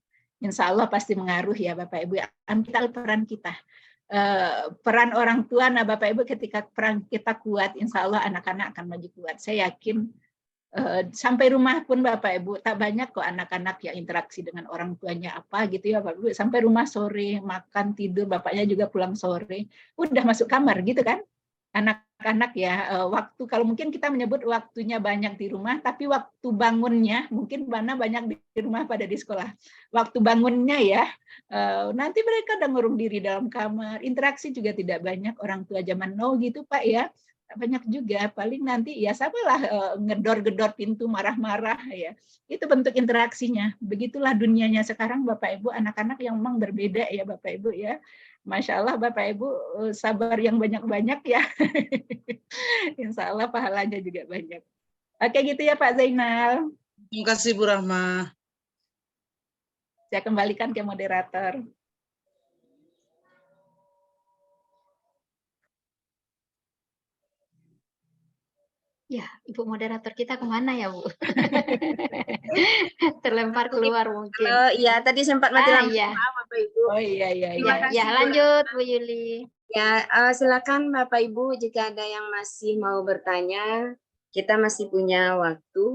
Insya Allah pasti mengaruh ya, Bapak Ibu. Ambil peran kita. Peran orang tua, nah Bapak Ibu, ketika peran kita kuat, insya Allah anak-anak akan maju kuat. Saya yakin sampai rumah pun Bapak Ibu, tak banyak kok anak-anak yang interaksi dengan orang tuanya apa gitu ya Bapak Ibu. Sampai rumah sore, makan, tidur, bapaknya juga pulang sore, udah masuk kamar gitu kan. Anak-anak ya, waktu kalau mungkin kita menyebut waktunya banyak di rumah, tapi waktu bangunnya mungkin mana banyak di rumah pada di sekolah. Waktu bangunnya ya, nanti mereka udah ngurung diri dalam kamar, interaksi juga tidak banyak. Orang tua zaman now gitu Pak ya, banyak juga, paling nanti ya sabarlah ngedor-gedor pintu marah-marah ya. Itu bentuk interaksinya. Begitulah dunianya sekarang Bapak Ibu, anak-anak yang memang berbeda ya Bapak Ibu ya. Masya Allah Bapak Ibu, sabar yang banyak-banyak ya. Insya Allah pahalanya juga banyak. Oke gitu ya Pak Zainal. Terima kasih Bu Rahma. Saya kembalikan ke moderator. Ya, Ibu moderator kita kemana ya, Bu? Terlempar keluar mungkin. Iya, tadi sempat mati lampu. Iya. Maaf, Bapak Ibu. Oh iya. Ya, lanjut Bu Yuli. Ya, silakan Bapak Ibu jika ada yang masih mau bertanya, kita masih punya waktu.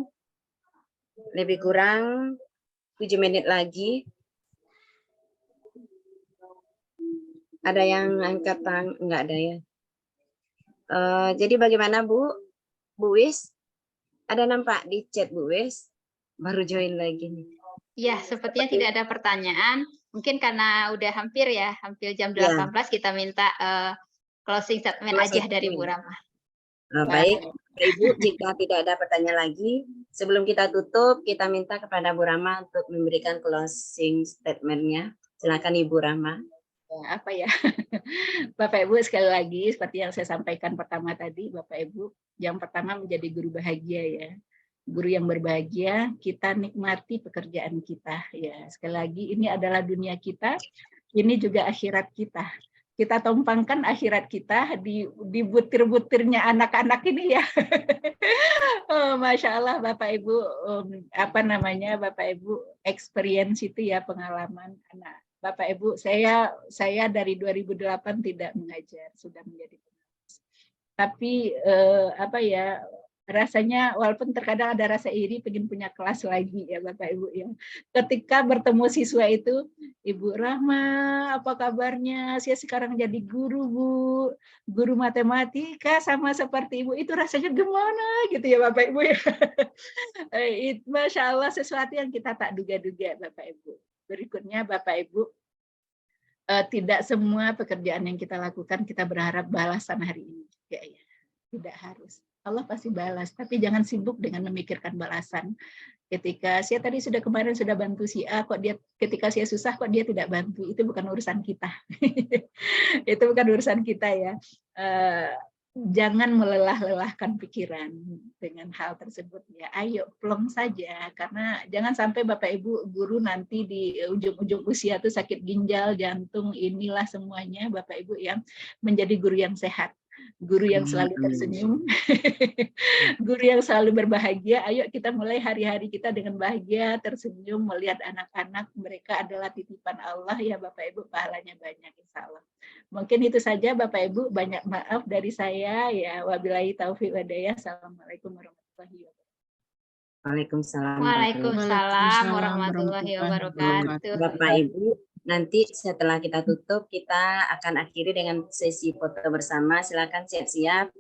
Lebih kurang 7 menit lagi. Ada yang angkat tangan? Enggak ada ya. Jadi bagaimana Bu? Bu Wis, ada nampak di chat Bu Wis, baru join lagi nih. Ya, sepertinya tidak ada pertanyaan. Mungkin karena udah hampir jam 18 kita minta closing statement aja dari Bu Rahma. Baik, Ibu, jika tidak ada pertanyaan lagi, sebelum kita tutup, kita minta kepada Bu Rahma untuk memberikan closing statement-nya. Silakan Ibu Rahma. Apa ya, Bapak Ibu sekali lagi seperti yang saya sampaikan pertama tadi, Bapak Ibu, yang pertama menjadi guru bahagia ya, guru yang berbahagia, kita nikmati pekerjaan kita ya. Sekali lagi ini adalah dunia kita, ini juga akhirat kita. Kita tumpangkan akhirat kita di butir-butirnya anak-anak ini ya. Masya Allah Bapak Ibu, Bapak Ibu experience itu ya, pengalaman anak. Bapak Ibu, saya dari 2008 tidak mengajar, sudah menjadi pengawas. Tapi rasanya walaupun terkadang ada rasa iri, pengen punya kelas lagi ya Bapak Ibu ya. Ketika bertemu siswa itu, Ibu Rahma, apa kabarnya? Saya sekarang jadi guru Bu, guru matematika sama seperti Ibu. Itu rasanya gimana gitu ya Bapak Ibu ya. Masya Allah, sesuatu yang kita tak duga-duga Bapak Ibu. Berikutnya Bapak Ibu, tidak semua pekerjaan yang kita lakukan kita berharap balasan hari ini juga ya. Tidak harus. Allah pasti balas, tapi jangan sibuk dengan memikirkan balasan. Ketika saya tadi kemarin sudah bantu si A, kok dia ketika saya susah kok dia tidak bantu, itu bukan urusan kita. Itu bukan urusan kita ya. Jangan melelah-lelahkan pikiran dengan hal tersebut ya. Ayo plong saja, karena jangan sampai Bapak Ibu guru nanti di ujung-ujung usia tuh sakit ginjal, jantung, inilah semuanya Bapak Ibu yang menjadi guru yang sehat. guru yang selalu tersenyum, guru yang selalu berbahagia. Ayo kita mulai hari-hari kita dengan bahagia, tersenyum, melihat anak-anak, mereka adalah titipan Allah ya Bapak Ibu, pahalanya banyak insya Allah. Mungkin itu saja Bapak Ibu, banyak maaf dari saya ya. Wabillahi taufiq wadayah. Assalamualaikum warahmatullahi wabarakatuh. Waalaikumsalam warahmatullahi wabarakatuh. Bapak Ibu, nanti setelah kita tutup, kita akan akhiri dengan sesi foto bersama. Silakan siap-siap.